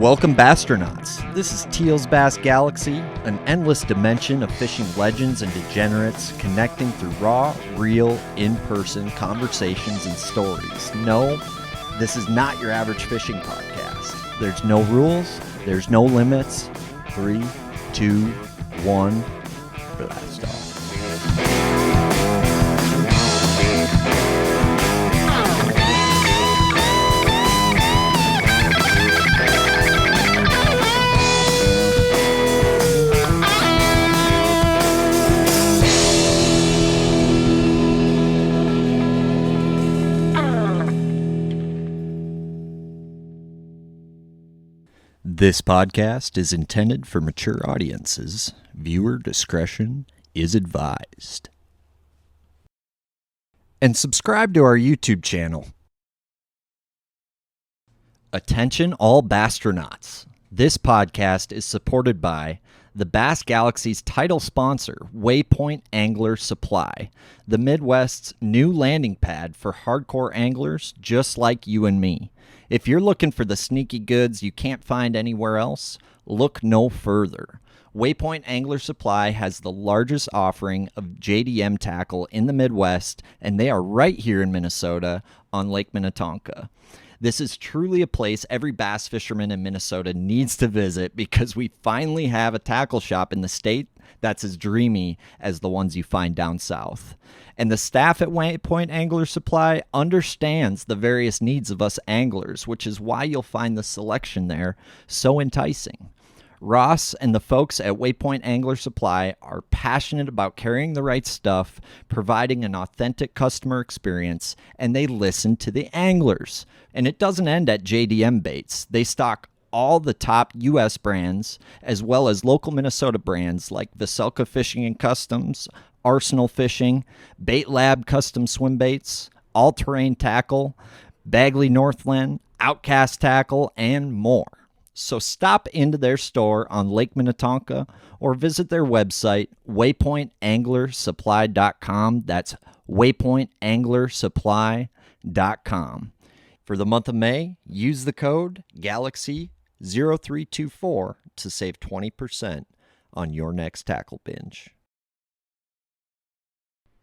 Welcome, Basstronauts. This is Teal's Bass Galaxy, an endless dimension of fishing legends and degenerates connecting through raw, real, in-person conversations and stories. No, this is not your average fishing podcast. There's no rules, there's no limits. 3, 2, 1, blast off. This podcast is intended for mature audiences. Viewer discretion is advised. And subscribe to our YouTube channel. Attention all Basstronauts. This podcast is supported by the Bass Galaxy's title sponsor, Waypoint Angler Supply, the Midwest's new landing pad for hardcore anglers just like you and me. If you're looking for the sneaky goods you can't find anywhere else, look no further. Waypoint Angler Supply has the largest offering of JDM tackle in the Midwest, and they are right here in Minnesota on Lake Minnetonka. This is truly a place every bass fisherman in Minnesota needs to visit because we finally have a tackle shop in the state that's as dreamy as the ones you find down south. And the staff at Waypoint Angler Supply understands the various needs of us anglers, which is why you'll find the selection there so enticing. Ross and the folks at Waypoint Angler Supply are passionate about carrying the right stuff, providing an authentic customer experience, and they listen to the anglers. And it doesn't end at JDM baits. They stock all the top U.S. brands, as well as local Minnesota brands like Veselka Fishing and Customs, Arsenal Fishing, Bait Lab Custom Swim Baits, All Terrain Tackle, Bagley Northland, Outcast Tackle, and more. So stop into their store on Lake Minnetonka or visit their website, waypointanglersupply.com. That's waypointanglersupply.com. For the month of May, use the code GALAXY0324 to save 20% on your next tackle binge.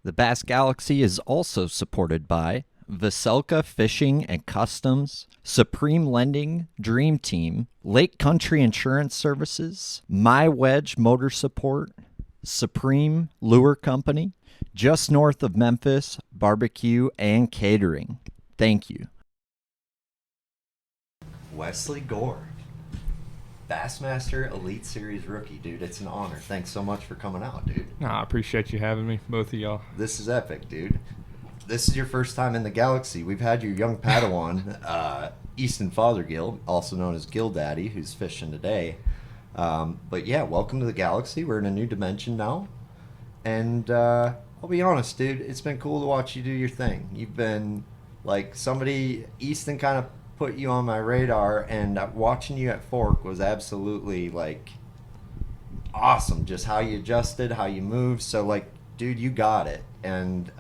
The Bass Galaxy is also supported by Veselka Fishing and Customs, Supreme Lending Dream Team, Lake Country Insurance Services, My Wedge Motor Support, Supreme Lure Company, just north of Memphis, Barbecue and Catering. Thank you. Wesley Gore, Bassmaster Elite Series rookie, dude. It's an honor. Thanks so much for coming out, dude. I appreciate you having me, both of y'all. This is epic, dude. This is your first time in the Galaxy. We've had your young Padawan, Easton Fothergill, also known as Gill Daddy, who's fishing today. But yeah, welcome to the Galaxy. We're in a new dimension now. And I'll be honest, dude, it's been cool to watch you do your thing. You've been like somebody, Easton kind of put you on my radar, and watching you at Fork was absolutely like awesome. Just how you adjusted, how you moved. So like, dude, you got it. And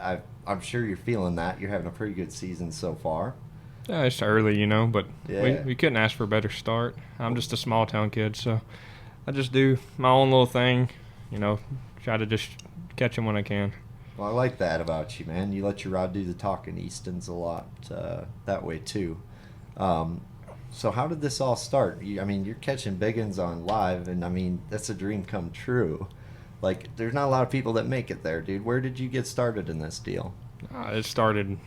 I'm sure you're feeling that. You're having a pretty good season so far. Yeah, it's early, but yeah. we couldn't ask for a better start. I'm just a small town kid, so I just do my own little thing, try to just catch them when I can. Well, I like that about you, man. You let your rod do the talking. Easton's a lot that way too. So how did this all start? You're catching big uns on live, and that's a dream come true. Like, there's not a lot of people that make it there, dude. Where did you get started in this deal? It started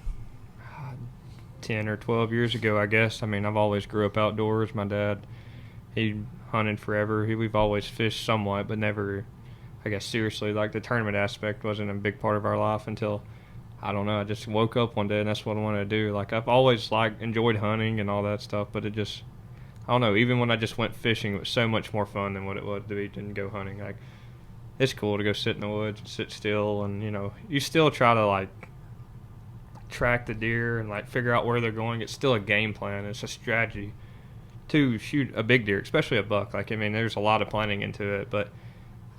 10 or 12 years ago, I guess. I've always grew up outdoors. My dad, he hunted forever. We've always fished somewhat, but never, I guess, seriously. Like, the tournament aspect wasn't a big part of our life until, I don't know, I just woke up one day and that's what I wanted to do. Like, I've always, enjoyed hunting and all that stuff, but it just, I don't know, even when I just went fishing, it was so much more fun than what it was to be and go hunting. Like, it's cool to go sit in the woods and sit still, and you still try to track the deer and figure out where they're going. It's still a game plan. It's a strategy to shoot a big deer, especially a buck. There's a lot of planning into it, but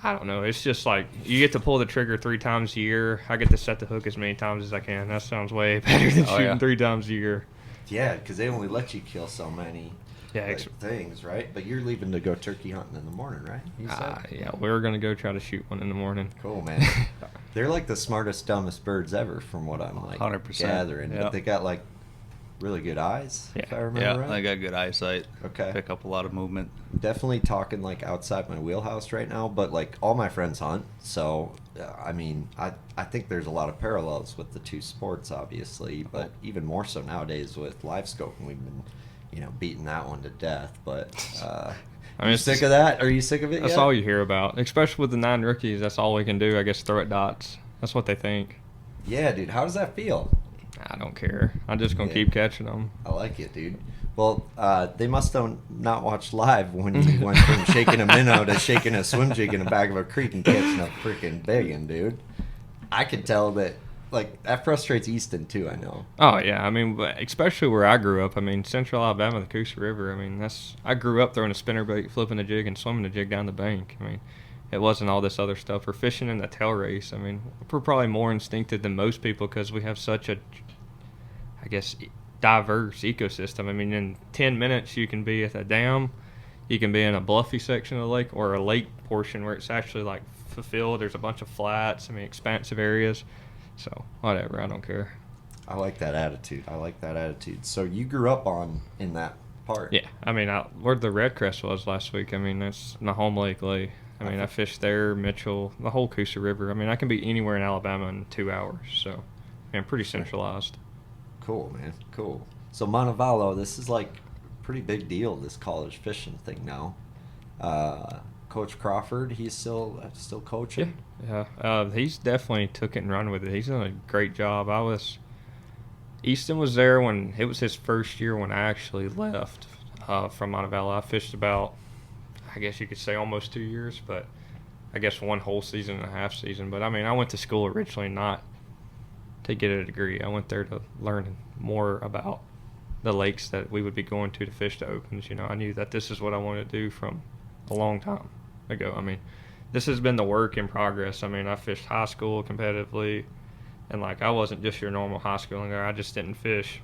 I don't know. It's just you get to pull the trigger 3 times a year. I get to set the hook as many times as I can. That sounds way better than shooting 3 times a year. Yeah, because they only let you kill so many. things, right? But you're leaving to go turkey hunting in the morning, right? You said? Yeah, we're going to go try to shoot one in the morning. Cool, man. They're like the smartest, dumbest birds ever from what I'm 100%, gathering. yeah. But they got like really good eyes, if I remember Yeah, right. I got good eyesight. Okay. Pick up a lot of movement. Definitely talking like outside my wheelhouse right now, but like all my friends hunt, so I mean, I think there's a lot of parallels with the two sports, obviously, but even more so nowadays with livescope, and we've been, beating that one to death. But I mean, you sick of that? Are you sick of it? That's yet? all you hear about, especially with the 9 rookies. That's all we can do, I guess, throw at dots. That's what they think. Yeah, dude. How does that feel? I don't care. I'm just gonna keep catching them. I like it, dude. Well, they must have not watched live when you went from shaking a minnow to shaking a swim jig in the back of a creek and catching a freaking big one, dude. I could tell that, like, that frustrates Easton, too, I know. Oh, yeah. I mean, especially where I grew up. I mean, Central Alabama, the Coosa River. I mean, I grew up throwing a spinnerbait, flipping a jig, and swimming the jig down the bank. I mean, it wasn't all this other stuff. We're fishing in the tail race. I mean, we're probably more instinctive than most people because we have such a, I guess, diverse ecosystem. I mean, in 10 minutes, you can be at a dam, you can be in a bluffy section of the lake, or a lake portion where it's actually like fulfilled. There's a bunch of flats, I mean, expansive areas. So, whatever, I don't care. I like that attitude. So you grew up in that part. Yeah, I mean, where the Red Crest was last week, I mean, that's Nahome Lake. I mean, I fished there, Mitchell, the whole Coosa River. I mean, I can be anywhere in Alabama in 2 hours. So, I mean, pretty centralized. Cool, man. Cool. So Montevallo, this is like a pretty big deal, this college fishing thing now. Coach Crawford, he's still coaching? Yeah. He's definitely took it and run with it. He's done a great job. Easton was there when it was his first year when I actually left from Montevallo. I fished about, I guess you could say almost 2 years, but I guess one whole season and a half season. But I mean, I went to school originally not to get a degree. I went there to learn more about the lakes that we would be going to fish the opens. I knew that this is what I wanted to do from a long time ago. I mean, this has been the work in progress. I mean, I fished high school competitively, and like I wasn't just your normal high school angler. I just didn't fish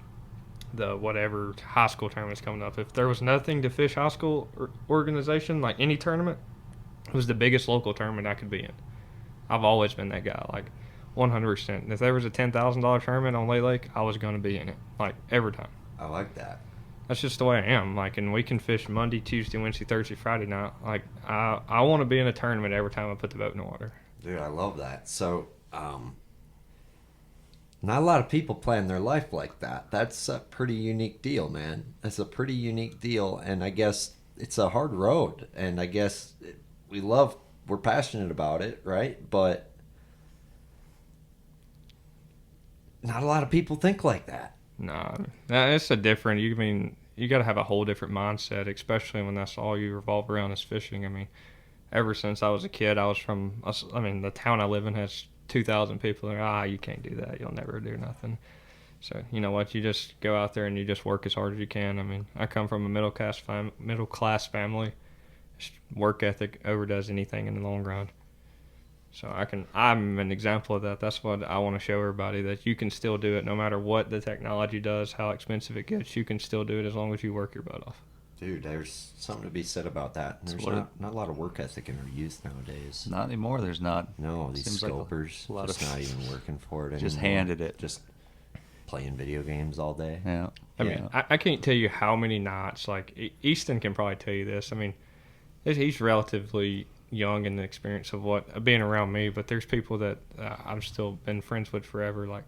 the whatever high school tournament's coming up. If there was nothing to fish high school organization, like any tournament, it was the biggest local tournament I could be in. I've always been that guy, like 100%. If there was a $10,000 tournament on Lay Lake, I was going to be in it, like every time. I like that. That's just the way I am. Like, and we can fish Monday, Tuesday, Wednesday, Thursday, Friday night. Like, I want to be in a tournament every time I put the boat in the water. Dude, I love that. So, not a lot of people plan their life like that. That's a pretty unique deal, man. That's a pretty unique deal, and I guess it's a hard road, and I guess we're passionate about it, right? But not a lot of people think like that. No, it's a different. You got to have a whole different mindset, especially when that's all you revolve around is fishing. I mean, ever since I was a kid, the town I live in has 2,000 people. They're, you can't do that. You'll never do nothing. So, you know what? You just go out there and you just work as hard as you can. I mean, I come from a middle class family. Work ethic overdoes anything in the long run. So I'm an example of that. That's what I want to show everybody, that you can still do it no matter what the technology does, how expensive it gets. You can still do it as long as you work your butt off. Dude, there's something to be said about that. There's not a lot of work ethic in our youth nowadays. Not anymore, there's not. No, these scopers like just not even working for it anymore. Just handed it. Just playing video games all day. Yeah. I mean, I can't tell you how many nights, like Easton can probably tell you this. I mean, he's relatively young in the experience of being around me, but there's people that I've still been friends with forever, like,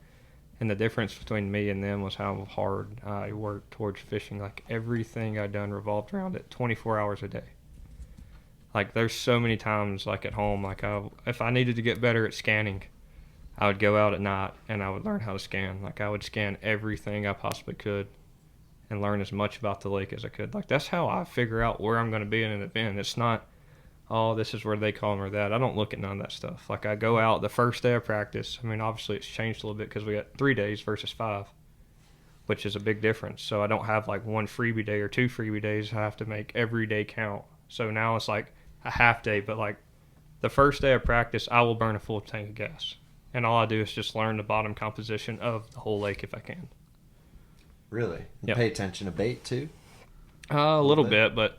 and the difference between me and them was how hard I worked towards fishing. Like, everything I done revolved around it 24 hours a day. Like, there's so many times, like, at home, like, if I needed to get better at scanning, I would go out at night and I would learn how to scan. Like, I would scan everything I possibly could and learn as much about the lake as I could. Like, that's how I figure out where I'm going to be in an event. It's not, this is where they call me or that. I don't look at none of that stuff. Like, I go out the first day of practice. I mean, obviously it's changed a little bit because we got 3 days versus 5, which is a big difference. So I don't have like one freebie day or 2 freebie days. I have to make every day count. So now it's like a half day, but like the first day of practice, I will burn a full tank of gas. And all I do is just learn the bottom composition of the whole lake if I can. Really? Yep. Pay attention to bait too? A little bit, but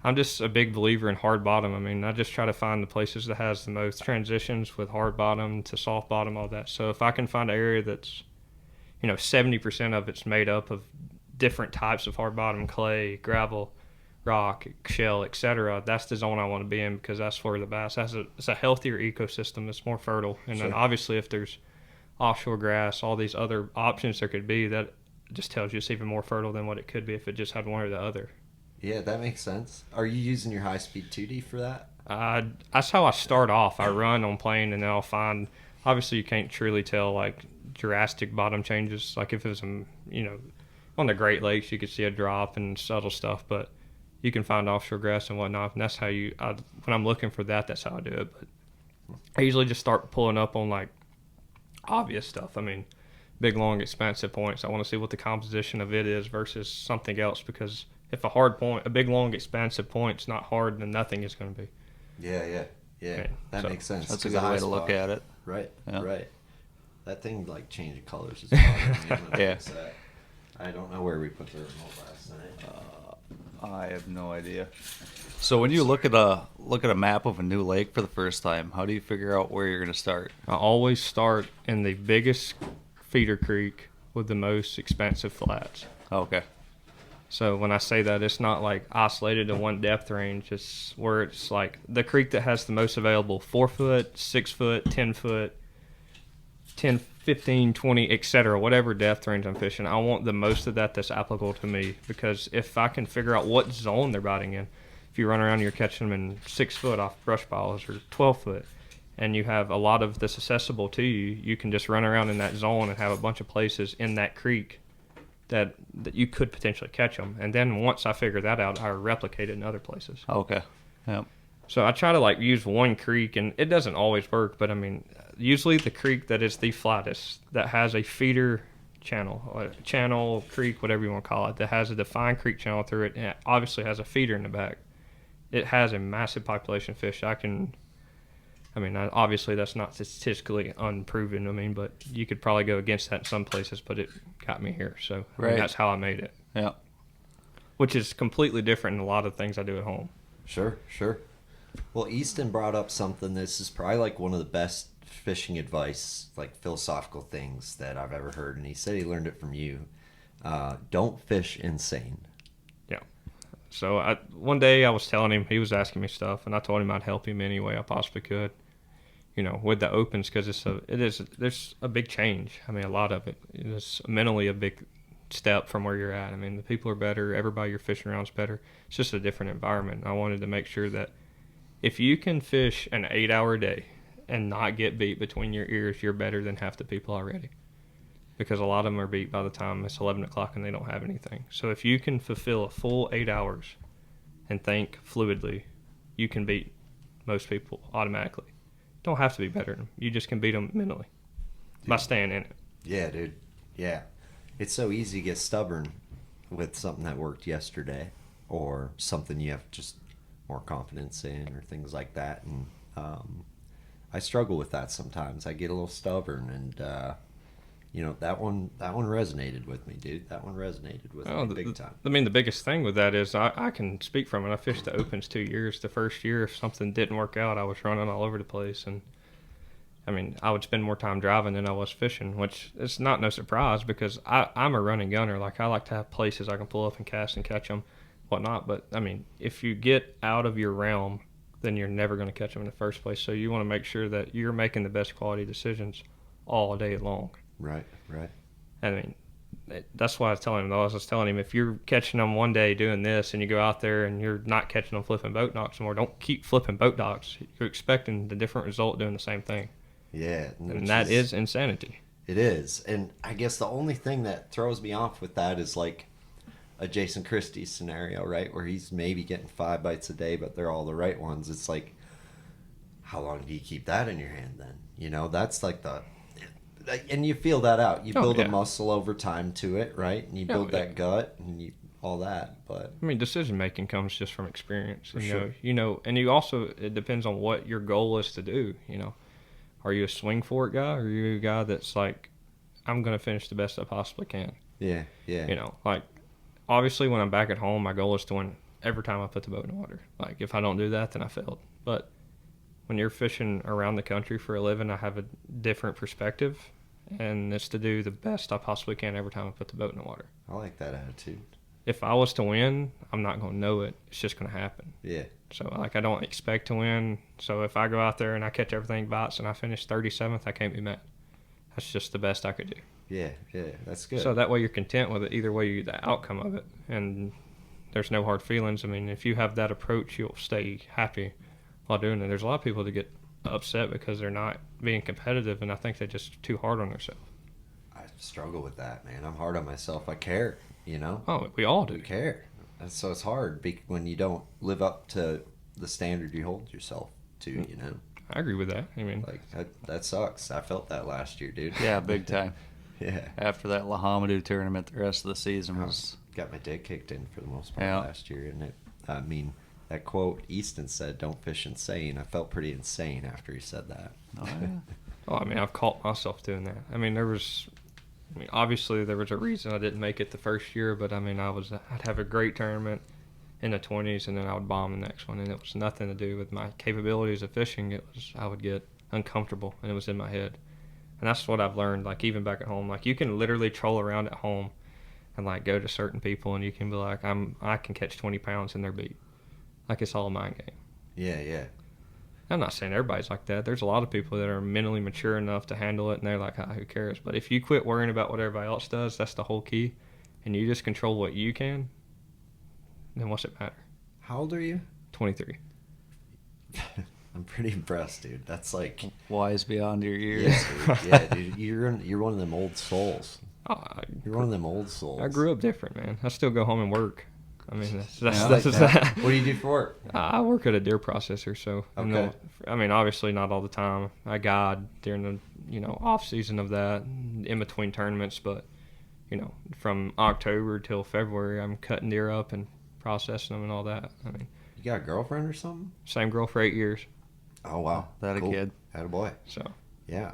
I'm just a big believer in hard bottom. I mean, I just try to find the places that has the most transitions with hard bottom to soft bottom, all that. So if I can find an area that's, 70% of it's made up of different types of hard bottom, clay, gravel, rock, shell, etc., that's the zone I want to be in, because that's where the bass it's a healthier ecosystem. It's more fertile. And then obviously if there's offshore grass, all these other options there could be, that just tells you it's even more fertile than what it could be if it just had one or the other. Yeah, that makes sense. Are you using your high-speed 2D for that? That's how I start off. I run on plane, and then I'll find, obviously you can't truly tell like drastic bottom changes. Like if it was, on the Great Lakes, you could see a drop and subtle stuff, but you can find offshore grass and whatnot, and that's how when I'm looking for that, that's how I do it. But I usually just start pulling up on like obvious stuff. I mean, big, long, expansive points. I want to see what the composition of it is versus something else, because if a big, long, expansive point's not hard, then nothing is going to be. Yeah. That makes sense. That's a good way to look at it. Right, yeah. Right. That thing, like, changing colors is bothering me. Yeah. I don't know where we put the remote last night. I have no idea. So when you look at a map of a new lake for the first time, how do you figure out where you're going to start? I always start in the biggest feeder creek with the most expansive flats. Okay. So when I say that, it's not like isolated to one depth range. It's where it's like the creek that has the most available 4 foot, 6 foot, 10 foot, 10, 15, 20, etc. Whatever depth range I'm fishing, I want the most of that that's applicable to me, because if I can figure out what zone they're biting in, if you run around and you're catching them in 6 foot off brush piles or 12 foot, and you have a lot of this accessible to you, you can just run around in that zone and have a bunch of places in that creek that you could potentially catch them. And then once I figure that out, I replicate it in other places. Okay. Yep. So I try to like use one creek, and it doesn't always work, but I mean, usually the creek that is the flattest, that has a feeder channel, creek, whatever you want to call it, that has a defined creek channel through it, and it obviously has a feeder in the back. It has a massive population of fish. Obviously that's not statistically unproven, but you could probably go against that in some places, but it got me here. So right. That's how I made it. Yeah. Which is completely different than a lot of things I do at home. Sure. Well, Easton brought up something. This is probably like one of the best fishing advice, like philosophical things that I've ever heard, and he said he learned it from you. Don't fish insane. Yeah. So one day I was telling him, he was asking me stuff, and I told him I'd help him any way I possibly could, with the opens, because there's a big change. I mean, a lot of it is mentally a big step from where you're at. I mean, the people are better, everybody you're fishing around is better. It's just a different environment. I wanted to make sure that if you can fish an 8-hour day and not get beat between your ears, you're better than half the people already. Because a lot of them are beat by the time it's 11 o'clock and they don't have anything. So if you can fulfill a full 8 hours and think fluidly, you can beat most people automatically. Don't have to be better than them. You just can beat them mentally by staying in it. Yeah, dude. Yeah. It's so easy to get stubborn with something that worked yesterday, or something you have just more confidence in, or things like that. And I struggle with that sometimes. I get a little stubborn, and that one resonated with me, dude. That one resonated with me big time. I mean, the biggest thing with that is I can speak from it. I fished the opens 2 years. The first year, if something didn't work out, I was running all over the place, and I mean, I would spend more time driving than I was fishing, which is not no surprise, because I'm a running gunner. Like, I like to have places I can pull up and cast and catch them, whatnot. But I mean, if you get out of your realm, then you're never going to catch them in the first place. So you want to make sure that you're making the best quality decisions all day long. Right. I mean, that's why I was telling him. I was telling him, if you're catching them one day doing this, and you go out there and you're not catching them flipping boat docks anymore, don't keep flipping boat docks. You're expecting the different result doing the same thing. Yeah. And that is insanity. It is. And I guess the only thing that throws me off with that is like a Jason Christie scenario, right? Where he's maybe getting 5 bites a day, but they're all the right ones. It's like, how long do you keep that in your hand then? That's like and you feel that out. You build a muscle over time to it, right? And you build that gut and all that. But I mean, decision making comes just from experience. Sure. And you also, it depends on what your goal is to do. Are you a swing for it guy, or are you a guy that's like, I'm going to finish the best I possibly can? Yeah. Like, obviously when I'm back at home, my goal is to win every time I put the boat in the water. Like, if I don't do that, then I failed. But when you're fishing around the country for a living, I have a different perspective, and it's to do the best I possibly can every time I put the boat in the water. I like that attitude. If I was to win, I'm not going to know it. It's just going to happen. Yeah. So, like, I don't expect to win. So if I go out there and I catch everything bites and I finish 37th, I can't be mad. That's just the best I could do. Yeah, that's good. So that way you're content with it. Either way, you the outcome of it, and there's no hard feelings. I mean, if you have that approach, you'll stay happy while doing it. There's a lot of people that get upset because they're not being competitive, and I think they're just too hard on themselves. I struggle with that, man. I'm hard on myself. I care, you know? Oh, we all do. I care. And so it's hard when you don't live up to the standard you hold yourself to, you know? I agree with that. I mean, like, that sucks. I felt that last year, dude. Yeah, big time. Yeah. After that Lahamadou tournament, the rest of the season was... Got my dick kicked in for the most part Yeah. last year, and I mean, that quote Easton said, "Don't fish insane." I felt pretty insane after he said that. Oh, yeah. oh, I mean, I've caught myself doing that. I mean, obviously there was a reason I didn't make it the first year, but I mean, I'd have a great tournament in the 20s, and then I would bomb the next one, and it was nothing to do with my capabilities of fishing. It was I would get uncomfortable, and it was in my head. And that's what I've learned, like, even back at home. Like, you can literally troll around at home and, like, go to certain people, and you can be like, I can catch 20 pounds in their beat. Like, it's all a mind game. Yeah. I'm not saying everybody's like that. There's a lot of people that are mentally mature enough to handle it, and they're like, who cares? But if you quit worrying about what everybody else does, that's the whole key, and you just control what you can, then what's it matter? How old are you? 23. I'm pretty impressed, dude. That's like... Wise beyond your years. Yeah, dude. You're one of them old souls. You're one of them old souls. I grew up different, man. I still go home and work. I mean, that's What do you do for work? I work at a deer processor, so okay. I mean, obviously not all the time. I guide during the off season of that, in between tournaments. But from October till February, I'm cutting deer up and processing them and all that. I mean, you got a girlfriend or something? Same girl for 8 years. Oh wow, that cool. A kid. Had a boy. So yeah,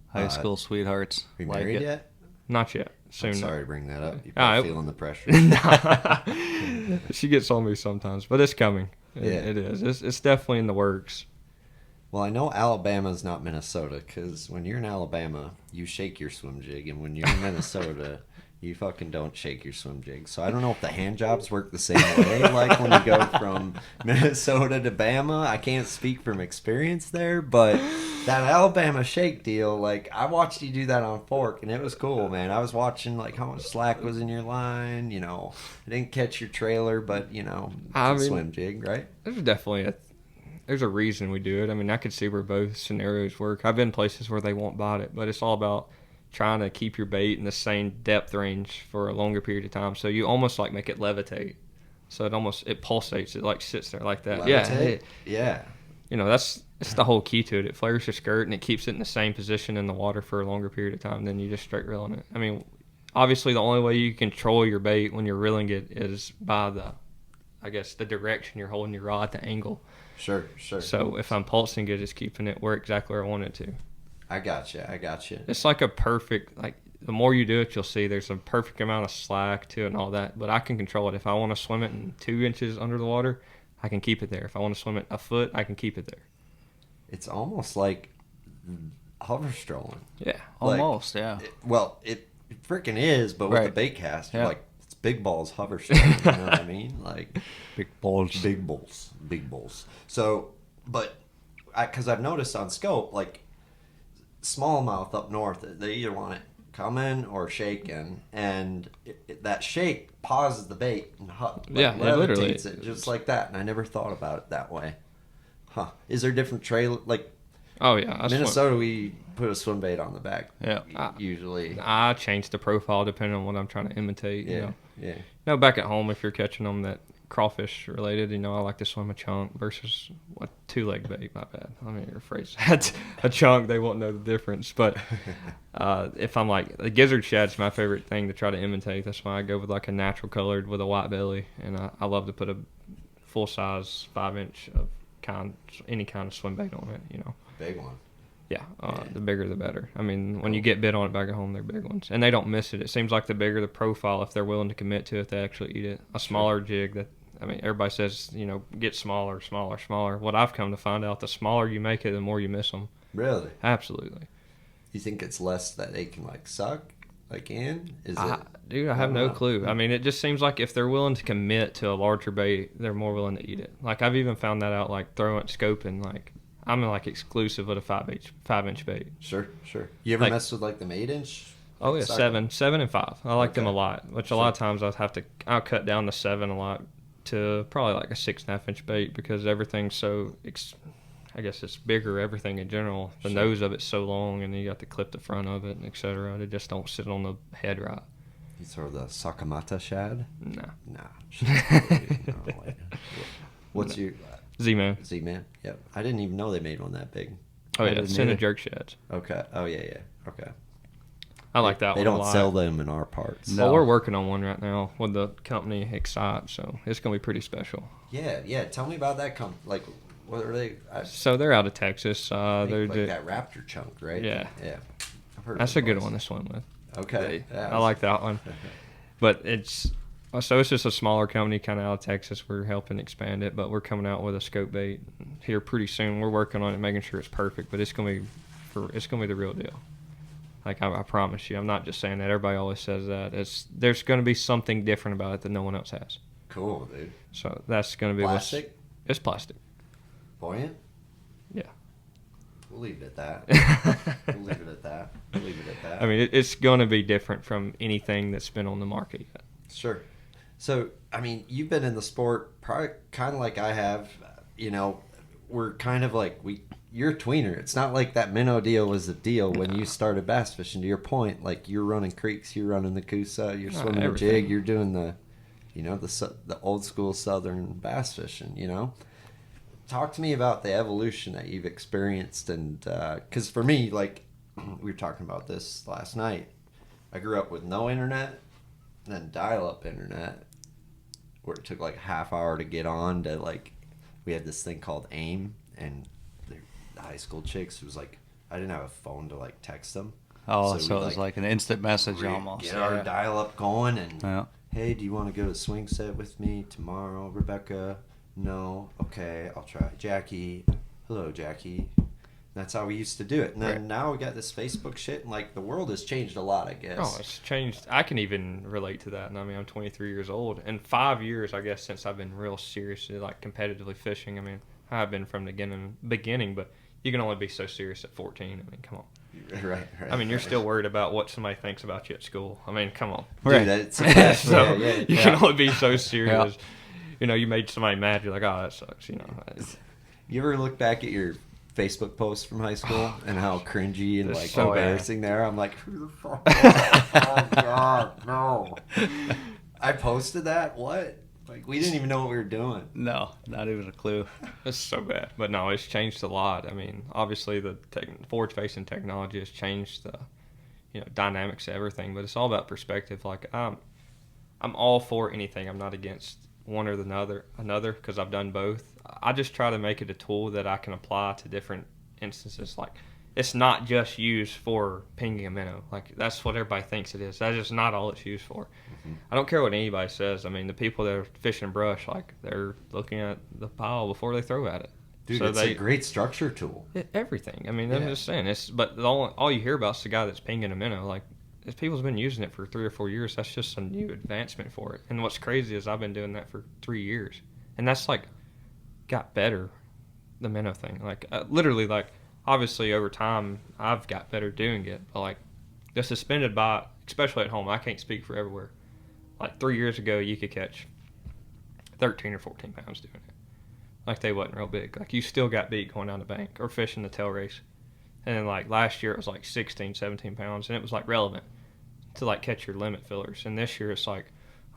high school sweethearts. Are you like married it. yet? Not yet. Soon. I'm sorry to bring that up. You're feeling the pressure. She gets on me sometimes, but it's coming. It is. It's definitely in the works. Well, I know Alabama's not Minnesota, because when you're in Alabama, you shake your swim jig, and when you're in Minnesota, you fucking don't shake your swim jig. So I don't know if the hand jobs work the same way, like when you go from Minnesota to Bama. I can't speak from experience there, but that Alabama shake deal, like, I watched you do that on fork, and it was cool, man. I was watching, like, how much slack was in your line, I didn't catch your trailer, but, swim jig, right? There's definitely there's a reason we do it. I mean, I could see where both scenarios work. I've been places where they won't bite it, but it's all about trying to keep your bait in the same depth range for a longer period of time. So you almost like make it levitate. So it pulsates. It like sits there like that. Levitate? Yeah. It's the whole key to it. It flares your skirt and it keeps it in the same position in the water for a longer period of time. Then you just straight reeling it. I mean, obviously the only way you control your bait when you're reeling it is by the direction you're holding your rod, the angle. Sure. So if I'm pulsing it, it's keeping it exactly where I want it to. I got you. It's like a perfect, the more you do it, you'll see there's a perfect amount of slack to it and all that, but I can control it. If I want to swim it in 2 inches under the water, I can keep it there. If I want to swim it a foot, I can keep it there. It's almost like hover strolling. Yeah. Almost, yeah. It freaking is, but with the bait cast, yeah. like, it's big balls hover strolling, you know what I mean? Like, Big balls. Big balls. So, but, because I've noticed on scope, like, smallmouth up north, they either want it coming or shaking, and that shake pauses the bait and levitates it just like that. And I never thought about it that way. Huh? Is there different trail like? Oh yeah, Minnesota, we put a swim bait on the back. Yeah, usually. I change the profile depending on what I'm trying to imitate. Yeah. Back at home, if you're catching them that crawfish related, I like to swim a chunk versus a 2-leg bait. My bad. I mean, your phrase that's a chunk, they won't know the difference. But if I'm like, the gizzard shad's my favorite thing to try to imitate. That's why I go with like a natural colored with a white belly, and I love to put a full size 5-inch of any kind of swim bait on it. Big one. Yeah, the bigger the better. I mean, when you get bit on it back at home, they're big ones, and they don't miss it. It seems like the bigger the profile, if they're willing to commit to it, they actually eat it. A smaller jig that, I mean, everybody says, get smaller. What I've come to find out, the smaller you make it, the more you miss them. Really? Absolutely. You think it's less that they can like suck, like in? Dude, I have no clue. I mean, it just seems like if they're willing to commit to a larger bait, they're more willing to eat it. Like I've even found that out, like throwing scoping, like. I'm like exclusive with a 5-inch bait. Sure. You ever mess with like the 8-inch? Oh yeah, 7 and 5. I like them a lot. Which a lot of times I'll cut down the 7 a lot to probably like a 6.5-inch bait because everything's so. I guess it's bigger. Everything in general. The nose of it's so long, and you got to clip the front of it, and etc. They just don't sit on the head right. You throw the Sakamata shad? Nah. What's your Z-Man? Z-Man. Yep. I didn't even know they made one that big. Oh yeah, it's in the jerk sheds. Okay. Oh yeah. Okay. I like that one a lot. They don't sell them in our parts. No. Well, we're working on one right now with the company Excite, so it's gonna be pretty special. Yeah. Tell me about that company. Like, what are they? So they're out of Texas. They're like that Raptor chunk, right? Yeah. I've heard that's a good one to swim with. Okay. I like that one. But it's just a smaller company kind of out of Texas. We're helping expand it, but we're coming out with a scope bait here pretty soon. We're working on it, making sure it's perfect, but it's gonna be the real deal. Like I promise you, I'm not just saying that. Everybody always says that. There's gonna be something different about it that no one else has. Cool, dude. So that's gonna be plastic. It's plastic. Buoyant. Yeah. We'll leave it at that. We'll leave it at that. I mean, it's going to be different from anything that's been on the market yet. Sure. So, I mean, you've been in the sport probably kind of like I have. We're kind of like you're a tweener. It's not like that minnow deal was a deal when you started bass fishing. To your point, like you're running creeks, you're running the Coosa, you're swimming the jig, you're doing the old school southern bass fishing. Talk to me about the evolution that you've experienced, and because for me, like we were talking about this last night, I grew up with no internet, and then dial-up internet, where it took like a half hour to get on to like, we had this thing called AIM, and the high school chicks, it was like, I didn't have a phone to like text them. Oh, so it was like an instant message almost. Get our dial-up going, and hey, do you want to go to swing set with me tomorrow, Rebecca? No. Okay, I'll try. Jackie. Hello, Jackie. That's how we used to do it. And then now we got this Facebook shit, and like the world has changed a lot, I guess. Oh, it's changed. I can even relate to that. And I mean, I'm 23 years old. In 5 years, I guess, since I've been real seriously, like competitively fishing. I mean, I've been from the beginning, but you can only be so serious at 14. I mean, come on. Right. I mean, you're still worried about what somebody thinks about you at school. I mean, come on. Dude, that's so you can only be so serious. Yeah. You made somebody mad. You're like, oh, that sucks. You ever look back at your Facebook posts from high school and how cringy and like so embarrassing they are? I'm like, who the fuck? Oh God, no! I posted that. What? Like, we didn't even know what we were doing. No, not even a clue. It's so bad. But no, it's changed a lot. I mean, obviously the forward-facing technology has changed the dynamics of everything. But it's all about perspective. Like I'm all for anything. I'm not against one or another because I've done both. I just try to make it a tool that I can apply to different instances. Like, it's not just used for pinging a minnow. Like, that's what everybody thinks it is. That's just not all it's used for. Mm-hmm. I don't care what anybody says. I mean, the people that are fishing brush, like, they're looking at the pile before they throw at it. Dude, so it's a great structure tool. Everything. I mean, I'm just saying. But all you hear about is the guy that's pinging a minnow. Like, if people's been using it for 3 or 4 years, that's just a new advancement for it. And what's crazy is I've been doing that for 3 years. And that's, like, got better, the minnow thing. Like, literally, like, obviously over time, I've got better doing it. But, like, the suspended bite, especially at home, I can't speak for everywhere. Like, 3 years ago, you could catch 13 or 14 pounds doing it. Like, they wasn't real big. Like, you still got beat going down the bank or fishing the tail race. And then, like, last year it was like 16, 17 pounds, and it was, like, relevant to, like, catch your limit fillers. And this year it's like,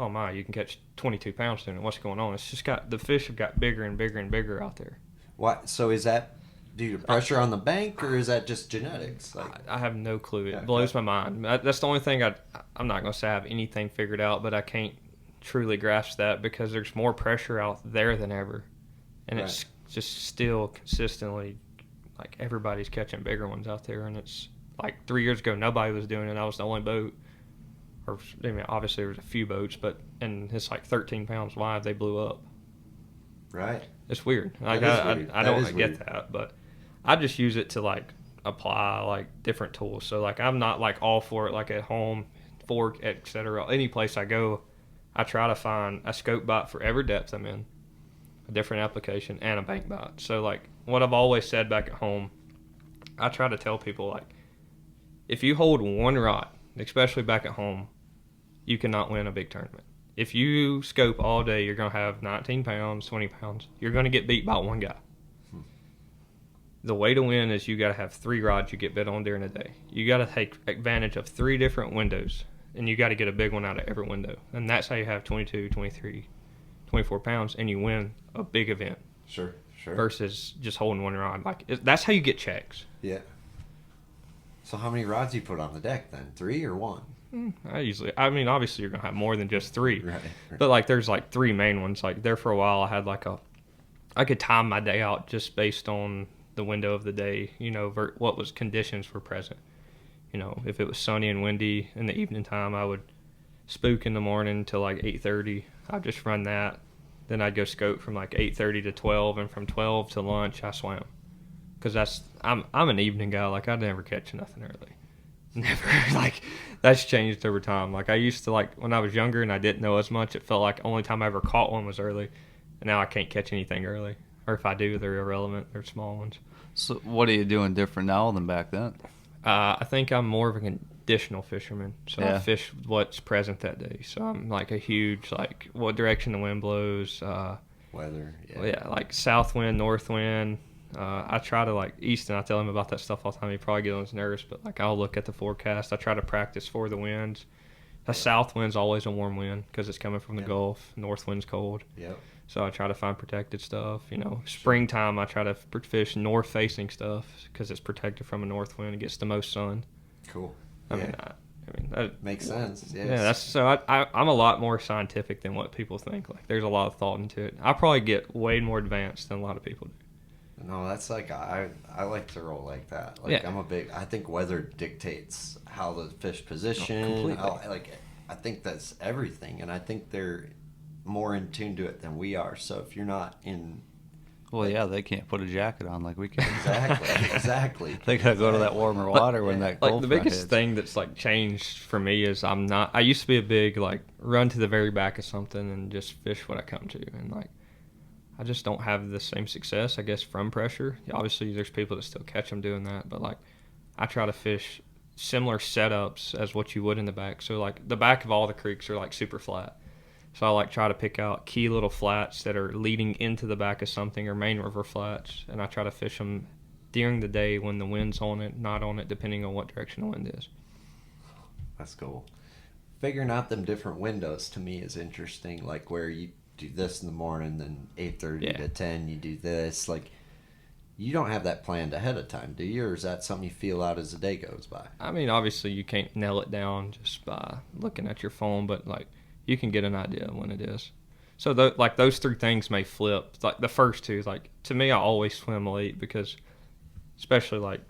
oh, my, you can catch 22 pounds doing it. What's going on? It's just the fish have got bigger and bigger and bigger out there. What? So is that due to pressure on the bank, or is that just genetics? Like, I have no clue. It blows my mind. That's the only thing I'm not going to say I have anything figured out, but I can't truly grasp that because there's more pressure out there than ever. And it's just still consistently like everybody's catching bigger ones out there, and it's like 3 years ago nobody was doing it. I was the only boat, or I mean obviously there was a few boats, but and it's like 13 pounds wide. They blew up. Right. It's weird. Like Weird. I don't get that, but I just use it to like apply like different tools. So like I'm not like all for it like at home, fork, etc. Any place I go, I try to find a scope bite for every depth I'm in, a different application, and a bank bite. So like what I've always said back at home, I try to tell people like if you hold one rod, especially back at home, you cannot win a big tournament. If you scope all day, you're going to have 19 pounds, 20 pounds. You're going to get beat by one guy. The way to win is you got to have 3 rods you get bit on during the day. You got to take advantage of 3 different windows, and you got to get a big one out of every window. And that's how you have 22, 23, 24 pounds, and you win a big event. Sure. Versus just holding one rod. Like that's how you get checks. Yeah. So how many rods you put on the deck then? 3 or 1? I mean, obviously you're going to have more than just 3. Right. But like there's like 3 main ones. Like there for a while I had like I could time my day out just based on the window of the day, you know, what was conditions were present. You know, if it was sunny and windy in the evening time, I would spook in the morning till like 8:30. I'd just run that. Then I'd go scope from like 8:30 to 12, and from 12 to lunch I swam. Because I'm an evening guy. Like I never catch nothing early. Never. Like that's changed over time. Like I used to, like when I was younger and I didn't know as much, it felt like only time I ever caught one was early. And now I can't catch anything early. Or if I do, they're irrelevant. They're small ones. So what are you doing different now than back then? I think I'm more of a conditional fisherman. So Yeah. I fish what's present that day. So I'm like a huge, like what direction the wind blows. Weather. Yeah, like south wind, north wind. I try to like Easton. I tell him about that stuff all the time. He probably gets on his nerves, but like I'll look at the forecast. I try to practice for the winds. The south wind's always a warm wind because it's coming from the Gulf. North wind's cold. Yep. So I try to find protected stuff. You know, springtime I try to fish north facing stuff because it's protected from a north wind. It gets the most sun. Cool. I mean, that makes sense. Yes. Yeah, that's so. I'm a lot more scientific than what people think. Like, there's a lot of thought into it. I probably get way more advanced than a lot of people do. No, that's like I like to roll like that. Like Yeah. I think weather dictates how the fish position. completely. I think that's everything, and I think they're more in tune to it than we are. So if you're not in, Well, yeah, they can't put a jacket on like we can. exactly. They gotta go to that warmer water when that Like cold the front biggest hits. thing that's like changed for me is I used to be a big like run to the very back of something and just fish what I come to, and like I just don't have the same success, I guess, from pressure. Obviously there's people that still catch them doing that, but like I try to fish similar setups as what you would in the back. So like the back of all the creeks are like super flat. So I like try to pick out key little flats that are leading into the back of something, or main river flats, and I try to fish them during the day when the wind's on it, not on it, depending on what direction the wind is. That's cool. Figuring out them different windows to me is interesting. Like where you do this in the morning, then 8:30 to 10 you do this. Like you don't have that planned ahead of time, do you? Or is that something you feel out as the day goes by? I mean, obviously you can't nail it down just by looking at your phone, but like you can get an idea of when it is. So like those 3 things may flip. Like the first 2, like to me, I always swim late because, especially like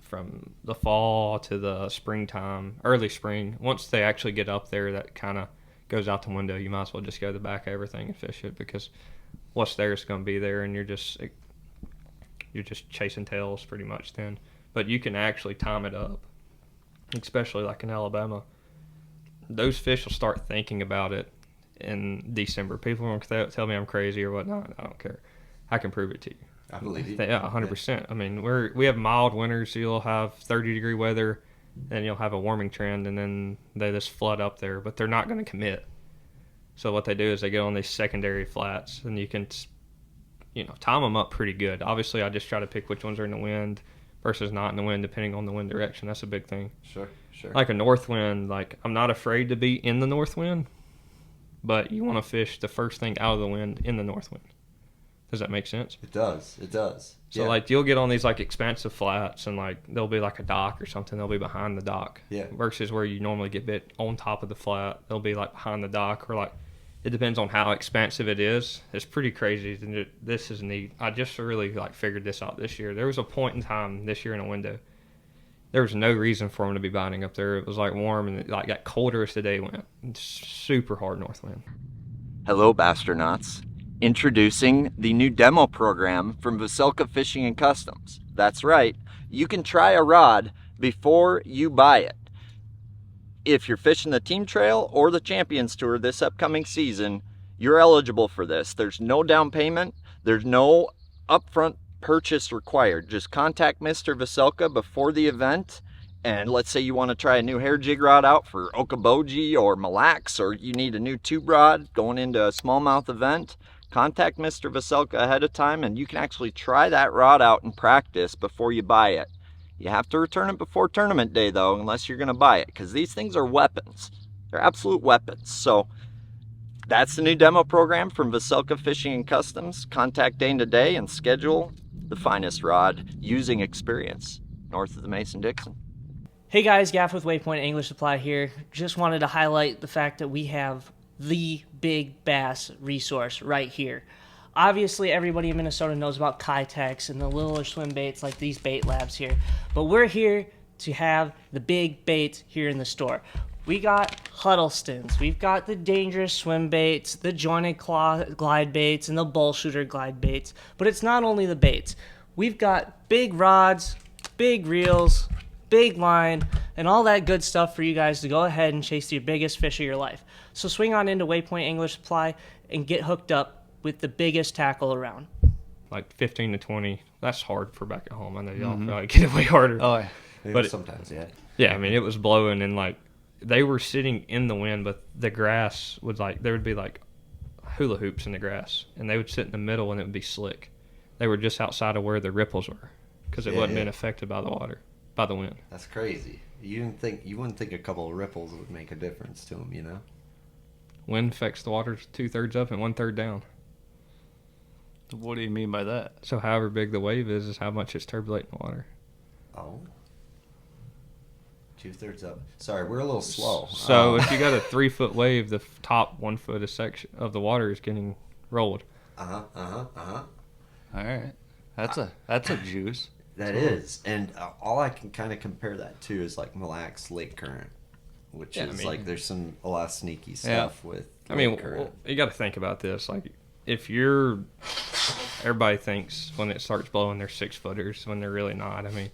from the fall to the springtime, early spring, once they actually get up there, that kind of goes out the window. You might as well just go to the back of everything and fish it, because what's there is going to be there, and you're just chasing tails pretty much then. But you can actually time it up, especially like in Alabama. Those fish will start thinking about it in December. People are going to tell me I'm crazy or whatnot. I don't care. I can prove it to you. I believe you. Yeah, 100%. I mean, we have mild winters. So you'll have 30-degree weather, and you'll have a warming trend, and then they just flood up there. But they're not going to commit. So what they do is they get on these secondary flats, and you can, time them up pretty good. Obviously, I just try to pick which ones are in the wind versus not in the wind, depending on the wind direction. That's a big thing. Sure. Like a north wind, like I'm not afraid to be in the north wind, but you want to fish the first thing out of the wind in the north wind. Does that make sense? It does. So like you'll get on these like expansive flats, and like there'll be like a dock or something. They'll be behind the dock. Yeah. Versus where you normally get bit on top of the flat, they'll be like behind the dock, or like It depends on how expansive it is. It's pretty crazy. This is neat. I just really figured this out this year. There was a point in time this year in a window. There was no reason for them to be binding up there. It was warm and it got colder as the day went. It's super hard north wind. Hello, Basstronauts. Introducing the new demo program from Veselka Fishing and Customs. That's right. You can try a rod before you buy it. If you're fishing the Team Trail or the Champions Tour this upcoming season, you're eligible for this. There's no down payment. There's no upfront purchase required. Just contact Mr. Veselka before the event, and let's say you want to try a new hair jig rod out for Okoboji or Mille Lacs, or you need a new tube rod going into a smallmouth event. Contact Mr. Veselka ahead of time, and you can actually try that rod out and practice before you buy it. You have to return it before tournament day, though, unless you're going to buy it, because these things are weapons. They're absolute weapons. So that's the new demo program from Veselka Fishing and Customs. Contact Dane today and schedule the finest rod using experience north of the Mason-Dixon. Hey guys, Gaff with Waypoint Angler Supply here. Just wanted to highlight the fact that we have the big bass resource right here. Obviously, everybody in Minnesota knows about Kitex and the littler swim baits like these bait labs here. But we're here to have the big baits here in the store. We got Huddlestons. We've got the dangerous swim baits, the jointed claw glide baits, and the bull shooter glide baits. But it's not only the baits. We've got big rods, big reels, big line, and all that good stuff for you guys to go ahead and chase your biggest fish of your life. So swing on into Waypoint Angler Supply and get hooked up with the biggest tackle around. 15 to 20. That's hard for back at home. I know y'all probably get it way harder. Oh, yeah. But sometimes, yeah. Yeah, I mean, it was blowing and they were sitting in the wind, but the grass would there would be hula hoops in the grass, and they would sit in the middle and it would be slick. They were just outside of where the ripples were because it wasn't being affected by the water, by the wind. That's crazy. You wouldn't think a couple of ripples would make a difference to them, you know? Wind affects the water 2/3 up and 1/3 down. What do you mean by that? So however big the wave is how much it's turbulating the water. Oh. 2/3 up. Sorry, we're a little slow. So if you got a 3-foot wave, the top 1 foot of section of the water is getting rolled. All right. That's a juice. That is. And all I can kind of compare that to is Mille Lacs Lake Current, which is there's a lot of sneaky stuff with Lake Current. You got to think about this. If everybody thinks when it starts blowing they're 6-footers when they're really not. I mean,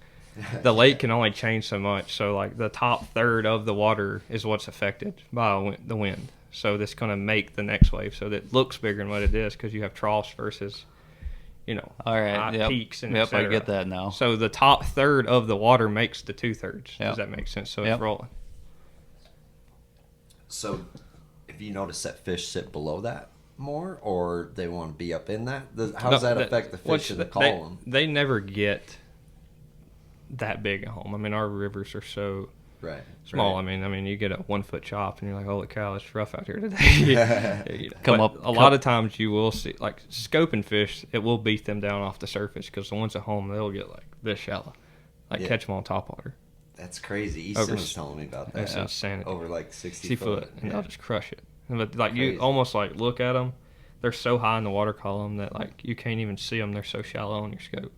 the lake can only change so much. So the top third of the water is what's affected by the wind. So that's going to make the next wave so that it looks bigger than what it is because you have troughs versus, all right, peaks and yep, I get that now. So the top third of the water makes the 2/3. Yep. Does that make sense? So it's rolling. So if you notice that fish sit below that more, or they want to be up in that, how does that affect the fish in the column? They never get that big at home. I mean, our rivers are so small. Right. I mean, you get a 1-foot chop, and you're like, "Holy cow, it's rough out here today." A lot of times you will see scoping fish. It will beat them down off the surface because the ones at home they'll get this shallow, catch them on top water. That's crazy. Easton was telling me about that. That's insanity. Over 60 foot, and they'll just crush it. But you almost look at them. They're so high in the water column that you can't even see them. They're so shallow on your scope. And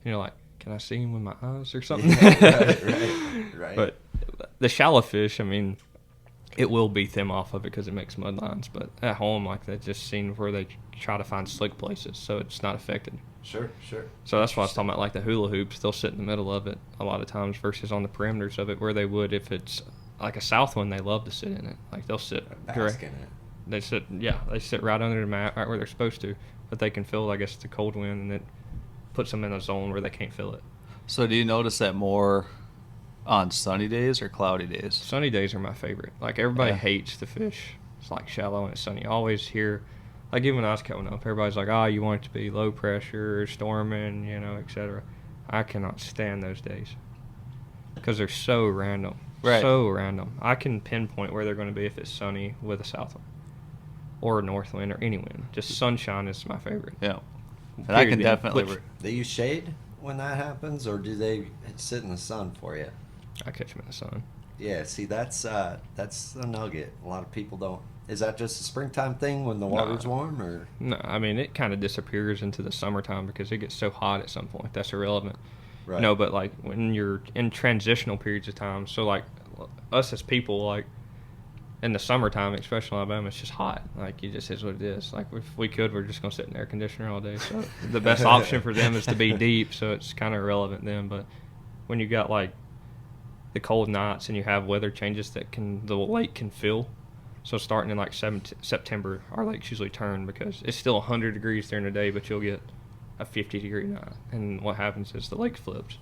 you're like, can I see them with my eyes or something? right. But the shallow fish, I mean, it will beat them off of it because it makes mud lines. But at home, they just seen where they try to find slick places, so it's not affected. Sure. So that's why I was talking about the hula hoops. They'll sit in the middle of it a lot of times versus on the perimeters of it where they would if it's a south one. They love to sit in it. They'll sit bask in it. They sit right under the mat, right where they're supposed to, but they can feel, the cold wind, and it puts them in a zone where they can't feel it. So do you notice that more on sunny days or cloudy days? Sunny days are my favorite. Everybody hates the fish. It's shallow and it's sunny. I always hear, even when I was coming up, everybody's like, you want it to be low pressure, storming, etc. I cannot stand those days because they're so random. Right. So random. I can pinpoint where they're going to be if it's sunny with a south wind or a north wind or any wind. Just sunshine is my favorite. Yeah. And I can definitely... They use shade when that happens, or do they sit in the sun for you? I catch them in the sun. Yeah, see, that's a nugget. A lot of people don't. Is that just a springtime thing when the water's warm, or? No, I mean, it kind of disappears into the summertime because it gets so hot at some point. That's irrelevant. Right. No, but like when you're in transitional periods of time, so like us as people, like in the summertime, especially in Alabama, it's just hot. Like it just is what it is. Like if we could, we're just gonna sit in air conditioner all day. So the best option for them is to be deep. So it's kind of irrelevant then. But when you got like the cold nights and you have weather changes that the lake can fill. So starting in like September, our lakes usually turn because it's still 100 degrees during the day, but you'll get a 50-degree night. And what happens is the lake flips.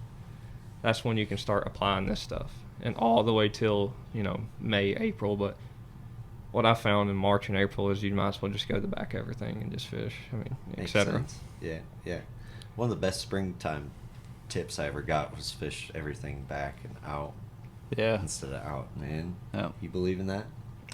That's when you can start applying this stuff. And all the way till, May, April. But what I found in March and April is you might as well just go to the back of everything and just fish. I mean, Makes etc. sense. Yeah. One of the best springtime tips I ever got was fish everything back and out instead of out and in. Yeah. You believe in that?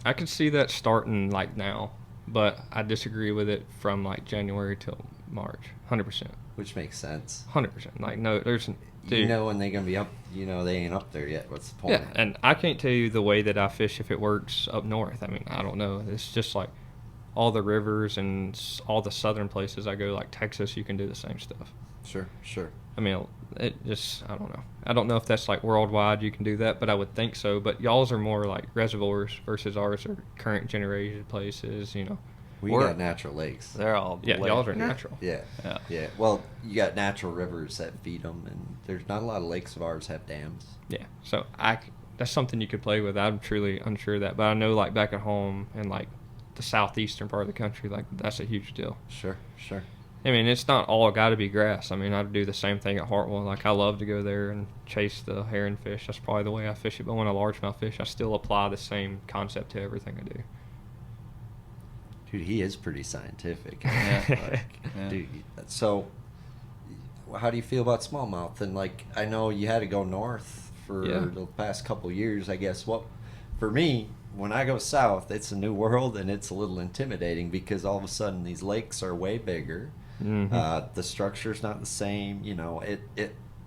I could see that starting like now, but I disagree with it from like January till March, 100%. Which makes sense. 100%. Like no, there's dude. You know when they're gonna be up. They ain't up there yet. What's the point? Yeah, and I can't tell you the way that I fish if it works up north. I mean, I don't know. It's just like all the rivers and all the southern places I go, like Texas, you can do the same stuff. Sure. I mean, it just, I don't know. I don't know if that's like worldwide you can do that, but I would think so. But y'all's are more like reservoirs versus ours are current generated places, We got natural lakes. They're all y'all's are natural. Yeah. Well, you got natural rivers that feed them, and there's not a lot of lakes of ours have dams. Yeah, so that's something you could play with. I'm truly unsure of that, but I know like back at home in like the southeastern part of the country, like that's a huge deal. Sure. I mean, it's not all got to be grass. I mean, I do the same thing at Hartwell. Like, I love to go there and chase the herring fish. That's probably the way I fish it. But when I largemouth fish, I still apply the same concept to everything I do. Dude, he is pretty scientific. Yeah. Dude, so how do you feel about smallmouth? And like, I know you had to go north for the past couple years, I guess. For me, when I go south, it's a new world, and it's a little intimidating because all of a sudden these lakes are way bigger. Mm-hmm. The structure's not the same.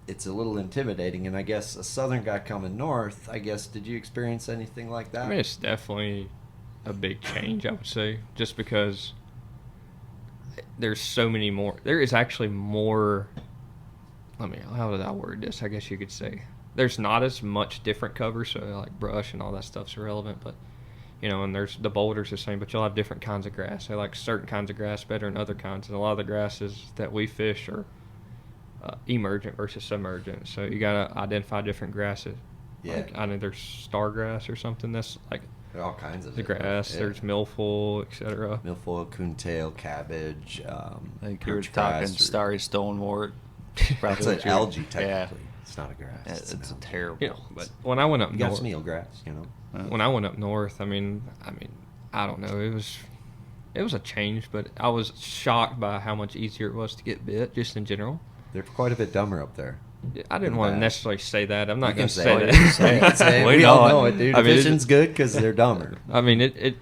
It's a little intimidating. And I guess a southern guy coming north, did you experience anything like that? I mean, it's definitely a big change, I would say, just because there's so many more. There is actually more. How did I word this? I guess you could say there's not as much different cover, so like brush and all that stuff's irrelevant, but and there's the boulders the same, but you'll have different kinds of grass. They like certain kinds of grass better than other kinds, and a lot of the grasses that we fish are emergent versus submergent, so you gotta identify different grasses. Yeah. Like, I know there's star grass or something that's like there are all kinds of the grass. Yeah. There's milfoil, etc. Milfoil, coontail, cabbage. I think you were perch talking grass or- starry stonewort. That's an algae technically. Yeah. It's not a grass. It's an algae. terrible. But when I went up You got north, some eelgrass, when I went up north, I mean, I don't know. It was a change, but I was shocked by how much easier it was to get bit, just in general. They're quite a bit dumber up there. I didn't want to necessarily say that. I'm not going to say say it. that. Say it. We We know all it. know it, dude. I mean, Fishing's good because they're dumber. I mean,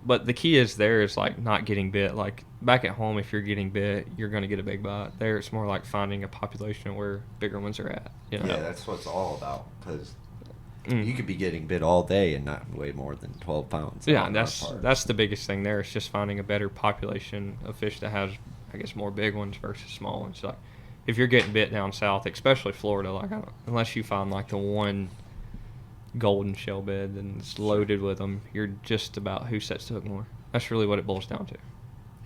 but the key is like not getting bit. Like back at home, if you're getting bit, you're going to get a big bite. There, it's more like finding a population where bigger ones are at. Yeah, that's what it's all about. Because Mm. you could be getting bit all day and not weigh more than 12 pounds. Yeah, and that's the biggest thing there. It's just finding a better population of fish that has, I guess, more big ones versus small ones. Like if you're getting bit down south, especially Florida, like unless you find like the one golden shell bed and it's loaded with them, you're just about who sets the hook more. That's really what it boils down to.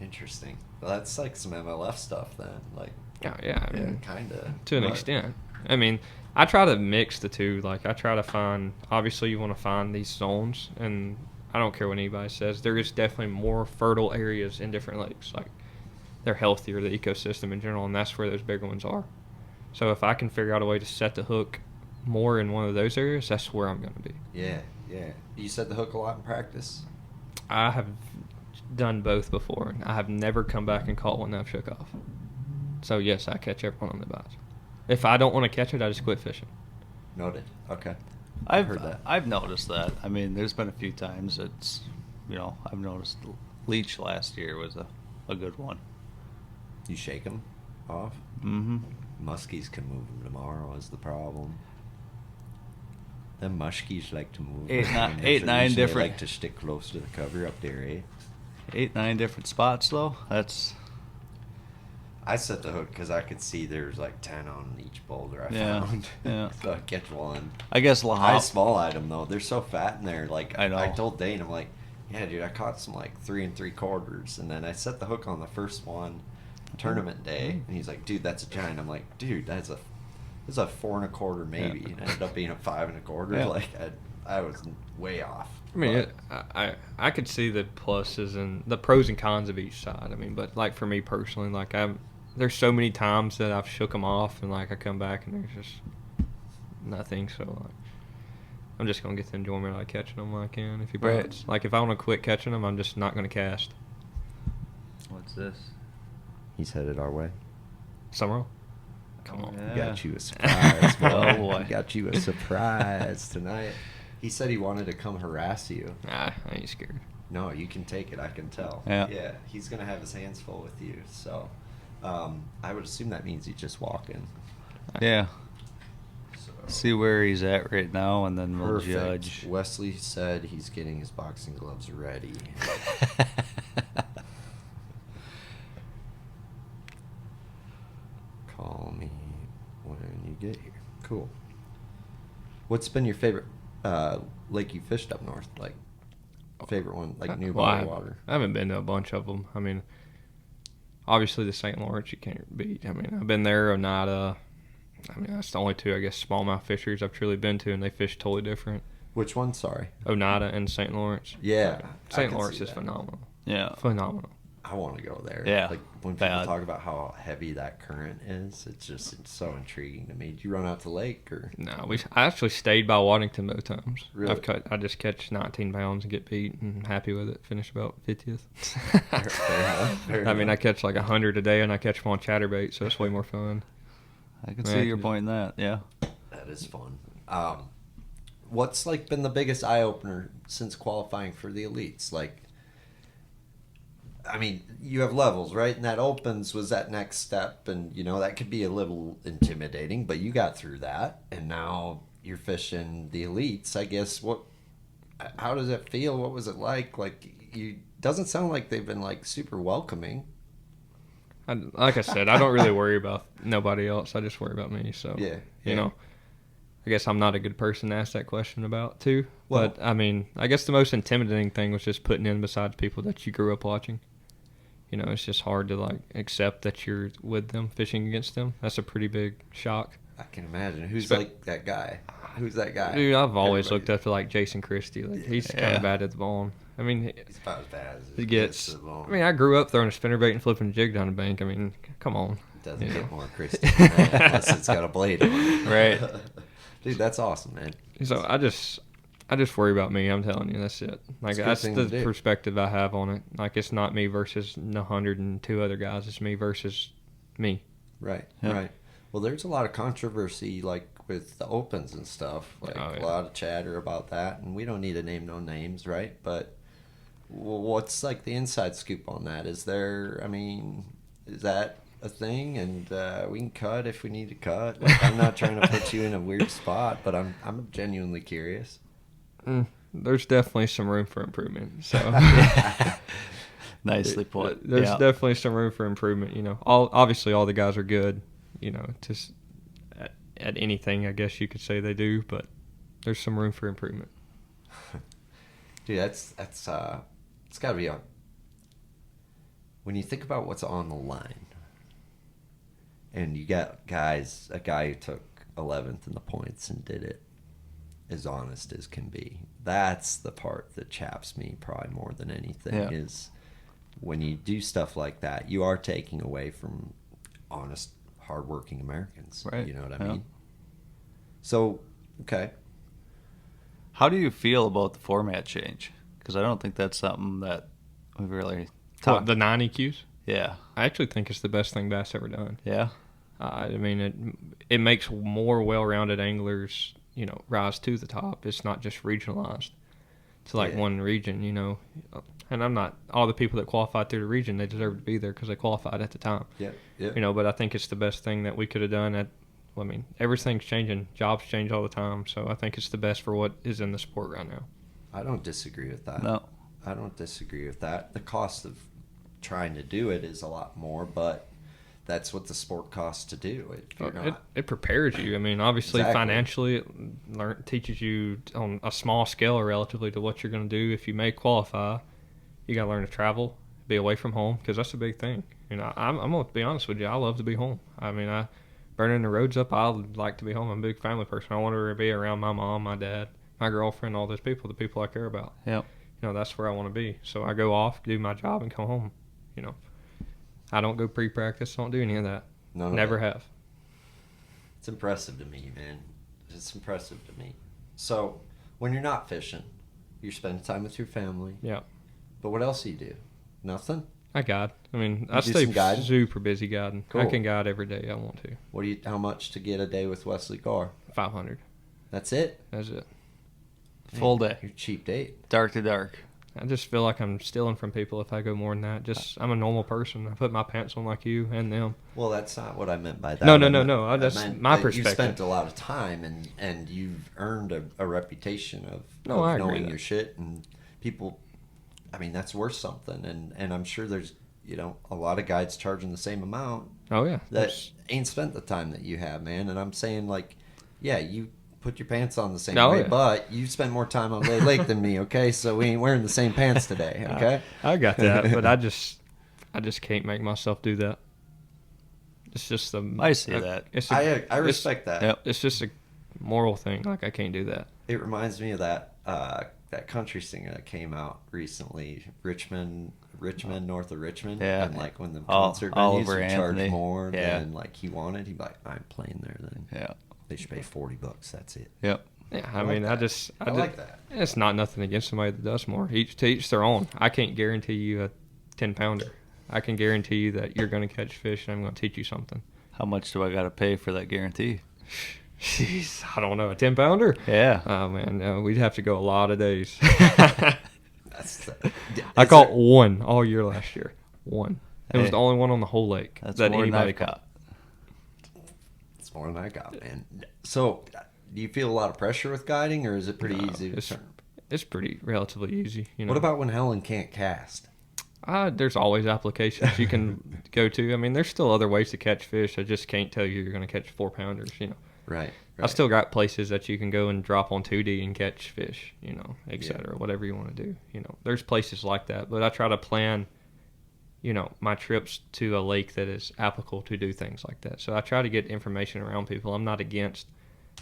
Interesting. Well, that's like some MLF stuff then. Like, Yeah, I mean, kind of. to an extent. I mean, I try to mix the two. Like, I try to find, obviously you want to find these zones, and I don't care what anybody says. There is definitely more fertile areas in different lakes. Like, they're healthier, the ecosystem in general, and that's where those bigger ones are. So if I can figure out a way to set the hook more in one of those areas, that's where I'm going to be. Yeah. You set the hook a lot in practice? I have done both before. I have never come back and caught one that I've shook off. So, yes, I catch every one on the bites. If I don't want to catch it, I just quit fishing. Noted. Okay. I've heard that. I've noticed that. I mean, there's been a few times it's, I've noticed leech last year was a good one. You shake them off? Mm-hmm. Muskies can move them tomorrow is the problem. Them muskies like to move. Eight, around. nine- Those eight, are nine usually different- like to stick close to the cover up there, eh? 8, 9 different spots though. That's I set the hook because I could see there's like 10 on each boulder I Yeah, found. yeah. So I catch one. I guess High Lahop. small item though. They're so fat in there. Like I know. I told Dane, I'm like, yeah, dude, I caught some like 3 3/4, and then I set the hook on the first one, tournament day, and he's like, dude, that's a giant. I'm like, dude, that's a 4 1/4 maybe. And it ended up being a 5 1/4. Yeah. Like I was way off. I mean, But I could see the pluses and the pros and cons of each side. I mean, but like for me personally, like there's so many times that I've shook them off, and like I come back and there's just nothing. So like, I'm just gonna get the enjoyment out of catching them when I can. If he Right. bites, like if I want to quit catching them, I'm just not gonna cast. What's this? he's headed our way. Sumrall, come on. Yeah. We got you a surprise, boy. Oh, boy. We got you a surprise tonight. He said he wanted to come harass you. Nah, I ain't scared. No, you can take it. I can tell. Yeah. Yeah. He's gonna have his hands full with you. So, I would assume that means he's just walking. Yeah. So. See where he's at right now, and then we'll Perfect. judge. Wesley said he's getting his boxing gloves ready. Call me when you get here. Cool. What's been your favorite lake you fished up north? Like, favorite one, like new body water? I haven't been to a bunch of them. I mean, obviously the St. Lawrence you can't beat. I mean, I've been there, Oneida. I mean, that's the only two, I guess, smallmouth fisheries I've truly been to, and they fish totally different. Which one? Sorry. Oneida and St. Lawrence. Yeah, I St. can Lawrence see is that. phenomenal. Yeah. Phenomenal. I want to go there. Yeah, Like when people bad. talk about how heavy that current is, it's so intriguing to me. Did you run out to the lake or? No, I actually stayed by Waddington both times. Really? I just catch 19 pounds and get beat, and I'm happy with it. Finish about 50th. Fair enough, fair I mean, I enough. catch like 100 a day, and I catch them on chatterbait, so it's way more fun. I can Yeah, see your point in that. Yeah. That is fun. What's like been the biggest eye opener since qualifying for the elites? Like, I mean, you have levels, right? And that opens was that next step, and you know that could be a little intimidating, but you got through that, and now you're fishing the elites. I guess how does it feel? What was it like? Like, you doesn't sound like they've been like super welcoming. Like I said, I don't really worry about nobody else. I just worry about me. So Yeah, you yeah. know, I guess I'm not a good person to ask that question about too. Well- But I mean, I guess the most intimidating thing was just putting in besides people that you grew up watching. You know, it's just hard to like accept that you're with them, fishing against them. That's a pretty big shock. I can imagine. Who's Spe- like that guy? Who's that guy? Dude, I've always Everybody- looked up to like Jason Christie. Like he's kind Yeah. of bad at the ball. I mean, He's about as bad as he it gets. to the bone. I mean, I grew up throwing a spinnerbait and flipping a jig down the bank. I mean, come on. It doesn't you get know. more Christy than that unless it's got a blade on it. Right. Dude, that's awesome, man. So I just worry about me. I'm telling you, that's it. Like It's a good that's thing the to do. perspective I have on it. Like it's not me versus 102 other guys. It's me versus me. Right, Yeah. right. Well, there's a lot of controversy, like with the opens and stuff. Like Oh, yeah. a lot of chatter about that, and we don't need to name no names, right? But what's like the inside scoop on that? Is there? I mean, is that a thing? And we can cut if we need to cut. Like, I'm not trying to put you in a weird spot, but I'm genuinely curious. There's definitely some room for improvement. So Nicely put. There's Yeah. definitely some room for improvement. You know, obviously all the guys are good. You know, just at anything, I guess you could say they do, but there's some room for improvement. Dude, that's it's got to be on. When you think about what's on the line, and you got a guy who took 11th in the points and did it as honest as can be. That's the part that chaps me probably more than anything. Yeah. Is when you do stuff like that, you are taking away from honest, hardworking Americans. Right. You know what I Yeah. mean? So, okay. How do you feel about the format change? Because I don't think that's something that we've really talked. The 9 EQs? Yeah. I actually think it's the best thing Bass ever done. Yeah. I mean, it makes more well-rounded anglers, you know, rise to the top. It's not just regionalized to like Yeah. one region, you know. And I'm not all the people that qualified through the region. They deserve to be there because they qualified at the time, Yeah. Yeah. you know. But I think it's the best thing that we could have done at I mean, everything's changing. Jobs change all the time. So I think it's the best for what is in the sport right now. I don't disagree with that. No. I don't disagree with that. The cost of trying to do it is a lot more, but that's what the sport costs to do. It prepares you. I mean, obviously, Exactly. financially, it teaches you on a small scale relatively to what you're going to do. If you may qualify, you got to learn to travel, be away from home, because that's a big thing. You know, I'm going to be honest with you. I love to be home. I mean, burning the roads up, I like to be home. I'm a big family person. I want to be around my mom, my dad, my girlfriend, all those people, the people I care about. Yep. You know, that's where I want to be. So I go off, do my job, and come home. You know, I don't go pre-practice. Don't do any of that. None of Never that. have. It's impressive to me, man. It's impressive to me. So, when you're not fishing, you're spending time with your family. Yeah. But what else do you do? Nothing? I guide. I mean, You I do stay some guiding? super busy guiding. I Cool. can guide every day I want to. How much to get a day with Wesley Gore? 500. That's it? That's it. Full day. You're a cheap date. Dark to dark. I just feel like I'm stealing from people if I go more than that. I'm a normal person. I put my pants on like you and them. Well, that's not what I meant by that. No. That's meant my that perspective. You spent a lot of time and you've earned a reputation of I agree knowing with your that. shit, and people, I mean, that's worth something, and I'm sure there's, a lot of guides charging the same amount Oh, yeah. that ain't spent the time that you have, man. And I'm saying, like, yeah, you put your pants on the same Oh, way, yeah. but you spent more time on Lay Lake than me, okay? So we ain't wearing the same pants today, okay? I got that, but I just can't make myself do that. It's just I see that. I respect that. Yep. It's just a moral thing. Like, I can't do that. It reminds me of that country singer that came out recently, Richmond, north of Richmond. Yeah. And like when the concert venues Oliver would charge Anthony. more Yeah. than like he wanted, he'd be like, I'm playing there then. Yeah. They should pay $40. That's it. Yep. Yeah, I I mean, like I that. just I like that. It's not nothing against somebody that does more. To each their own. I can't guarantee you a 10-pounder. I can guarantee you that you're going to catch fish and I'm going to teach you something. How much do I got to pay for that guarantee? Jeez, I don't know, a 10-pounder? Yeah. Oh man, no, we'd have to go a lot of days. That's I caught one all year last year. One. It was Hey. the only one on the whole lake That's that more than anybody I've caught. got. It's more than I got, man. So, do you feel a lot of pressure with guiding, or is it pretty No, easy to turn? It's pretty relatively easy. You know. What about when Helen can't cast? There's always applications you can go to. I mean, there's still other ways to catch fish. I just can't tell you you're going to catch 4-pounders. You know. Right. I still got places that you can go and drop on 2D and catch fish, you know, et cetera, whatever you want to do. You know, there's places like that, but I try to plan, you know, my trips to a lake that is applicable to do things like that. So I try to get information around people. I'm not against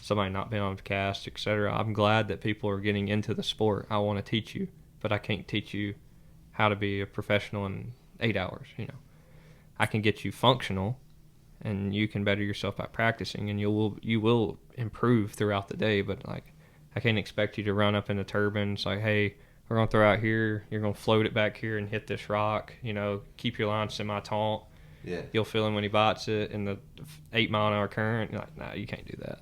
somebody not being able to cast, et cetera. I'm glad that people are getting into the sport. I want to teach you, but I can't teach you how to be a professional in 8 hours, you know. I can get you functional, and you can better yourself by practicing, and you will improve throughout the day. But like, I can't expect you to run up in the turbines like, hey, we're gonna throw out here, you're gonna float it back here and hit this rock, you know, keep your line semi-taut. Yeah. You'll feel him when he bites it in the 8-mile-an-hour current. You're like, nah, you can't do that.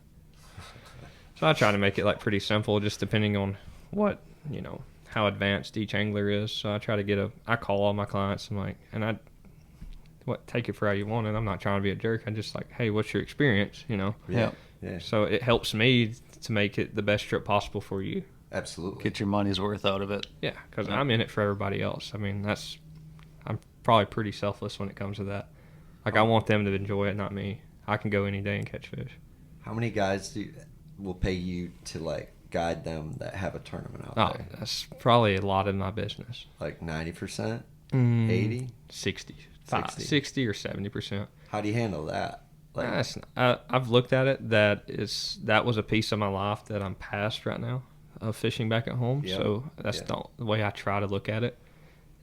So I try to make it like pretty simple, just depending on what, you know, how advanced each angler is. So I try to I call all my clients. I'm like, and take it for how you want it. I'm not trying to be a jerk. I'm just like, hey, what's your experience, you know? Yeah. Yeah. So it helps me to make it the best trip possible for you. Absolutely. Get your money's worth out of it. Yeah, because Yeah. I'm in it for everybody else. I mean, I'm probably pretty selfless when it comes to that. Like, I want them to enjoy it, not me. I can go any day and catch fish. How many guys will pay you to like guide them that have a tournament out Oh, there? that's probably a lot of my business. Like 90%, Mm, 80? 60. 60. 60 or 70%. How do you handle that? Like, I've looked at it. That was a piece of my life that I'm past right now of fishing back at home. Yep. So that's the way I try to look at it,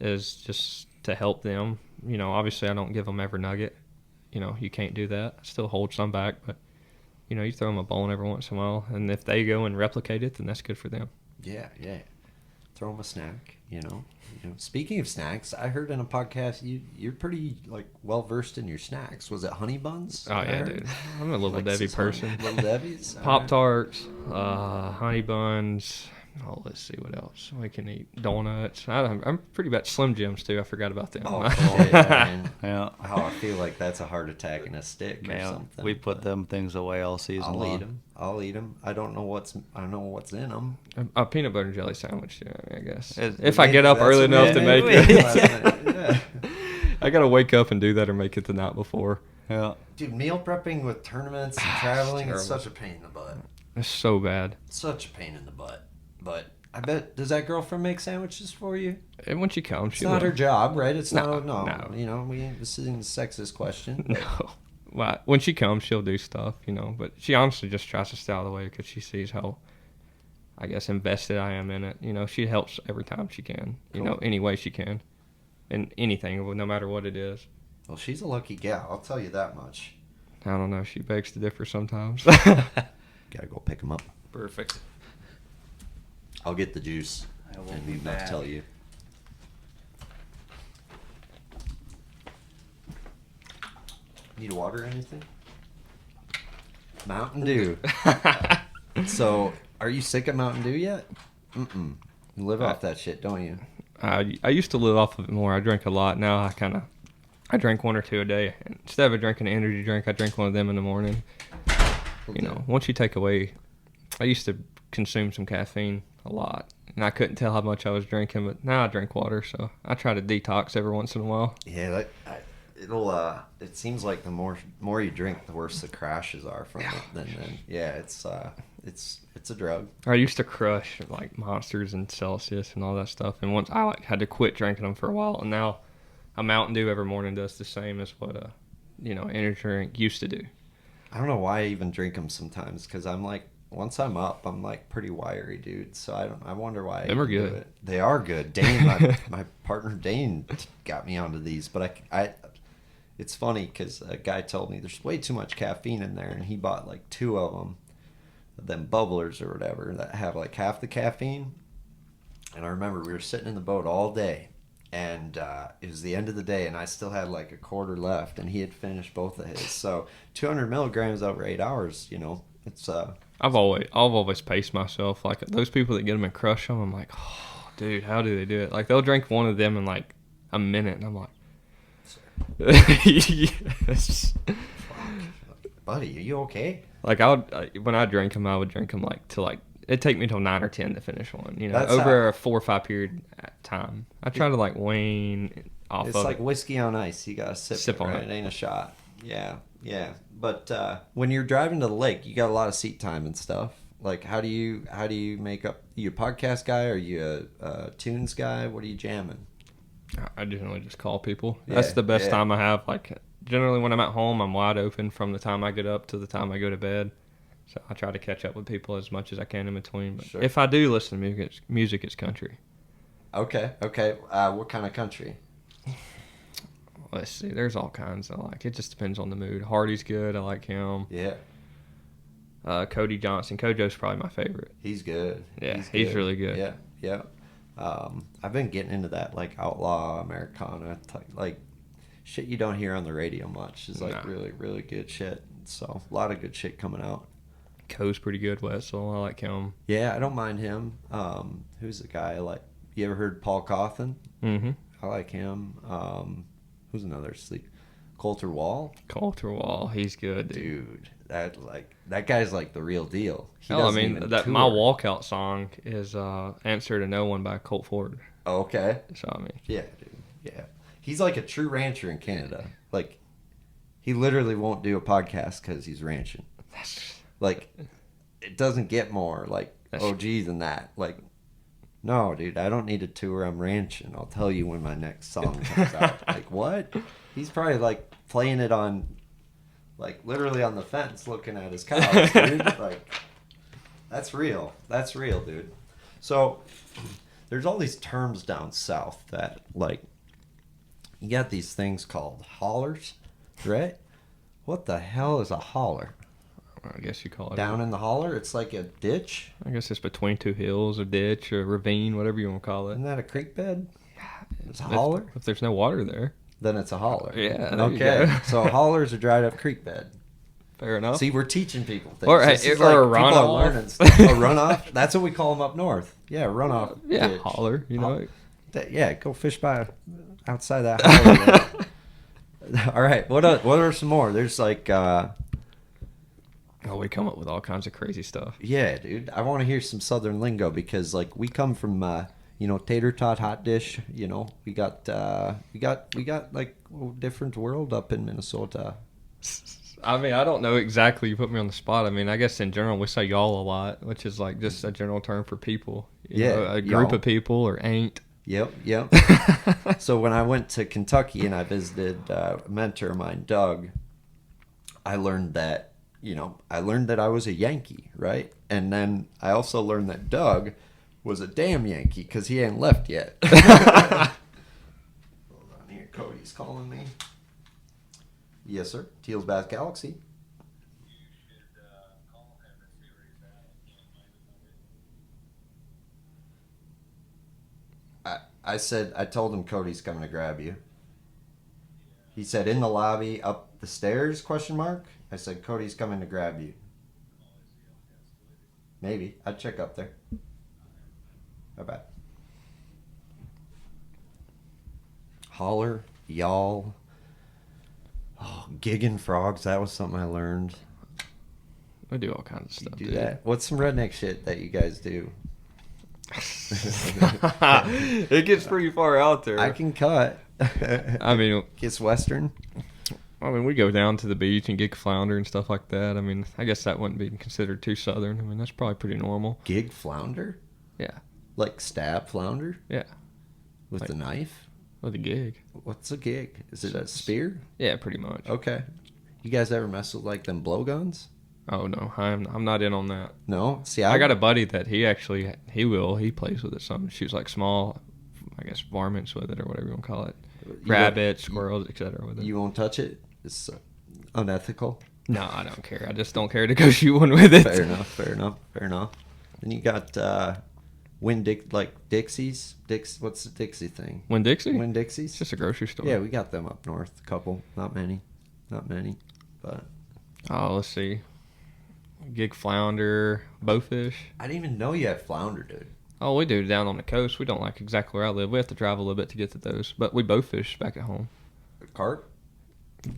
is just to help them. You know, obviously I don't give them every nugget. You know, you can't do that. I still hold some back, but you know, you throw them a bone every once in a while, and if they go and replicate it, then that's good for them. yeah. Throw them a snack, you know. Speaking of snacks, I heard in a podcast you're pretty like well versed in your snacks. Was it honey buns? Oh yeah, dude. I'm a little Like Debbie some person. Little Debbie's. Pop Tarts, honey buns, Oh, let's see what else we can eat. Donuts. I'm pretty bad. Slim Jims too. I forgot about them. Oh, shit, man. Yeah. Oh, I feel like that's a heart attack in a stick or Man, something. we put them things away all season I'll long. eat them. I'll eat them. I don't know what's in them. A peanut butter and jelly sandwich. Yeah, I guess. It- If I get up That's early what enough we to made make it, last night. Yeah. I gotta wake up and do that or make it the night before. Yeah. Dude, meal prepping with tournaments and traveling is such a pain in the butt. It's so bad. Such a pain in the butt. But I bet, does that girlfriend make sandwiches for you? And when she comes, It's she not will. her job, right? It's No, no. no. You know, this isn't a sexist question. No. Well, when she comes, she'll do stuff, but she honestly just tries to stay out of the way because she sees how, I guess, invested I am in it. She helps every time she can, Cool. any way she can, in anything, no matter what it is. Well, she's a lucky gal, I'll tell you that much. I don't know. She begs to differ sometimes. Gotta go pick them up. Perfect. I'll get the juice. I will and be not back. tell you. Need water or anything? Mountain Dew. So, are you sick of Mountain Dew yet? Mm-mm. You live off that shit, don't you? I used to live off of it more. I drank a lot. Now I drink one or two a day. Instead of drinking an energy drink, I drink one of them in the morning. Once you take away, I used to consume some caffeine a lot, and I couldn't tell how much I was drinking, but now I drink water, so I try to detox every once in a while. Yeah, it seems like the more you drink, the worse the crashes are from it. Then yeah, it's a drug. I used to crush like Monsters and Celsius and all that stuff, and once I had to quit drinking them for a while, and now a Mountain Dew every morning does the same as what a energy drink used to do. I don't know why I even drink them sometimes, because I'm like, once I'm up, I'm like pretty wiry, dude. So I wonder why. Them are I do good. it. They are good. Dane, my partner Dane, got me onto these, but I it's funny because a guy told me there's way too much caffeine in there, and he bought like 2 of them bubblers or whatever that have like half the caffeine. And I remember we were sitting in the boat all day, and it was the end of the day, and I still had like a quarter left, and he had finished both of his. So 200 milligrams over 8 hours, it's I've always paced myself. Like those people that get them and crush them, I'm like, oh, dude, how do they do it? Like they'll drink one of them in like a minute, and I'm like, yes. Buddy, are you okay? Like when I drink them, I would drink them it'd take me till 9 or 10 to finish one. That's over a 4 or 5 period time. I try to wane off It's of like it. whiskey on ice. You gotta sip on right? it. It ain't a shot. Yeah. But when you're driving to the lake, you got a lot of seat time and stuff. Like, how do you make up? You a podcast guy? Or you a tunes guy? What are you jamming? I generally just call people. Yeah, That's the best yeah. time I have. Like generally when I'm at home, I'm wide open from the time I get up to the time I go to bed. So I try to catch up with people as much as I can in between. But Sure. if I do listen to music, it's country. Okay. What kind of country? Let's see. There's all kinds I like. It just depends on the mood. Hardy's good. I like him. Yeah, Cody Johnson. Kojo's probably my favorite. he's good. Yeah, he's really good. Yeah. I've been getting into that like outlaw Americana like shit you don't hear on the radio much. Is like Nah. really, really good shit. So a lot of good shit coming out. Co's pretty good. Wessel. I like him. Yeah, I don't mind him. Who's the guy I like? You ever heard Paul Cawthon? Mm-hmm. I like him. Who's another sleep? Coulter Wall? Coulter Wall. He's good, dude. Dude, that guy's like the real deal. He Hell, I doesn't mean, even my tour. walkout song is "Answer to No One" by Colt Ford. Oh, okay. So I mean, Yeah, dude. Yeah. He's like a true rancher in Canada. Like, he literally won't do a podcast because he's ranching. Like, it doesn't get more like OG than that. Like, no, dude, I don't need a tour. I'm ranching. I'll tell you when my next song comes out. Like, what? He's probably like playing it on, like, literally on the fence looking at his cows, dude. Like, that's real. That's real, dude. So, there's all these terms down south that, like, you got these things called hollers, right? What the hell is a holler? I guess you call it Down in the holler, it's like a ditch. I guess it's between two hills, a ditch, a ravine, whatever you want to call it. Isn't that a creek bed? It's a If- holler? If there's no water there. Then it's a holler. Yeah, there you Okay. go. So a holler's a dried up creek bed. Fair enough. See, we're teaching people things. Or, This is or a people are runoff. learning stuff. A runoff? That's what we call them up north. Yeah, runoff. Yeah, ditch. holler, you know. Yeah, go fish by outside that holler. All right, what are some more? There's like... Oh, we come up with all kinds of crazy stuff. Yeah, dude. I want to hear some Southern lingo because, like, we come from, tater tot hot dish. You know, we got like a different world up in Minnesota. I mean, I don't know exactly. You put me on the spot. I mean, I guess in general we say y'all a lot, which is like just a general term for people. You know, a group y'all. of people or ain't. Yep. So when I went to Kentucky and I visited a mentor of mine, Doug, I learned that I was a Yankee, right? And then I also learned that Doug was a damn Yankee because he ain't left yet. Hold on here. Cody's calling me. Yes, sir. Teal's Bass Galaxy. I told him Cody's coming to grab you. He said in the lobby up the stairs, question mark? I said, Cody's coming to grab you. Maybe. I'd check up there. Bye-bye. Holler, y'all. Oh, gigging frogs. That was something I learned. We do all kinds of stuff, Do dude. that. What's some redneck shit that you guys do? It gets pretty far out there. I can cut. I mean, Gets Western. we go down to the beach and gig flounder and stuff like that. I mean, I guess that wouldn't be considered too southern. I mean, that's probably pretty normal. Gig flounder? Yeah. Like stab flounder? Yeah. With Like- the knife? With a gig. What's a gig? Is it a spear? Yeah, pretty much. Okay. You guys ever mess with like them blowguns? Oh no, I'm not in on that. No? See, I got a buddy that he plays with it some. Shoots like small, I guess, varmints with it or whatever you want to call it. Rabbits, squirrels, etc. with it. You won't touch it? It's unethical. No, I don't care. I just don't care to go shoot one with it. Fair enough. Then you got Dixies. What's the Dixie thing? Winn Dixie? Winn Dixies? It's just a grocery store. Yeah, we got them up north. A couple. Not many. But Oh, let's see. Gig flounder, bowfish. I didn't even know you had flounder, dude. Oh, we do down on the coast. We don't like exactly where I live. We have to drive a little bit to get to those. But we bowfish back at home. Carp?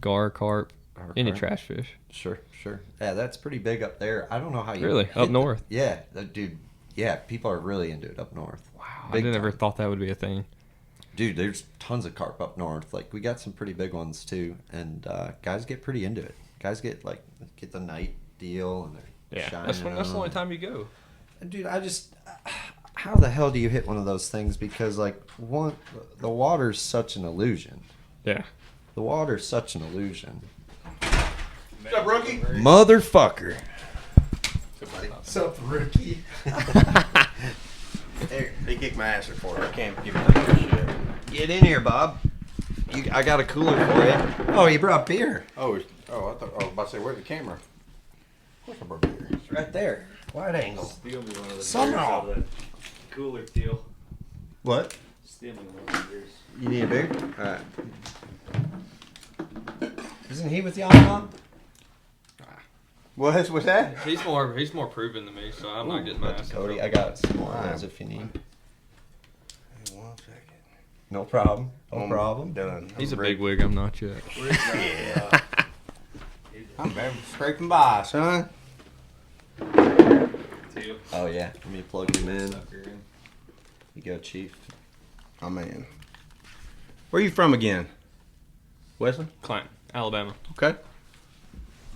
Gar, carp, any Carp? trash fish. Sure. Yeah, that's pretty big up there. I don't know how you Really? hit Up north? Yeah, dude. Yeah, people are really into it up north. Wow, Big I never time. thought that would be a thing. Dude, there's tons of carp up north. Like, we got some pretty big ones too, and guys get pretty into it. Guys get the night deal, and they're Yeah, shining that's the only on. time you go. And dude, how the hell do you hit one of those things? Because the water's such an illusion. Yeah. The water's such an illusion. What's up, rookie? Motherfucker. What's up, rookie? They kicked my ass before. I can't give them shit. Get in here, Bob. I got a cooler for you. Oh, you brought beer. I was about to say, where's the camera? Of course I brought beer. It's right there. Wide angle. Steal me one of the Sumrall. beers out of that cooler deal. What? Steal me one of the beers. You need a beer? Alright. Isn't he with y'all, Mom? What's that? He's more proven than me, so I'm not getting my ass. Cody, I got some more of those if you need. Hey, 1 second. No problem. No I'm problem. Done. He's a I'm big wig. I'm not yet. Yeah. I'm scraping by, son. Teal. Oh yeah. Let me plug him in. You go, Chief. I'm in. Where you from again? Wesley? Clanton, Alabama. Okay.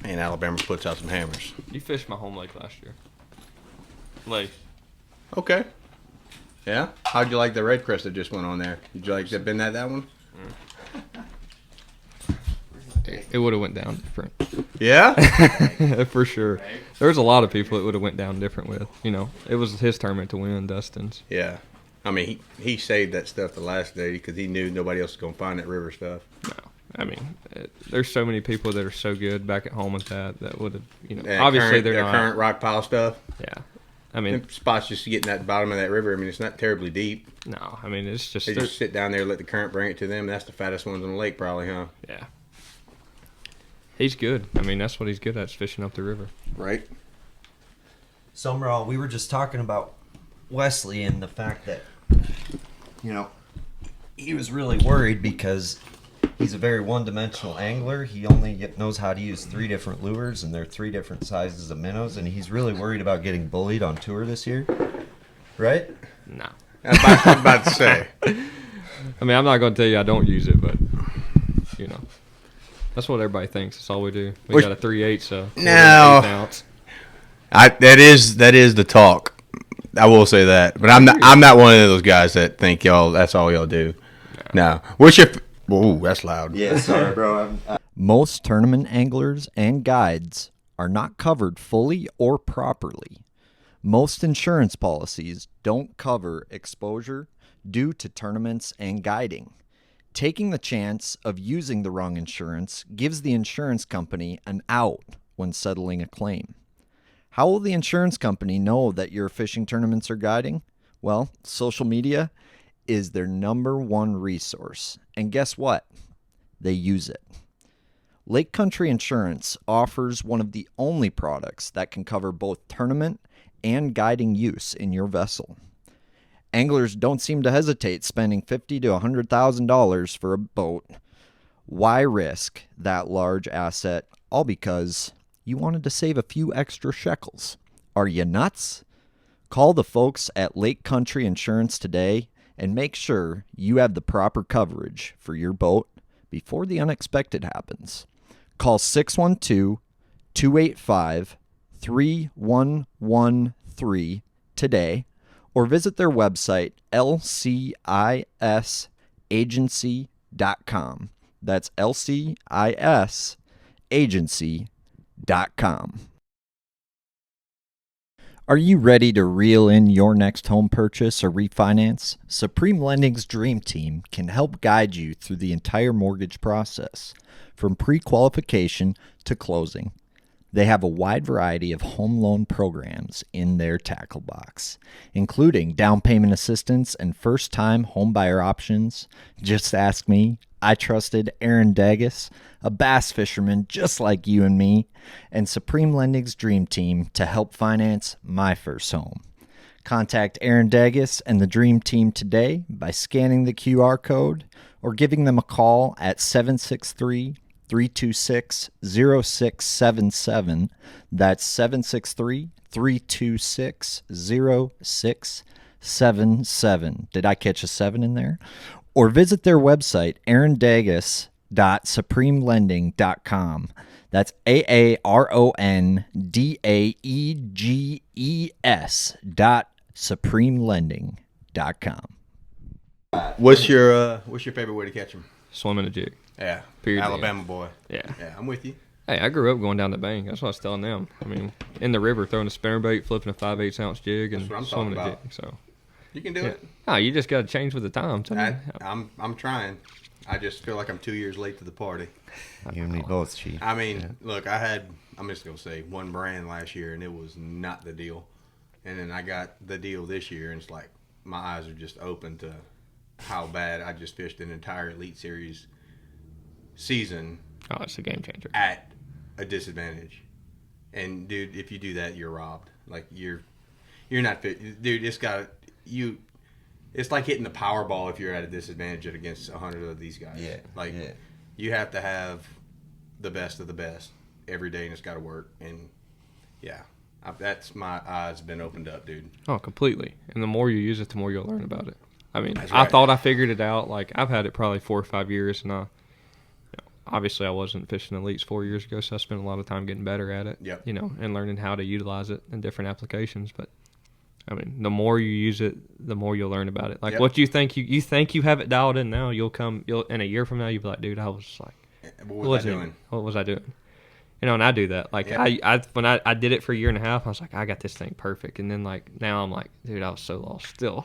And Alabama puts out some hammers. You fished my home lake last year. Lake. Okay. Yeah? How'd you like the red crest that just went on there? Did you like to bend that one? It would have went down different. Yeah? For sure. There's a lot of people it would have went down different with. You know, it was his tournament to win, Dustin's. Yeah. I mean, he saved that stuff the last day because he knew nobody else was going to find that river stuff. No. I mean, there's so many people that are so good back at home with that would have, you know, That obviously current, they're that not. current rock pile stuff. Yeah. I mean, Them spots just getting at the bottom of that river. I mean, it's not terribly deep. no. I mean, it's just, They just sit down there, let the current bring it to them. That's the fattest ones in the lake, probably, huh? yeah. He's good. I mean, that's what he's good at, is fishing up the river. Right. Sumrall, we were just talking about Wesley and the fact that, he was really worried because he's a very one-dimensional angler. He only knows how to use 3 different lures, and they're 3 different sizes of minnows, and he's really worried about getting bullied on tour this year. Right? No. I'm about to say. I mean, I'm not going to tell you I don't use it, but, that's what everybody thinks. That's all we do. We got a 3/8, so. No. 1/8 ounce. That is the talk. I will say that, but I'm not one of those guys that think that's all y'all do. No. What's your? Ooh, that's loud. Yeah, sorry, bro. Most tournament anglers and guides are not covered fully or properly. Most insurance policies don't cover exposure due to tournaments and guiding. Taking the chance of using the wrong insurance gives the insurance company an out when settling a claim. How will the insurance company know that you're fishing tournaments or guiding? Well, social media is their #1 resource. And guess what? They use it. Lake Country Insurance offers one of the only products that can cover both tournament and guiding use in your vessel. Anglers don't seem to hesitate spending $50,000 to $100,000 for a boat. Why risk that large asset, all because you wanted to save a few extra shekels? Are you nuts? Call the folks at Lake Country Insurance today and make sure you have the proper coverage for your boat before the unexpected happens. Call 612-285-3113 today or visit their website, lcisagency.com. That's lcisagency.com. Are you ready to reel in your next home purchase or refinance? Supreme Lending's Dream Team can help guide you through the entire mortgage process, from pre-qualification to closing. They have a wide variety of home loan programs in their tackle box, including down payment assistance and first-time homebuyer options. Just ask me. I trusted Aaron Dagas, a bass fisherman just like you and me, and Supreme Lending's Dream Team to help finance my first home. Contact Aaron Dagas and the Dream Team today by scanning the QR code or giving them a call at 763-326-0677. That's 763-326-0677. Did I catch a 7 in there? Or visit their website, aarondages.supremelending.com. That's AARONDAEGES.supremelending.com. What's your favorite way to catch them? Swimming a jig. Yeah. Period. Alabama boy. Yeah. Yeah, I'm with you. Hey, I grew up going down the bank. That's what I was telling them. I mean, in the river, throwing a spinnerbait, flipping a 5/8 ounce jig, and That's what I'm swimming talking a about. jig. So You can do it. No, you just got to change with the times. I'm trying. I just feel like I'm 2 years late to the party. You and me both, Chief. I mean, look, I'm just going to say one brand last year, and it was not the deal. And then I got the deal this year, and it's like my eyes are just open to how bad I just fished an entire Elite Series season. Oh, it's a game changer. At a disadvantage. And, dude, if you do that, you're robbed. Like, you're not fit. Dude, it's like hitting the Powerball if you're at a disadvantage against 100 of these guys. Yeah. You have to have the best of the best every day, and it's got to work. And yeah, that's my eyes been opened up, dude. Oh, completely. And the more you use it, the more you'll learn about it. I mean, That's I right. thought I figured it out. Like, I've had it probably 4 or 5 years, and obviously I wasn't fishing elites 4 years ago, so I spent a lot of time getting better at it. Yep. And learning how to utilize it in different applications. But I mean, the more you use it, the more you'll learn about it. Like, Yep. what you think you think you have it dialed in now, you'll in a year from now, you'll be like, dude, I was just like, What was I doing? What was I doing? And I do that. Like, Yep. when I did it for a year and a half, I was like, I got this thing perfect. And then, like, now I'm like, dude, I was so lost still.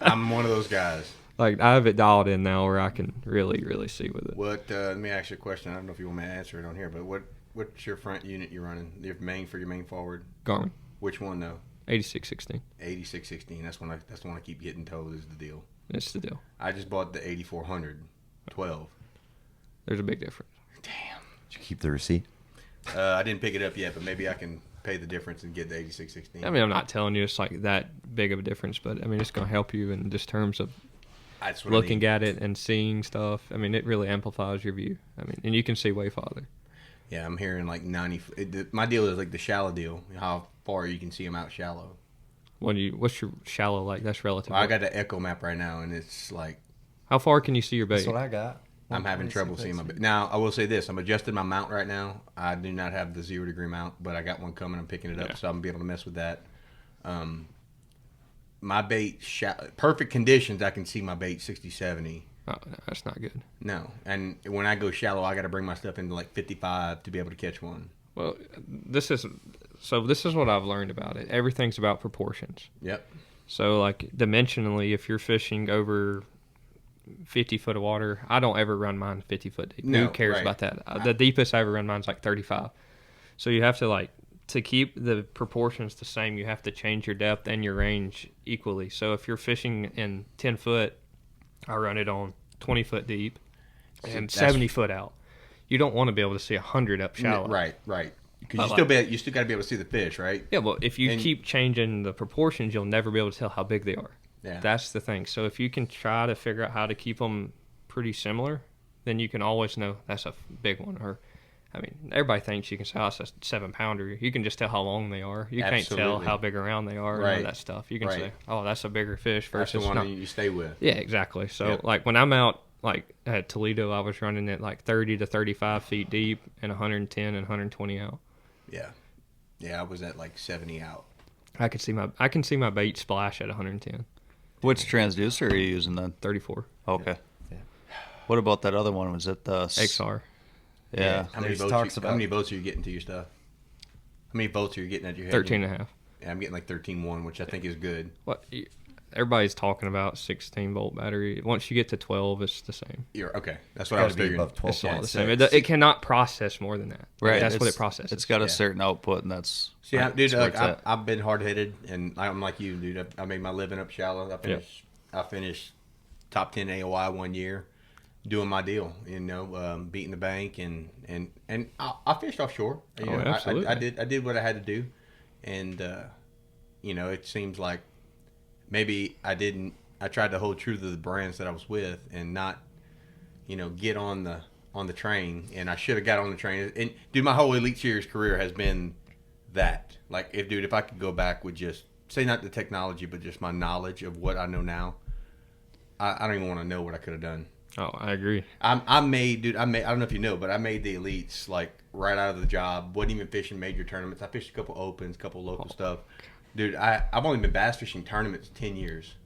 I'm one of those guys. Like, I have it dialed in now where I can really, really see with it. Let me ask you a question. I don't know if you want me to answer it on here, but what's your front unit you're running? Your main forward? Garmin, Which one though? 8616. 8616. That's the one I keep getting told is the deal. That's the deal. I just bought the 8400 12. There's a big difference. Damn. you keep the receipt? I didn't pick it up yet, but maybe I can pay the difference and get the 8616. I mean, I'm not telling you it's like that big of a difference, but I mean, it's going to help you in just terms of That's what looking I mean. at it and seeing stuff. I mean, it really amplifies your view. I mean, and you can see way farther. Yeah, I'm hearing like 90. My deal is like the shallow deal. How far you can see them out shallow. What's your shallow like? That's relative. Well, I got the Echo map right now, and it's like How far can you see your bait? That's what I got. I'm having trouble seeing my bait. Now, I will say this. I'm adjusting my mount right now. I do not have the 0 degree mount, but I got one coming. I'm picking it up, so I'm going to be able to mess with that. My bait, perfect conditions, I can see my bait 60, 70. Oh, no, that's not good. No. And when I go shallow, I got to bring my stuff into like 55 to be able to catch one. Well, this is what I've learned about it. Everything's about proportions. Yep. So, like, dimensionally, if you're fishing over 50 foot of water, I don't ever run mine 50 foot deep. No, Who cares right. about that? The deepest I ever run mine's like 35. So you have to, like, to keep the proportions the same, you have to change your depth and your range equally. So if you're fishing in 10 foot, I run it on 20 foot deep and 70 foot out. You don't want to be able to see 100 up shallow. Right. Because you still got to be able to see the fish, right? Yeah, well, if you keep changing the proportions, you'll never be able to tell how big they are. Yeah. That's the thing. So if you can try to figure out how to keep them pretty similar, then you can always know that's a big one. Or, I mean, everybody thinks you can say, oh, it's a 7-pounder. You can just tell how long they are. You can't tell Absolutely. how big around they are and all that stuff. You can say, oh, that's a bigger fish That's versus the one not. that you stay with. Yeah, exactly. So, Yep. like, when I'm out, like, at Toledo, I was running it, like, 30 to 35 feet deep and 110 and 120 out. Yeah. Yeah, I was at like 70 out. I can see my bait splash at 110, Which transducer are you using then? 34 Okay. Yeah. What about that other one? Was it the XR. Yeah. How many votes are you getting to your stuff? How many votes are you getting at your head? 13 and a half. Yeah, I'm getting like 13.1, which I think is good. What? Everybody's talking about 16 volt battery. Once you get to 12, it's the same. You're okay. That's what I was Gotta be figuring. above 12. It's all the same. It cannot process more than that. Right. That's what it processes. It's got a certain output, and that's See, dude, where like, it's at. I've been hard headed, and I'm like you, dude. I made my living up shallow. I finished top 10 AOI 1 year, doing my deal. You know, beating the bank, and I fished offshore. You know, absolutely. I did what I had to do, and you know, it seems like maybe I didn't. I tried to hold true to the brands that I was with, and not, you know, get on the train. And I should have got on the train. And dude, my whole Elite Series career has been that. Like, if I could go back with just say not the technology, but just my knowledge of what I know now, I don't even want to know what I could have done. Oh, I agree. I made. I don't know if you know, but I made the Elites like right out of the job. Wasn't even fishing major tournaments. I fished a couple opens, a couple local stuff. Dude, I've only been bass fishing tournaments 10 years.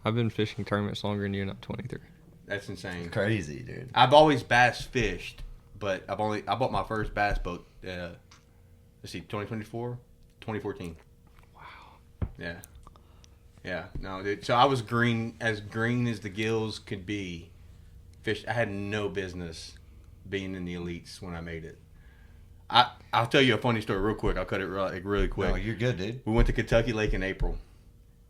I've been fishing tournaments longer than you, and I'm 23. That's insane. Crazy, dude. I've always bass fished, but I bought my first bass boat. Let's see, 2024, 2014. Wow. Yeah. No, dude. So I was green as the gills could be. I had no business being in the Elites when I made it. I'll tell you a funny story real quick. I'll cut it really quick. No, you're good, dude. We went to Kentucky Lake in April,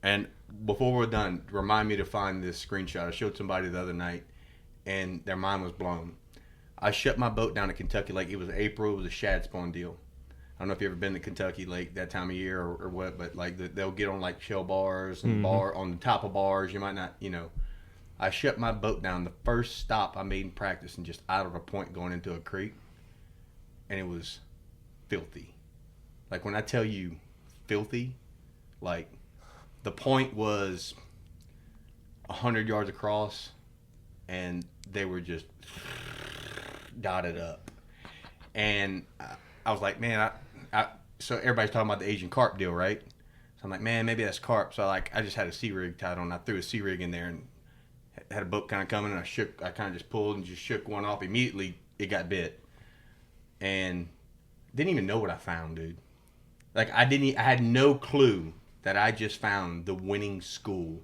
and before we're done, remind me to find this screenshot. I showed somebody the other night, and their mind was blown. I shut my boat down at Kentucky Lake. It was April. It was a shad spawn deal. I don't know if you've ever been to Kentucky Lake that time of year or what, but like they'll get on like shell bars and bar on the top of bars. You might not, you know. I shut my boat down. The first stop I made in practice, and just out of a point going into a creek, and it was filthy. Like when I tell you filthy, like the point was 100 yards across, and they were just dotted up. And I was like, man, so everybody's talking about the Asian carp deal, right? So I'm like, man, maybe that's carp. So I just had a sea rig tied on. I threw a sea rig in there and had a boat kind of coming, and I kind of just pulled and just shook one off. Immediately, it got bit. And didn't even know what I found, dude. Like, I had no clue that I just found the winning school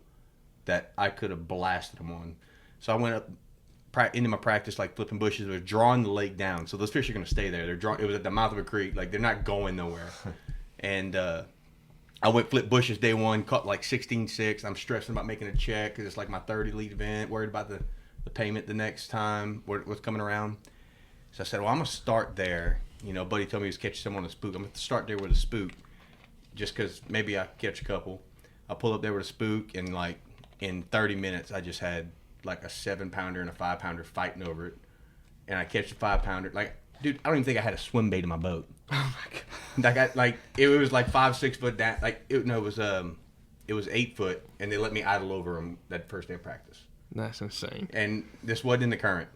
that I could have blasted them on. So I went up into my practice, like flipping bushes. I was drawing the lake down. So those fish are going to stay there. It was at the mouth of a creek. Like, they're not going nowhere. And I went flip bushes day one, caught like 16.6. I'm stressing about making a check because it's like my 30 lead event. Worried about the payment the next time, what's coming around. So I said, well, I'm going to start there. You know, buddy told me he was catching someone on a spook. I'm going to start there with a spook just because maybe I catch a couple. I pull up there with a spook, and like in 30 minutes, I just had like a 7-pounder and a 5-pounder fighting over it. And I catch the 5-pounder. Like, dude, I don't even think I had a swim bait in my boat. Oh my god! It was like 5-6 foot down. It was 8 foot, and they let me idle over them that first day of practice. That's insane. And this wasn't in the current.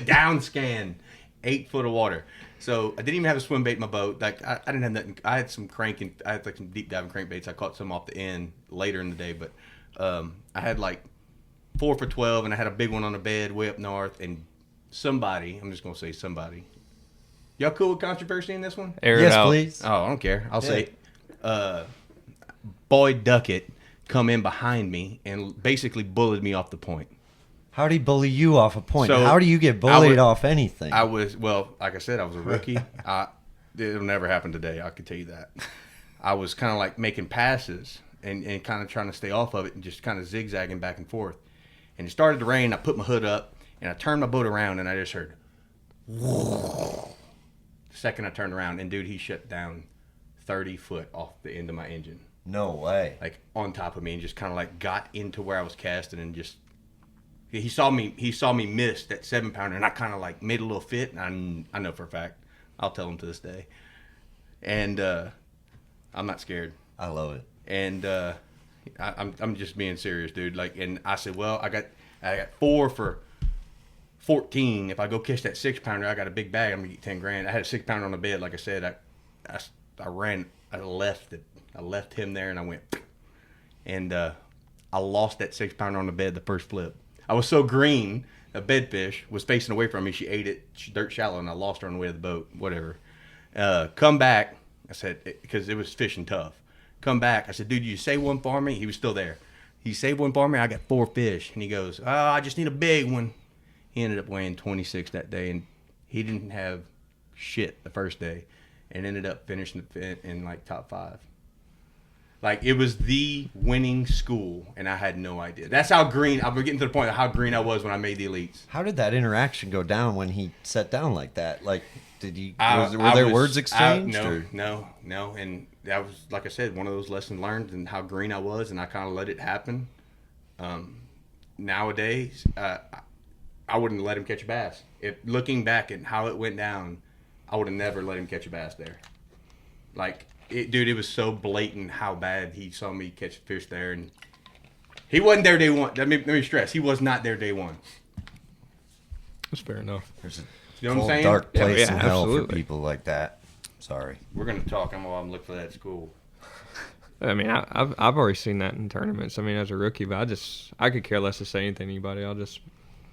Down scan, 8 foot of water. So I didn't even have a swim bait in my boat. Like I didn't have nothing. I had some I had like some deep diving crankbaits. I caught some off the end later in the day, but I had like 4 for 12, and I had a big one on the bed way up north. And somebody, I'm just gonna say somebody. Y'all cool with controversy in this one? Air it Yes, out. please. Oh, I don't care. I'll say, Boyd Duckett come in behind me and basically bullied me off the point. How'd he bully you off a point? So, How do you get bullied off anything? Like I said, I was a rookie. It'll never happen today. I can tell you that. I was kind of like making passes and kind of trying to stay off of it and just kind of zigzagging back and forth. And it started to rain. I put my hood up and I turned my boat around and I just heard. The second I turned around, and dude, he shut down 30 foot off the end of my engine. No way. Like on top of me, and just kind of like got into where I was casting and just. He saw me miss that 7-pounder, and I kind of like made a little fit. And I know for a fact, I'll tell him to this day. And I'm not scared. I love it. And I'm just being serious, dude. Like, and I said, well, I got 4 for 14. If I go catch that 6-pounder, I got a big bag. I'm gonna get 10 grand. I had a 6-pounder on the bed, like I said. I ran. I left it. I left him there, and I went, and I lost that 6-pounder on the bed the first flip. I was so green, a bedfish was facing away from me. She ate it dirt shallow, and I lost her on the way to the boat. Whatever. Come back. I said, because it was fishing tough. Come back. I said, dude, you save one for me? He was still there. He saved one for me. I got 4 fish. And he goes, oh, I just need a big one. He ended up weighing 26 that day, and he didn't have shit the first day and ended up finishing in like top 5. Like, it was the winning school, and I had no idea. That's how green, I'm getting to the point of how green I was when I made the elites. How did that interaction go down when he sat down like that? Like, were there words exchanged? No. And that was, like I said, one of those lessons learned and how green I was, and I kind of let it happen. Nowadays, I wouldn't let him catch a bass. Looking back at how it went down, I would have never let him catch a bass there. Like, dude, it was so blatant how bad he saw me catch fish there, and he wasn't there day one. Let me stress, he was not there day one. That's fair enough. There's a You know what I'm saying? dark place Yeah, in hell for absolutely. people like that. Sorry. We're gonna talk. I'm gonna look for that at school. I mean, I've already seen that in tournaments. I mean, as a rookie, but I could care less to say anything to anybody. I'll just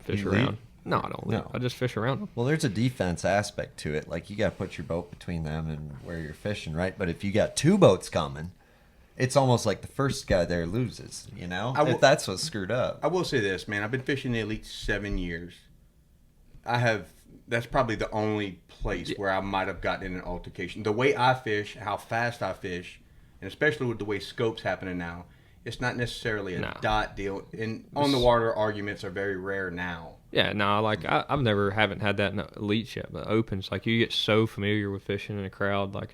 fish You around. lead? No, I don't lead. No. I just fish around them. Well, there's a defense aspect to it. Like, you got to put your boat between them and where you're fishing, right? But if you got 2 boats coming, it's almost like the first guy there loses, you know? If that's what's screwed up. I will say this, man. I've been fishing the Elite 7 years. That's probably the only place where I might have gotten in an altercation. The way I fish, how fast I fish, and especially with the way scope's happening now, it's not necessarily a dot deal. And on the water arguments are very rare now. Yeah, no, like haven't had that in elites yet, but opens, like you get so familiar with fishing in a crowd, like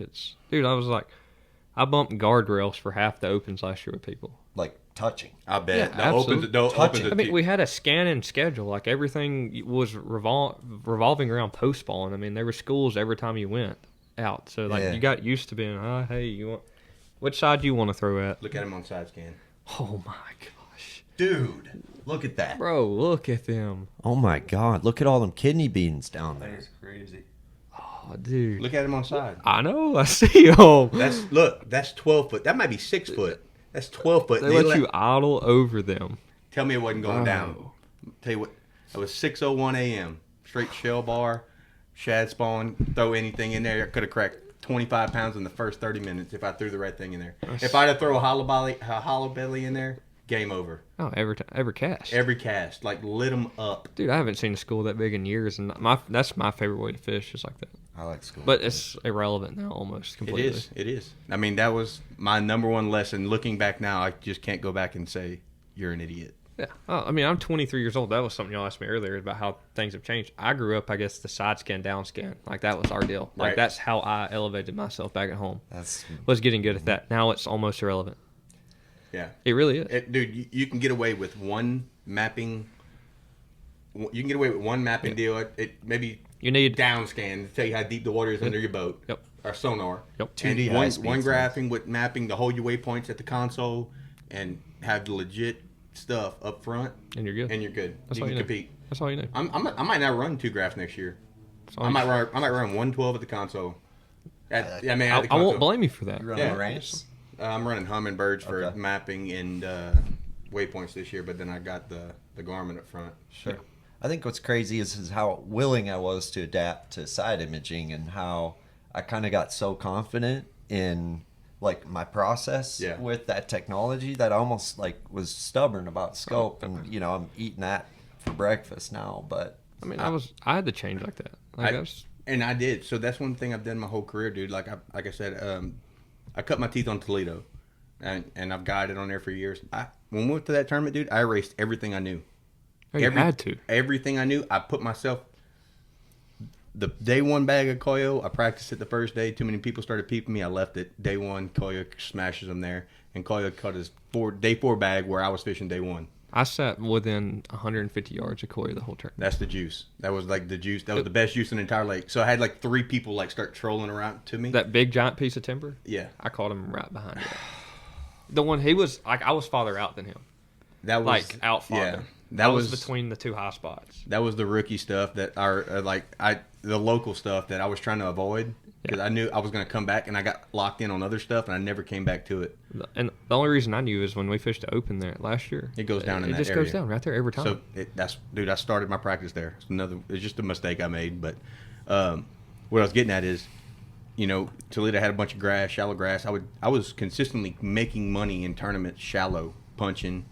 I bumped guardrails for half the opens last year with people. Like, touching. I bet. Yeah, Touching. I mean, we had a scanning schedule, like everything was revolving around post balling. I mean, there were schools every time you went out, so like you got used to being, hey, which side do you want to throw at? Look at him on side scan. Oh my gosh, Dude, look at that. bro, look at them. Oh, my God. Look at all them kidney beans down there. That's crazy. Oh, dude, Look at him on side. I know, I see them. That's 12 foot. That might be 6 foot. That's 12 foot. They let you idle over them. Tell me it wasn't going Bro. down. Tell you what, it was 6:01 a.m. Straight shell bar, shad spawn. Throw anything in there. I could have cracked 25 pounds in the first 30 minutes if I threw the right thing in there. If I'd have thrown a hollow belly in there, game over. Oh, every cast. Every cast, like lit them up. Dude, I haven't seen a school that big in years, and that's my favorite way to fish, just like that. I like school. But it's irrelevant now, almost completely. It is. I mean, that was my number one lesson. Looking back now, I just can't go back and say you're an idiot. Yeah. I mean, I'm 23 years old. That was something y'all asked me earlier about how things have changed. I grew up, I guess, the side scan, down scan. Like, that was our deal. Like, Right. that's how I elevated myself back at home. That's Was getting good at that. Now it's almost irrelevant. Yeah. It really is. Dude, you can get away with one mapping. You can get away with one mapping deal. It maybe You need down scan to tell you how deep the water is under your boat. Yep. Or sonar. Yep. 2D And high one speeds, graphing with mapping to hold your waypoints at the console and have the legit stuff up front, and you're good. and you're good. That's you all can you need. compete. That's all you need. I might not run 2 graphs next year. That's all I you might need. run 112 at the console. At the I console. won't blame you for that. you running Yeah. ramps. I'm running hummingbirds for Okay. mapping and waypoints this year, but then I got the Garmin up front. Sure. I think what's crazy is how willing I was to adapt to side imaging and how I kind of got so confident in like my process Yeah. with that technology that I almost like was stubborn about scope, and you know I'm eating that for breakfast now. But I mean, I had to change like that. Like, And I did. So that's one thing I've done my whole career, dude. Like I said, I cut my teeth on Toledo, and I've guided on there for years. When we went to that tournament, dude, I erased everything I knew. you had to. Everything I knew, I put myself. The day one bag of Koyo, I practiced it the first day. Too many people started peeping me. I left it. Day one, Koyo smashes them there, and Koyo cut his day 4 bag where I was fishing day 1. I sat within 150 yards of Corey the whole turn. That's the juice. That was like the juice. That was the best juice in the entire lake. So I had like 3 people like start trolling around to me. That big giant piece of timber. Yeah. I caught him right behind it. The one he was like, I was farther out than him. That was Like out farther. Yeah, that was was between the 2 high spots. That was the rookie stuff that the local stuff that I was trying to avoid because I knew I was going to come back, and I got locked in on other stuff, and I never came back to it. And the only reason I knew is when we fished the open there last year. It goes down in it that just area. goes down right there every time. So dude, I started my practice there. It's just a mistake I made, but what I was getting at is, you know, Toledo had a bunch of grass, shallow grass. I was consistently making money in tournaments, shallow, punching,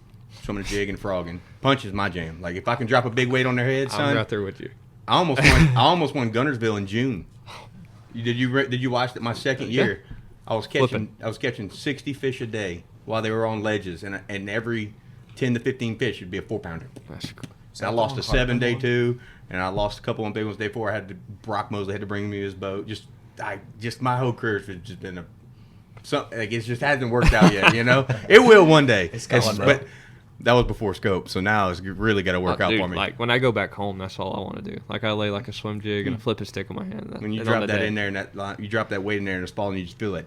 swimming a jig, and frogging. Punch is my jam. Like if I can drop a big weight on their head, son. I'm right there with you. I almost won Gunnersville in June. Did you watch it? My second year, I was catching 60 fish a day while they were on ledges, and every 10 to 15 fish would be a 4-pounder. That's cool. And I lost a 7 day 2, and I lost a couple on big ones day 4. I had to Brock Mosley had to bring me his boat. Just my whole career has just been it just hasn't worked out yet. You know, it will one day. But that was before scope, so now it's really got to work out Dude, for me. Like when I go back home, that's all I want to do. Like I lay like a swim jig and a flipping stick in my hand. When you drop that in there and that line, you drop that weight in there and it's falling, you just feel it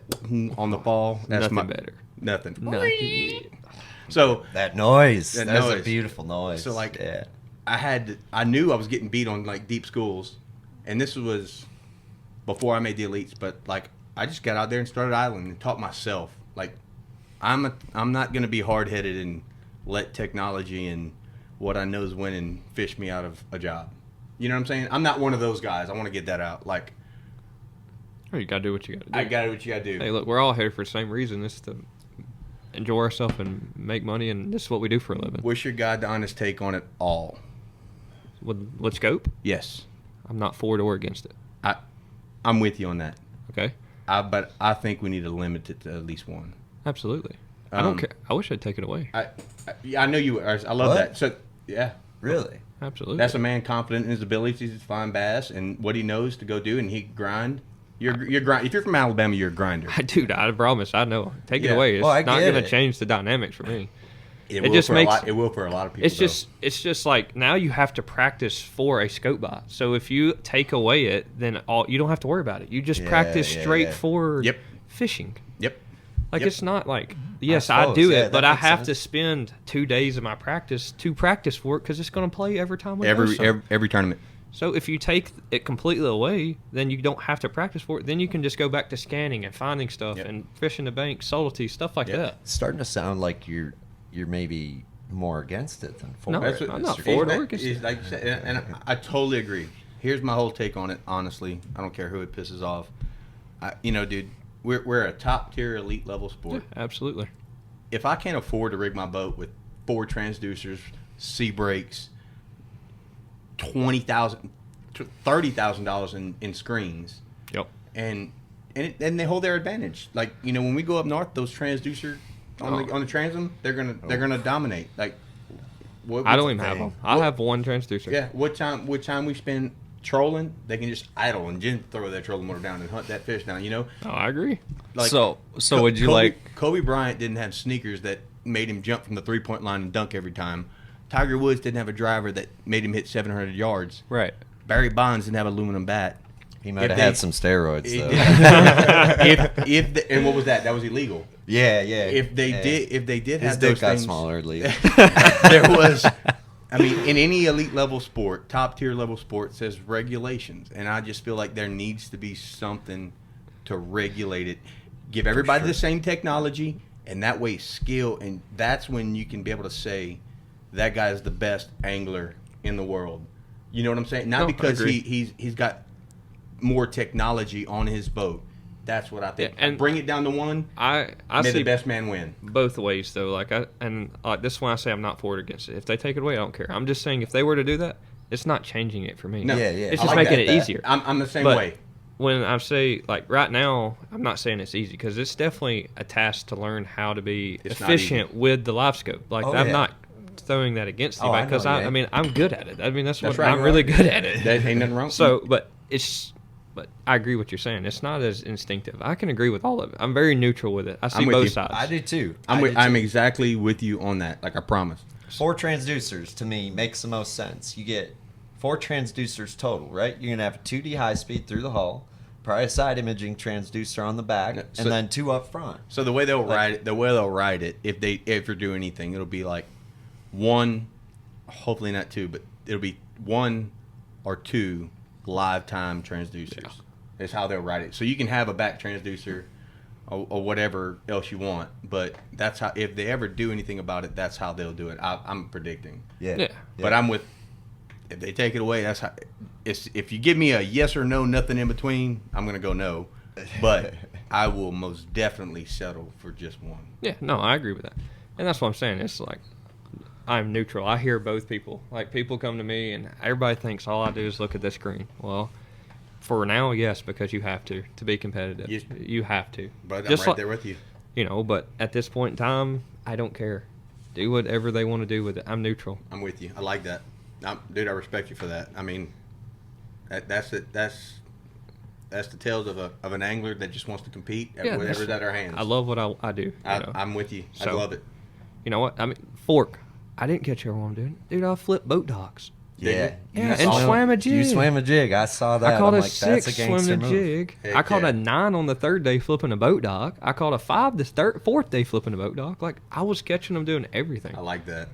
on the fall. That's Nothing better. Nothing. Nothing. So that noise, that that's noise. a beautiful noise. So like, yeah. I knew I was getting beat on like deep schools, and this was before I made the elites. But like, I just got out there and started idling and taught myself. Like, I'm not gonna be hard headed and let technology and what I know is winning fish me out of a job. You know what I'm saying? I'm not one of those guys. I want to get that out. Like, Oh, you gotta do what you gotta do. I gotta do what you gotta do. Hey, look, we're all here for the same reason. This is to enjoy ourselves and make money, and this is what we do for a living. What's your God the honest take on it all? With scope, Yes, I'm not for it or against it. I'm with you on that. Okay, But I think we need to limit it to at least one. absolutely. I don't care. I wish I'd take it away. I know you. I love What? that. So yeah, Really? Absolutely. that's a man confident in his abilities to find bass and what he knows to go do, and he grind. You're grind. If you're from Alabama, you're a grinder. Dude, I promise. I know. Take it Yeah. away. It's Well, I not get going to it. change the dynamics for me. It It will just for makes- a lot. It will for a lot of people. It's just like now you have to practice for a scope bite. So if you take away it, then you don't have to worry about it. You just Yeah, practice yeah, straight yeah. for Yep. fishing. Yep. Like Yep. it's not like yes, I I, suppose, do yeah, it, that but I makes have sense. to spend 2 days of my practice to practice for it because it's going to play every time we go Every some. every tournament. So if you take it completely away, then you don't have to practice for it. Then you can just go back to scanning and finding stuff Yep. and fishing the bank, subtlety, stuff like Yep. that. It's starting to sound like you're maybe more against it than for No, it. I'm not Mr. for it King. or against It's like you said, and I totally agree. Here's my whole take on it. Honestly, I don't care who it pisses off. Dude, we're a top tier elite level Yeah, sport. absolutely. If I can't afford to rig my boat with 4 transducers, sea brakes, $30,000 in screens, Yep. and they hold their advantage. Like when we go up north, those transducer on the transom, they're gonna dominate. Like I don't even have them. I have one transducer. Yeah. What time we spend trolling, they can just idle and just throw their trolling motor down and hunt that fish down. You know. Oh, I agree. Like, so would you Kobe Bryant didn't have sneakers that made him jump from the 3-point line and dunk every time. Tiger Woods didn't have a driver that made him hit 700 yards. Right. Barry Bonds didn't have an aluminum bat. He might have had some steroids though. And what was that? That was illegal. Yeah. If they did his have dick those got things, smaller. there was. I mean, in any elite level sport, top tier level sport, says regulations, and I just feel like there needs to be something to regulate it. Give everybody the same technology, and that way skill, and that's when you can be able to say that guy is the best angler in the world. You know what I'm saying? Not because he's got more technology on his boat. That's what I think. Yeah, and bring it down to one. I may see the best man win. both ways though. Like this is why I say I'm not for it or against it. If they take it away, I don't care. I'm just saying if they were to do that, it's not changing it for me. No. Yeah. It's I just like making that. it easier. I'm the same But way. when I say, like, right now, I'm not saying it's easy because it's definitely a task to learn how to be It's not efficient with the live scope. Like, I'm not throwing that against Oh, anybody because I know, yeah. I mean, I'm good at it. I mean, that's what right, I'm really good at it. There ain't nothing wrong. So, but I agree with what you're saying. It's not as instinctive. I can agree with all of it. I'm very neutral with it. I see I'm with both you. sides. I do too. I'm exactly with you on that. Like I promised. 4 transducers to me makes the most sense. You get 4 transducers total, right? You're gonna have a 2D high speed through the hull, probably a side imaging transducer on the back, so- and then 2 up front. So the way they'll ride it, if they ever do anything, it'll be like 1, hopefully not 2, but it'll be 1 or 2 live time transducers. Yeah. Is how they'll ride it. So you can have a back transducer or whatever else you want, but that's how. If they ever do anything about it, that's how they'll do it. I'm predicting. Yeah. But I'm with. If they take it away, that's how. If you give me a yes or no, nothing in between, I'm gonna go no. But I will most definitely settle for just one. Yeah, no, I agree with that. And that's what I'm saying. It's like, I'm neutral. I hear both people. Like, people come to me, and everybody thinks all I do is look at the screen. Well, for now, yes, because you have to be competitive. You have to. But Just I'm right there with you. You know, but at this point in time, I don't care. Do whatever they want to do with it. I'm neutral. I'm with you. I like that. Dude, I respect you for that. I mean, that's it. That's the tales of an angler that just wants to compete at whatever's at our hands. I love what I do. I'm with you. I love it. You know what? I mean, fork. I didn't catch everyone doing it. Dude, I flipped boat docks. Yeah. Yeah, and swam a jig. You swam a jig. I saw that. I caught I'm a like, 6 that's a gangster swimming a move. jig. Heck I caught yeah. a 9 on the 3rd day flipping a boat dock. I caught a 5 the 4th day flipping a boat dock. Like, I was catching them doing everything. I like that.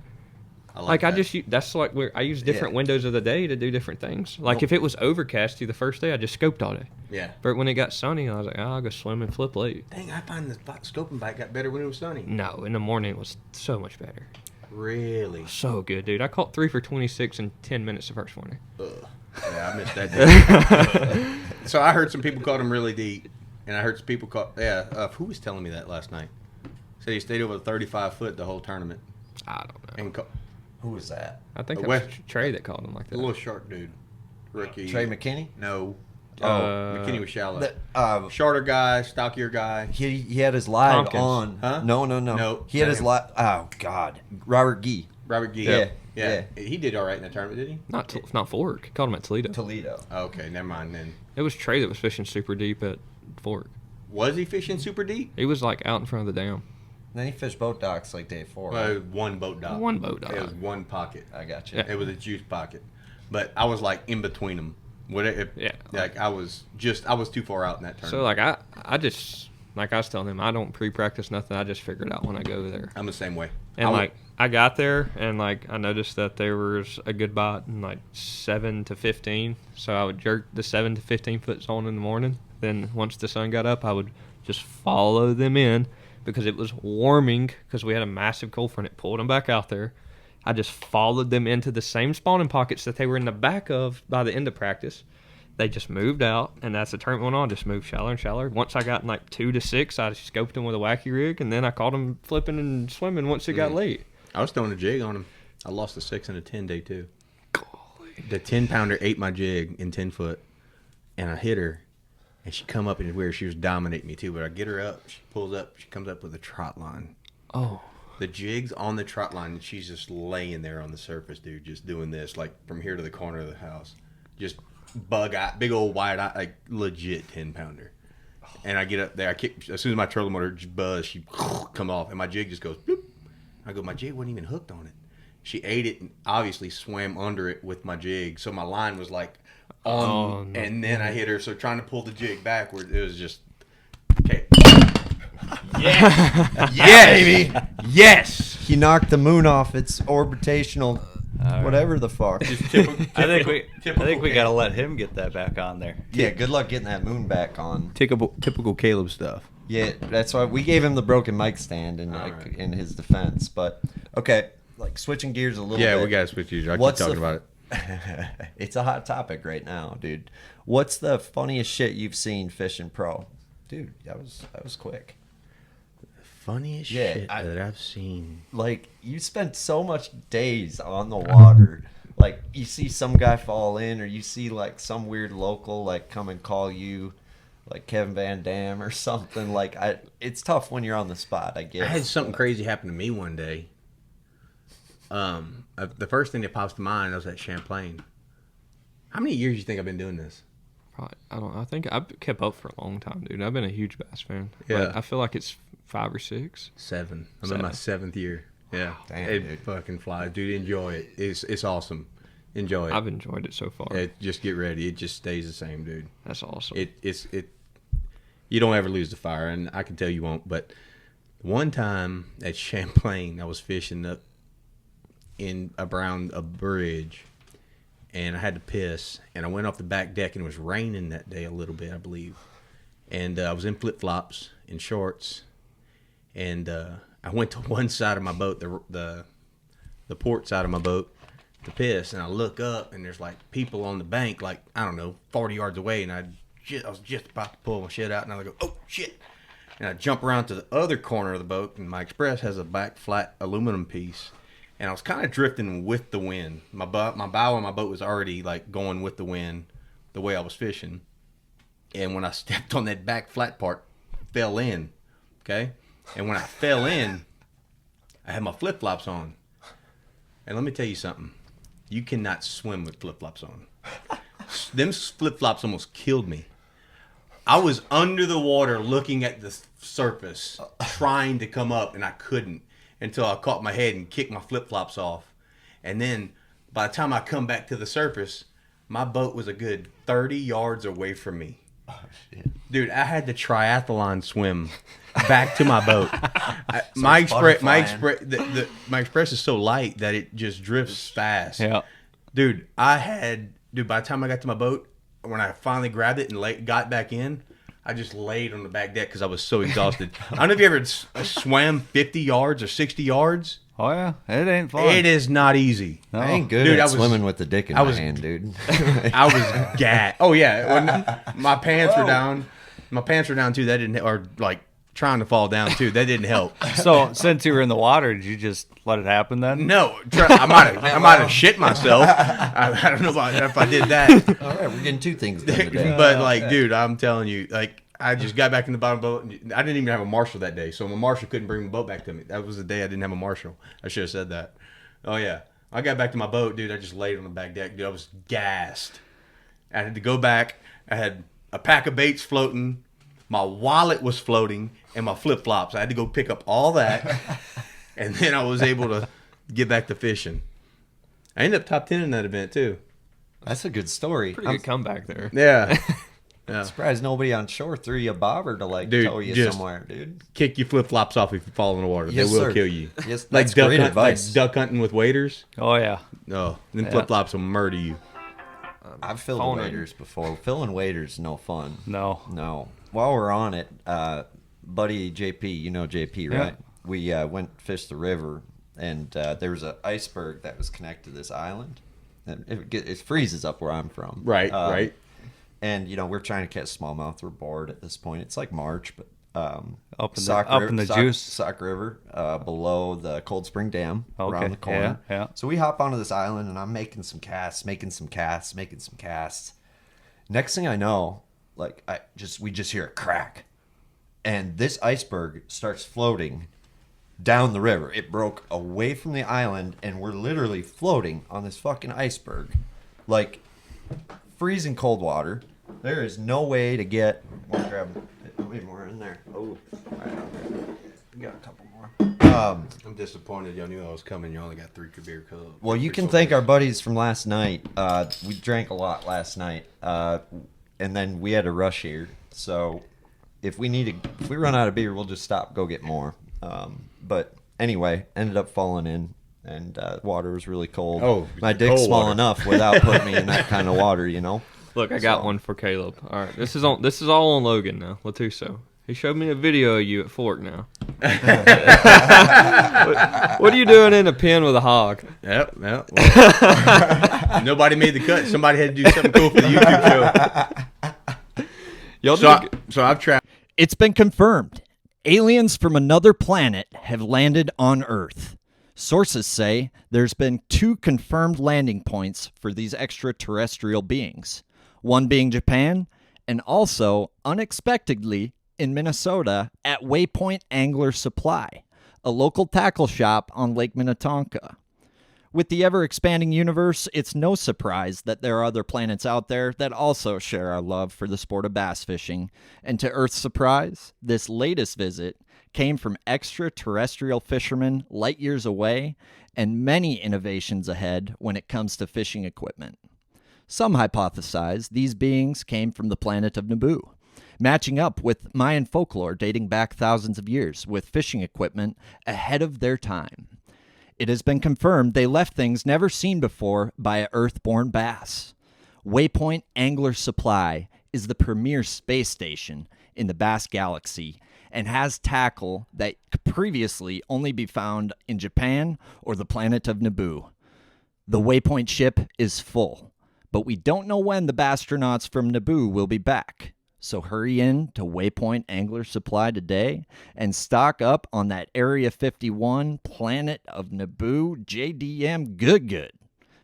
That's like where I use different windows of the day to do different things. Like, if it was overcast through the first day, I just scoped all day. Yeah. But when it got sunny, I was like, I'll go swim and flip late. Dang, I find the scoping bite got better when it was sunny. No, in the morning it was so much better. Really? So good, dude. I caught 3 for 26 in 10 minutes the first morning. Ugh. Yeah, I missed that day. So I heard some people caught them really deep, and I heard some people caught. Yeah, who was telling me that last night? Said he stayed over 35 foot the whole tournament. I don't know. And Who was that? I think A it was West- Trey that called him like the that. little shark dude, rookie. Trey McKinney? No. McKinney McKinney was shallow. Shorter Shorter guy, stockier guy. He had his live Tompkins. on. Huh? No. No, He had not his him. live. Oh God, Robert Gee, Robert Gee. Yeah. He did all right in that tournament, did he? Not Fork. Caught him at Toledo. Toledo. Okay, never mind then. It was Trey that was fishing super deep at Fork. Was he fishing super deep? He was like out in front of the dam. Then he fished boat docks like day 4. Well, it was one boat dock. One boat dock. It was one pocket. I got you. Yeah. It was a juice pocket. But I was like in between them. Like I was too far out in that tournament. So like I just, like I was telling him, I don't pre-practice nothing. I just figure it out when I go there. I'm the same way. And I got there and like I noticed that there was a good bite in like 7 to 15. So I would jerk the 7 to 15 foot zone in the morning. Then once the sun got up, I would just follow them in because it was warming because we had a massive cold front. It pulled them back out there. I just followed them into the same spawning pockets that they were in the back of by the end of practice. They just moved out, and as the tournament went on, just moved shallower and shallower. Once I got in like 2 to 6, I just scoped them with a wacky rig, and then I caught them flipping and swimming once it got late. I was throwing a jig on him. I lost a 6 and a 10 day too. Golly. The 10-pounder ate my jig in 10 foot, and I hit her, and she come up and where she was dominating me too. But I get her up, she pulls up, she comes up with a trot line. Oh. The jig's on the trot line, and she's just laying there on the surface, dude, just doing this, like, from here to the corner of the house. Just bug eye, big old wide eye, like, legit 10-pounder. And I get up there, I kick, as soon as my trolling motor buzz, she come off, and my jig just goes, bloop. I go, my jig wasn't even hooked on it. She ate it and obviously swam under it with my jig, so my line was, like, on, and then I hit her, so trying to pull the jig backward, it was just, okay. Yeah, baby. Yes. He knocked the moon off its orbitational, whatever the fuck. I think we gotta let him get that back on there. Yeah, good luck getting that moon back on. Typical Caleb stuff. Yeah, that's why we gave him the broken mic stand in his defense. But okay, like switching gears a little bit. Yeah, we gotta switch gears. I keep talking about it. It's a hot topic right now, dude. What's the funniest shit you've seen fishing pro? Dude, that was quick. Funniest shit that I've seen. Like, you spent so much days on the water. Like, you see some guy fall in, or you see, like, some weird local, like, come and call you, like, Kevin Van Dam or something. Like, it's tough when you're on the spot, I guess. I had something crazy happen to me one day. The first thing that pops to mind, I was at Champlain. How many years do you think I've been doing this? Probably, I think I've kept up for a long time, dude. I've been a huge bass fan. Yeah. But I feel like it's 5 or 6. 7. I'm in my 7th year. Yeah. Damn, it dude. fucking flies. Dude, enjoy it. It's awesome. Enjoy it. I've enjoyed it so far. Just get ready. It just stays the same, dude. That's awesome. You don't ever lose the fire, and I can tell you won't. But one time at Champlain, I was fishing up around a bridge, and I had to piss, and I went off the back deck, and it was raining that day a little bit, I believe. And I was in flip-flops and shorts, and I went to one side of my boat, the port side of my boat, to piss, and I look up, and there's like people on the bank, like, I don't know, 40 yards away, and I was just about to pull my shit out, and I go, oh shit, and I jump around to the other corner of the boat, and my Express has a back flat aluminum piece, and I was kind of drifting with the wind. My bow on my boat was already like going with the wind, the way I was fishing, and when I stepped on that back flat part, fell in, okay, and when I fell in, I had my flip-flops on, and let me tell you something. You cannot swim with flip-flops on. Them flip-flops almost killed me. I was under the water looking at the surface, trying to come up, and I couldn't until I caught my head and kicked my flip-flops off. And then by the time I come back to the surface, my boat was a good 30 yards away from me. Oh, shit. Dude, I had to triathlon swim back to my boat. My Express is so light that it just drifts fast. Yeah. Dude, by the time I got to my boat, when I finally grabbed it and got back in, I just laid on the back deck because I was so exhausted. I don't know if you ever swam 50 yards or 60 yards. Oh, yeah. It ain't fun. It is not easy. No. I ain't good at swimming with the dick in my hand, dude. I was gassed. Oh, yeah. When my pants were down. My pants were down, too. That didn't, or like trying to fall down, too. That didn't help. So, since you were in the water, did you just let it happen then? No. I might have shit myself. I don't know if I did that. All right, we're getting 2 things done today. But, like, dude, I'm telling you, like, I just got back in the bottom boat. And I didn't even have a marshal that day, so my marshal couldn't bring the boat back to me. That was the day I didn't have a marshal. I should have said that. Oh, yeah. I got back to my boat, dude. I just laid on the back deck. Dude, I was gassed. I had to go back. I had a pack of baits floating. My wallet was floating. And my flip-flops. I had to go pick up all that. And then I was able to get back to fishing. I ended up top 10 in that event, too. That's a good story. Pretty good comeback there. Yeah. I'm surprised nobody on shore threw you a bobber to tow you somewhere, dude. Kick your flip-flops off if you fall in the water. Yes, they will sir. kill you. Yes, that's great advice. Like duck hunting with waders. Oh, yeah. No, then flip-flops will murder you. I've filled waders before. Filling waders, no fun. No. While we're on it, buddy JP, you know JP, right? We went fish the river, and there was an iceberg that was connected to this island. And it freezes up where I'm from. Right, right. And, we're trying to catch smallmouth. We're bored at this point. It's like March, but up in the juice. Sauk River, below the Cold Spring Dam, around the corner. Yeah. So we hop onto this island, and I'm making some casts. Next thing I know, we just hear a crack, and this iceberg starts floating down the river. It broke away from the island, and we're literally floating on this fucking iceberg. Like, freezing cold water. There is no way to get... I want to grab way more in there. Oh, right on there. We got a couple more. I'm disappointed. Y'all knew I was coming. You only got 3 beer cups. Well, you can thank our buddies from last night. We drank a lot last night, and then we had to rush here. So if we run out of beer, we'll just stop, go get more. But anyway, ended up falling in, and water was really cold. Oh, my dick's cold small water. enough without putting me in that kind of water, you know. Look, I got one for Caleb. All right, this is all on Logan now. Latuso. He showed me a video of you at Fork now. What are you doing in a pen with a hog? Yep. Well, nobody made the cut. Somebody had to do something cool for the YouTube show. Y'all So I've trapped. It's been confirmed. Aliens from another planet have landed on Earth. Sources say there's been 2 confirmed landing points for these extraterrestrial beings. One being Japan, and also, unexpectedly, in Minnesota at Waypoint Angler Supply, a local tackle shop on Lake Minnetonka. With the ever-expanding universe, it's no surprise that there are other planets out there that also share our love for the sport of bass fishing. And to Earth's surprise, this latest visit came from extraterrestrial fishermen light years away and many innovations ahead when it comes to fishing equipment. Some hypothesize these beings came from the planet of Naboo, matching up with Mayan folklore dating back thousands of years with fishing equipment ahead of their time. It has been confirmed they left things never seen before by an Earth-born bass. Waypoint Angler Supply is the premier space station in the bass galaxy and has tackle that could previously only be found in Japan or the planet of Naboo. The Waypoint ship is full, but we don't know when the Basstronauts from Naboo will be back. So hurry in to Waypoint Angler Supply today and stock up on that Area 51 Planet of Naboo JDM good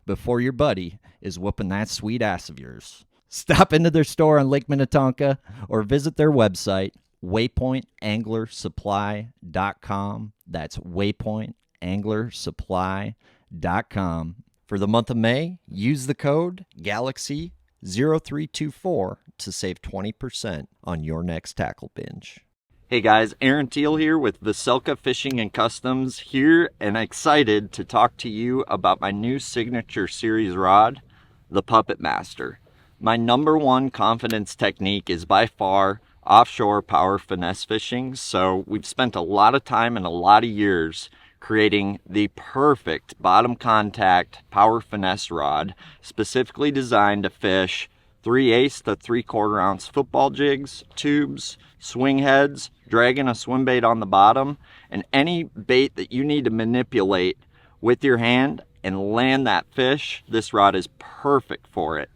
before your buddy is whooping that sweet ass of yours. Stop into their store on Lake Minnetonka or visit their website, waypointanglersupply.com. That's waypointanglersupply.com. For the month of May, use the code GALAXY0324 to save 20% on your next tackle binge. Hey guys, Aaron Teal here with Veselka Fishing and Customs here, and excited to talk to you about my new signature series rod, the Puppet Master. My number one confidence technique is by far offshore power finesse fishing, so we've spent a lot of time and a lot of years creating the perfect bottom contact power finesse rod, specifically designed to fish 3/8 to 3/4 ounce football jigs, tubes, swing heads, dragging a swim bait on the bottom, and any bait that you need to manipulate with your hand and land that fish. This rod is perfect for it.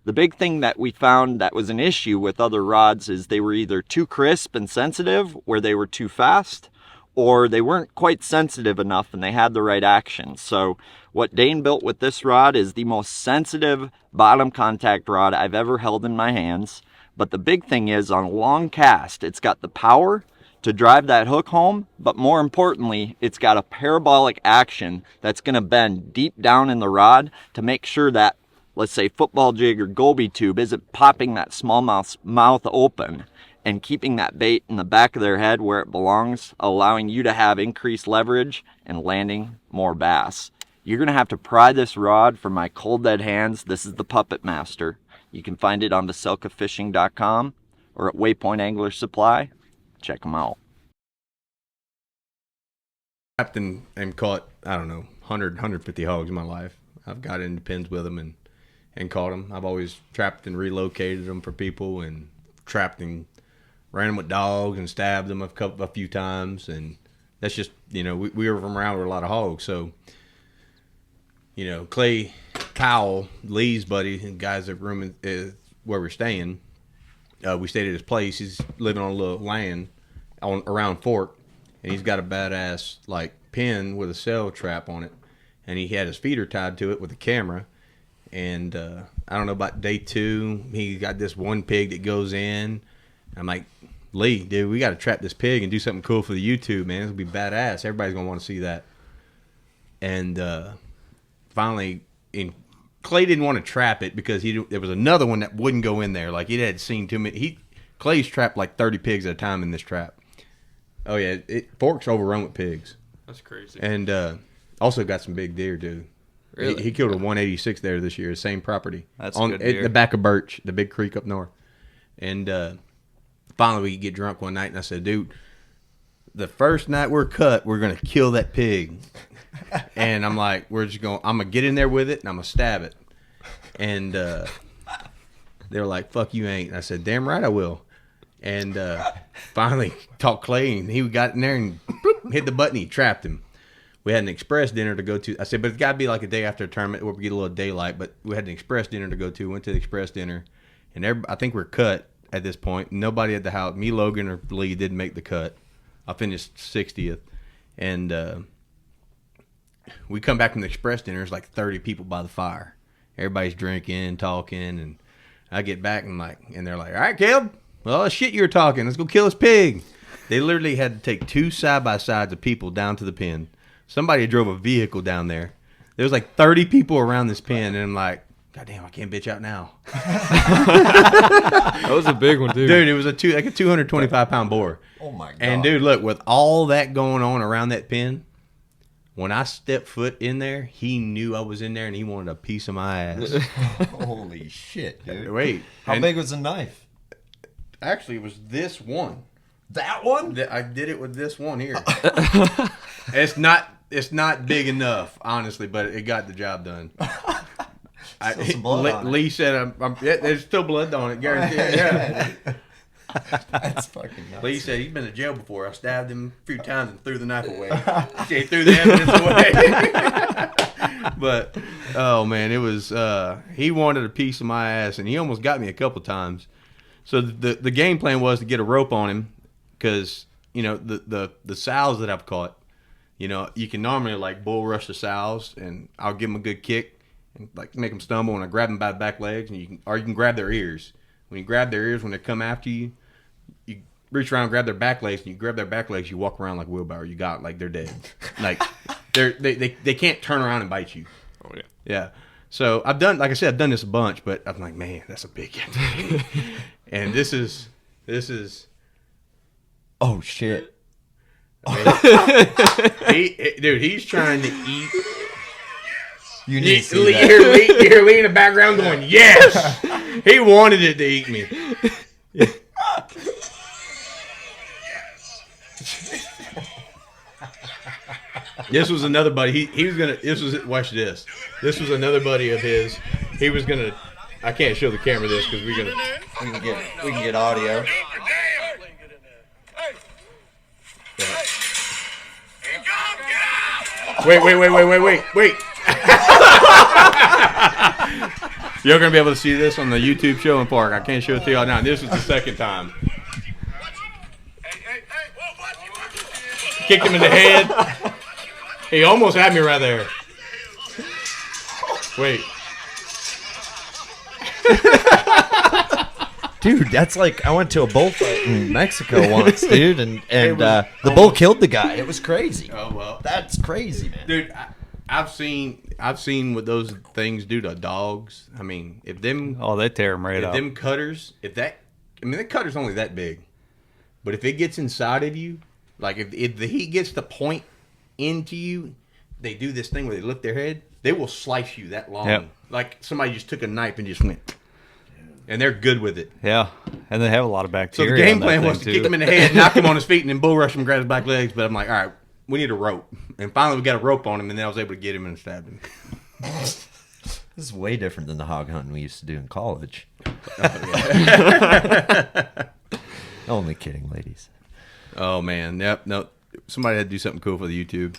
The big thing that we found that was an issue with other rods is they were either too crisp and sensitive, where they were too fast, or they weren't quite sensitive enough and they had the right action. So what Dane built with this rod is the most sensitive bottom contact rod I've ever held in my hands. But the big thing is, on a long cast, it's got the power to drive that hook home, but more importantly, it's got a parabolic action that's going to bend deep down in the rod to make sure that, let's say, football jig or goby tube isn't popping that smallmouth's mouth open and keeping that bait in the back of their head where it belongs, allowing you to have increased leverage and landing more bass. You're going to have to pry this rod from my cold dead hands. This is the Puppet Master. You can find it on veselkafishing.com or at Waypoint Angler Supply. Check them out. Trapped and caught, I don't know, 100, 150 hogs in my life. I've got into pens with them and caught them. I've always trapped and relocated them for people, and trapped and ran them with dogs and stabbed them a few times. And that's just, we were from around with a lot of hogs. So, Clay Powell, Lee's buddy, and guys that room where we're staying, we stayed at his place. He's living on a little land around Fork, and he's got a badass pen with a cell trap on it, and he had his feeder tied to it with a camera. And I don't know, about day 2, he got this one pig that goes in. I'm like, Lee, dude, we got to trap this pig and do something cool for the YouTube, man. It's going to be badass. Everybody's going to want to see that. And finally, Clay didn't want to trap it because there was another one that wouldn't go in there. Like, he had seen too many. Clay's trapped like 30 pigs at a time in this trap. Oh, yeah. Fork's overrun with pigs. That's crazy. And also got some big deer, dude. Really? He killed a 186 there this year, same property. That's on good deer. the back of Birch, the big creek up north. And finally we get drunk one night, and I said, dude, the first night we're cut, we're going to kill that pig. And I'm like, I'm going to get in there with it, and I'm going to stab it. And they were like, fuck you ain't. And I said, damn right I will. And finally talked Clay, and he got in there and hit the button. He trapped him. We had an express dinner to go to. I said, but it's got to be like a day after a tournament where we get a little daylight. But we had an express dinner to go to. Went to the express dinner, and I think we're cut at this point. Nobody at the house. Me, Logan, or Lee didn't make the cut. I finished 60th. And we come back from the express dinner. There's like 30 people by the fire. Everybody's drinking, talking. And I get back and they're like, all right, Caleb. Well, shit you were talking. Let's go kill this pig. They literally had to take 2 side-by-sides of people down to the pen. Somebody drove a vehicle down there. There was like 30 people around this pen, and I'm like, God damn, I can't bitch out now. That was a big one, dude. Dude, it was like a 225-pound boar. Oh, my God. And, dude, look, with all that going on around that pen, when I stepped foot in there, he knew I was in there, and he wanted a piece of my ass. Holy shit, dude. Wait. How big was the knife? Actually, it was this one. That one? I did it with this one here. It's not big enough, honestly, but it got the job done. Still some blood on it. Lee said, there's still blood on it, guaranteed. Yeah. That's fucking nuts. Lee said he's been to jail before. I stabbed him a few times and threw the knife away. He threw the evidence away. But, oh, man, it was, he wanted a piece of my ass, and he almost got me a couple times. So the game plan was to get a rope on him because, you know, the sows that I've caught, you know, you can normally, like, bull rush the sows, and I'll give them a good kick and, like, make them stumble, and I grab them by the back legs, and you can grab their ears. When you grab their ears, when they come after you, you reach around and grab their back legs, and you grab their back legs, you walk around like a wheelbarrow. You got, like, they're dead. Like, they can't turn around and bite you. Oh, yeah. Yeah. So I've done this a bunch, but I'm like, man, that's a big one. And this is. Oh, shit. Dude, he's trying to eat. You need to see You that. hear Lee in the background going, yes! He wanted it to eat me. This was another buddy. He was gonna. Watch this. This was another buddy of his. He was gonna. I can't show the camera this because we can get audio. Wait. You're going to be able to see this on the YouTube show in Park. I can't show it to y'all now. This is the second time. Kicked him in the head. He almost had me right there. Wait. Dude, that's like, I went to a bullfight in Mexico once, dude, and the bull killed the guy. It was crazy. Oh, well. That's crazy, man. Dude, I've seen what those things do to dogs. I mean, if them... Oh, they tear them right up. Them cutters, the cutter's only that big. But if it gets inside of you, like if the heat gets to point into you, they do this thing where they lift their head, they will slice you that long. Yep. Like somebody just took a knife and just went... And they're good with it. Yeah, and they have a lot of So bacteria. the game on that plan thing, was to too. kick him in the head, knock him on his feet, and then bull rush him, grab his back legs. But I'm like, all right, we need a rope. And finally we got a rope on him, and then I was able to get him and stab him. This is way different than the hog hunting we used to do in college. Only kidding, ladies. Oh, man. Yep. No. Somebody had to do something cool for the YouTube.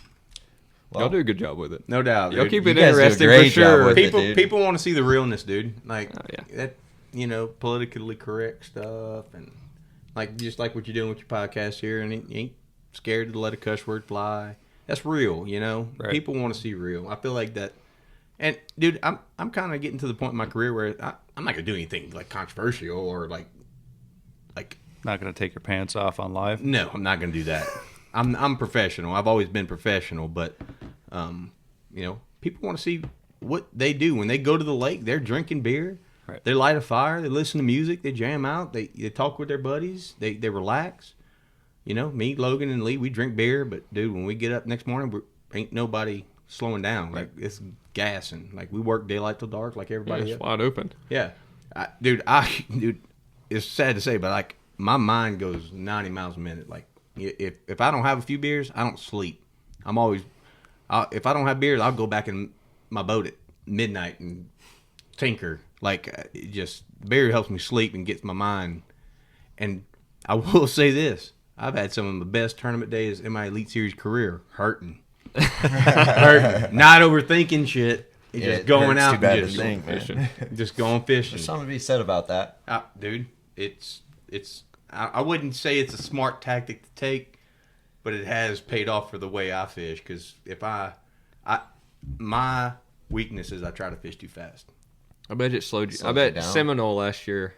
Y'all do a good job with it. No doubt. Y'all Dude. keep it You guys do a interesting for great job sure. with it. People dude. people want to see the realness, dude. Like, Oh, yeah. that, you know, politically correct stuff. And, like, just like what you're doing with your podcast here. And you ain't scared to let a cuss word fly. That's real, you know? Right. People want to see real. I feel like that. And, dude, I'm kind of getting to the point in my career where I'm not going to do anything, like, controversial or, like Not going to take your pants off on live? No, I'm not going to do that. I'm professional. I've always been professional, but people want to see what they do when they go to the lake. They're drinking beer. Right. They light a fire. They listen to music. They jam out. They talk with their buddies. They relax. Me, Logan, and Lee, we drink beer. But dude, when we get up next morning, ain't nobody slowing down. Like it's gassing. Like we work daylight till dark, like everybody It's else. wide open. Yeah, dude, it's sad to say, but like my mind goes 90 miles a minute. Like if I don't have a few beers, I don't sleep. I'm always, if I don't have beers, I'll go back in my boat at midnight and tinker. Like beer helps me sleep and gets my mind. And I will say this: I've had some of the best tournament days in my Elite Series career. Hurting, not overthinking shit. Just going out and just going fishing. Just going fishing. There's something to be said about that. Dude, it's. I wouldn't say it's a smart tactic to take, but it has paid off for the way I fish. Because if my weakness is I try to fish too fast. I bet it slowed you. Slowed I bet you down. Seminole last year,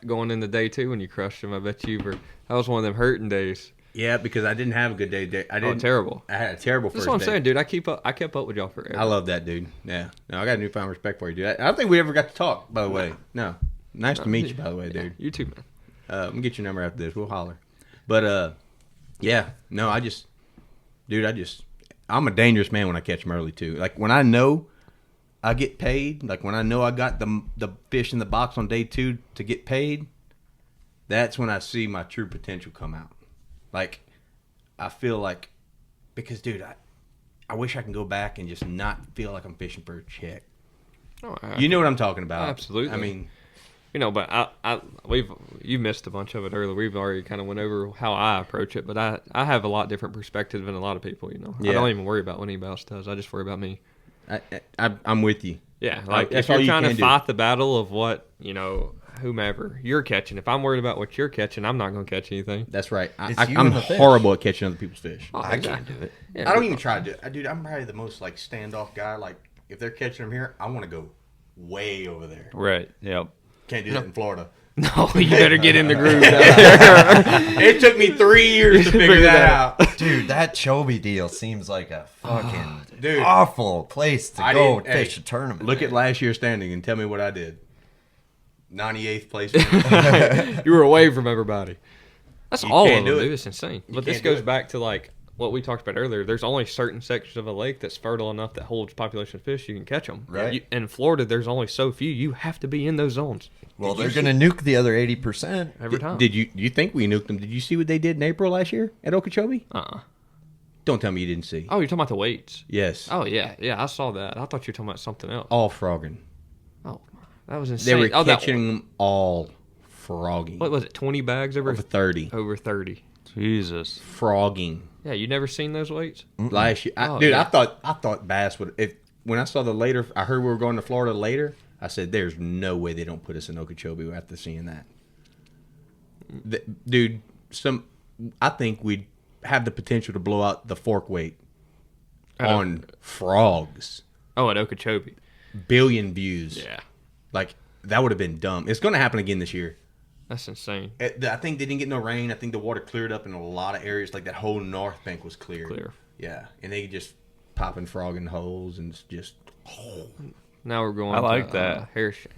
going into day 2 when you crushed them, I bet you were. That was one of them hurting days. Yeah, because I didn't have a good day. I didn't. Terrible. I had a terrible first That's what I'm day. saying, dude. I kept up with y'all forever. I love that, dude. Yeah. No, I got a newfound respect for you, dude. I don't think we ever got to talk, by the way. No. Nice to meet you, by the way, dude. You too, man. I'm going to get your number after this. We'll holler. But, yeah. No, I'm a dangerous man when I catch them early, too. Like, when I know I get paid, like when I know I got the fish in the box on day 2 to get paid, that's when I see my true potential come out. Like, I feel like, because, dude, I wish I can go back and just not feel like I'm fishing for a check. Oh, You know what I'm talking about. Absolutely. I mean, but you missed a bunch of it earlier. We've already kind of went over how I approach it, but I have a lot different perspective than a lot of people. Yeah. I don't even worry about what anybody else does. I just worry about me. I'm with you. Yeah, like That's if you're all you trying to can do. fight the battle of what whomever you're catching. If I'm worried about what you're catching, I'm not going to catch anything. That's right. It's you I'm and the fish. horrible at catching other people's fish. Oh, I can't do it. Yeah, I don't even try to do it. Dude, I'm probably the most like standoff guy. Like if they're catching them here, I want to go way over there. Right. Yep. Can't do that in Florida. No, you better get in the groove. It took me 3 years to figure that out. Dude, that Chobe deal seems like a fucking Dude. awful place to I go didn't- fish hey, a tournament. Look man. at last year's standing and tell me what I did. 98th place. You were away from everybody. That's You all of can't them, do it. dude. It's insane. But this can't do goes it. back to like what we talked about earlier. There's only certain sections of a lake that's fertile enough that holds population of fish. You can catch them. Right. In Florida, there's only so few. You have to be in those zones Well, they're going to nuke the other 80%. every time. Did you think we nuked them? Did you see what they did in April last year at Okeechobee? Don't tell me you didn't see. Oh, you're talking about the weights? Yes. Oh yeah, I saw that. I thought you were talking about something else. All frogging. Oh, that was They insane. were that catching them all frogging. What was it? 20 bags Over 30. Over 30. Jesus. Frogging. Yeah, you never seen those weights? Last year. Oh, Dude, yeah. I thought bass would. When I saw the later, I heard we were going to Florida later. I said, "There's no way they don't put us in Okeechobee after seeing that." Dude, I think we'd have the potential to blow out the fork weight on frogs. Oh, at Okeechobee. Billion views. Yeah, Like that would have been dumb. It's going to happen again this year. that's insane. I think they didn't get no rain. I think the water cleared up in a lot of areas. Like that whole north bank was clear. Yeah, and they just popping frog in holes and it's just. Now we're going. I like to, that. Harrison.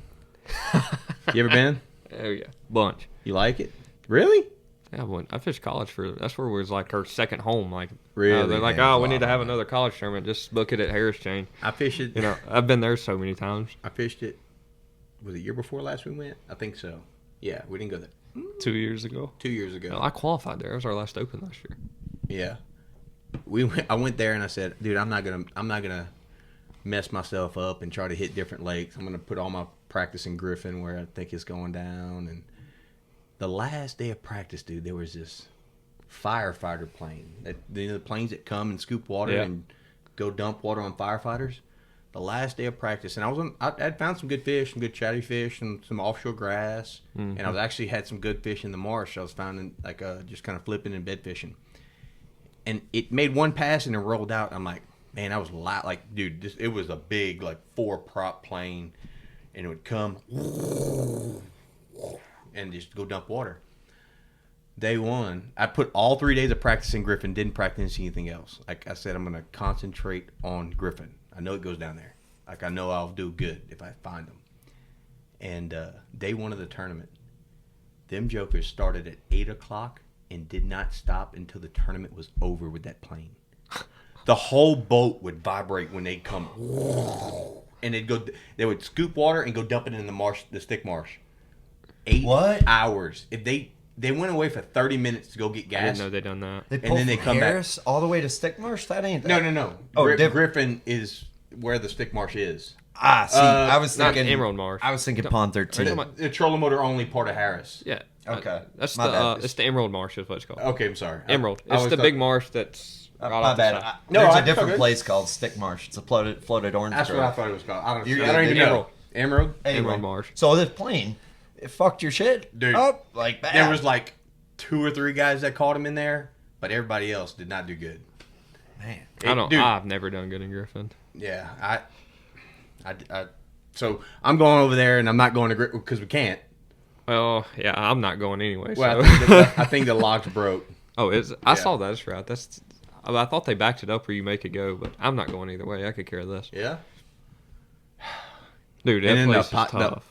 You ever been? Oh yeah, bunch. You like it? Really? Yeah, I fished college for. That's where it was like our second home. Like Really? they're like, Yeah, oh, we need to wow, have man. another college tournament. Just book it at Harris Chain. I fished it. I've been there so many times. I fished it. Was it year before last we went? I think so. Yeah, we didn't go there 2 years ago. 2 years ago. No, I qualified there. It was our last open last year. Yeah, I went there and I said, dude, I'm not gonna mess myself up and try to hit different lakes. I'm gonna put all my practice in Griffin where I think it's going down. And the last day of practice, dude, there was this firefighter plane. The planes that come and scoop water Yeah. and go dump water on firefighters. The last day of practice, and I'd found some good fish, some good chatty fish, and some offshore grass, and I was actually had some good fish in the marsh. I was finding just kind of flipping and bed fishing, and it made one pass and then rolled out. I'm like, man, I was dude, it was a big 4-prop plane, and it would come and just go dump water. day one, I put all 3 days of practicing Griffin, didn't practice anything else. Like I said, I'm going to concentrate on Griffin. I know it goes down there. Like I know I'll do good if I find them. And day one of the tournament, them jokers started at 8 o'clock and did not stop until the tournament was over with that plane. The whole boat would vibrate when they'd come. And they would scoop water and go dump it in the marsh, the stick marsh. 8 hours. If they went away for 30 minutes to go get gas. I didn't know they done that. They And pull then they from come back. Harris all the way to Stickmarsh? That ain't No. Oh, different. Griffin is where the stick marsh is. See, I was Not thinking Emerald Marsh. I was thinking Pond 13. The trolling motor only part of Harris. Yeah. Okay. That's My bad. it's the Emerald Marsh is what it's called. Okay, I'm sorry. Emerald. I It's was the thought- big marsh that's right My off the bad. side. No, There's I- a different okay. place called Stickmarsh. It's a floated orange That's grove. what I thought it was called. I don't You're- even Emerald. know. Emerald? Anyway, Emerald Marsh. So this plane, it fucked your shit Dude, up like bad. There was like 2 or 3 guys that caught him in there, but everybody else did not do good. Man. Dude, I've never done good in Griffin. yeah, so I'm going over there, and I'm not going to Griffin because we can't. Well, yeah, I'm not going anyway. Well, So. I think the locks broke. I Yeah. saw that's right. I thought they backed it up where you make it go, but I'm not going either way. I could care less. Yeah. Dude, that And then place is tough.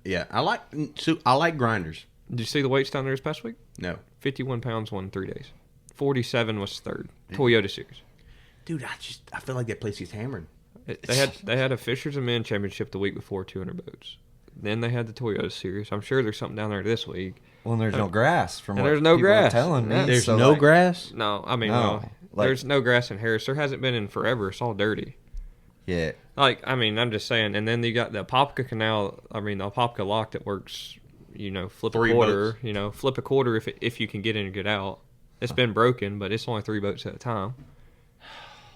yeah, I like grinders. Did you see the weights down there this past week? No. 51 pounds won 3 days. 47 was third. Toyota Series. Dude, I feel like that place gets hammered. They had a Fishers and Men Championship the week before, 200 boats. Then they had the Toyota Series. I'm sure there's something down there this week. Well, and there's no grass from And what there's no people are grass. telling me. Yeah. There's so, no like, grass? No, I mean, No, well, like- there's no grass in Harris. There hasn't been in forever. It's all dirty. Yeah. Like, I mean, I'm just saying. And then you got the Apopka Canal. I mean, the Apopka lock that works. Flip 3 a quarter. boats. Flip a quarter if you can get in and get out. It's been broken, but it's only 3 boats at a time.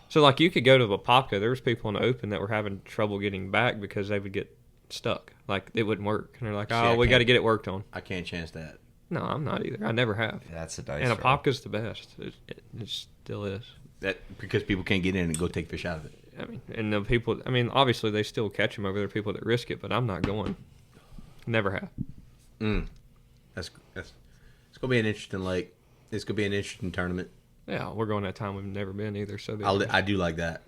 So, like, you could go to the Apopka. There was people in the open that were having trouble getting back because they would get stuck. Like, it wouldn't work. And they're like, I we got to can't- get it worked on. I can't chance that. No, I'm not either. I never have. That's a dice And roll. Apopka's the best. It still is. That because people can't get in and go take fish out of it. I mean, and the people, obviously they still catch them over there, people that risk it, but I'm not going. Never have. That's it's gonna be an interesting lake. It's gonna be an interesting tournament. Yeah, we're going that time we've never been either, so I do like that.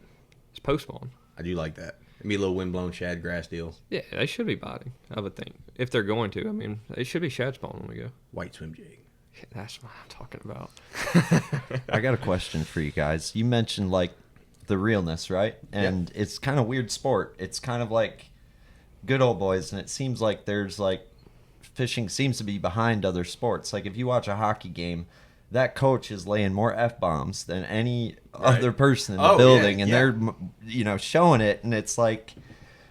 it's post-spawn. I do like that. It'd be a little windblown shad grass deal. Yeah, they should be biting, I would think. If they're going to. I mean, they should be shad spawn when we go. White swim jig. Yeah, that's what I'm talking about. I got a question for you guys. You mentioned like the realness, right? And it's kind of weird sport. It's kind of like good old boys, and it seems like there's like fishing seems to be behind other sports. Like if you watch a hockey game, that coach is laying more F-bombs than any other person in the building, and they're showing it, and it's like,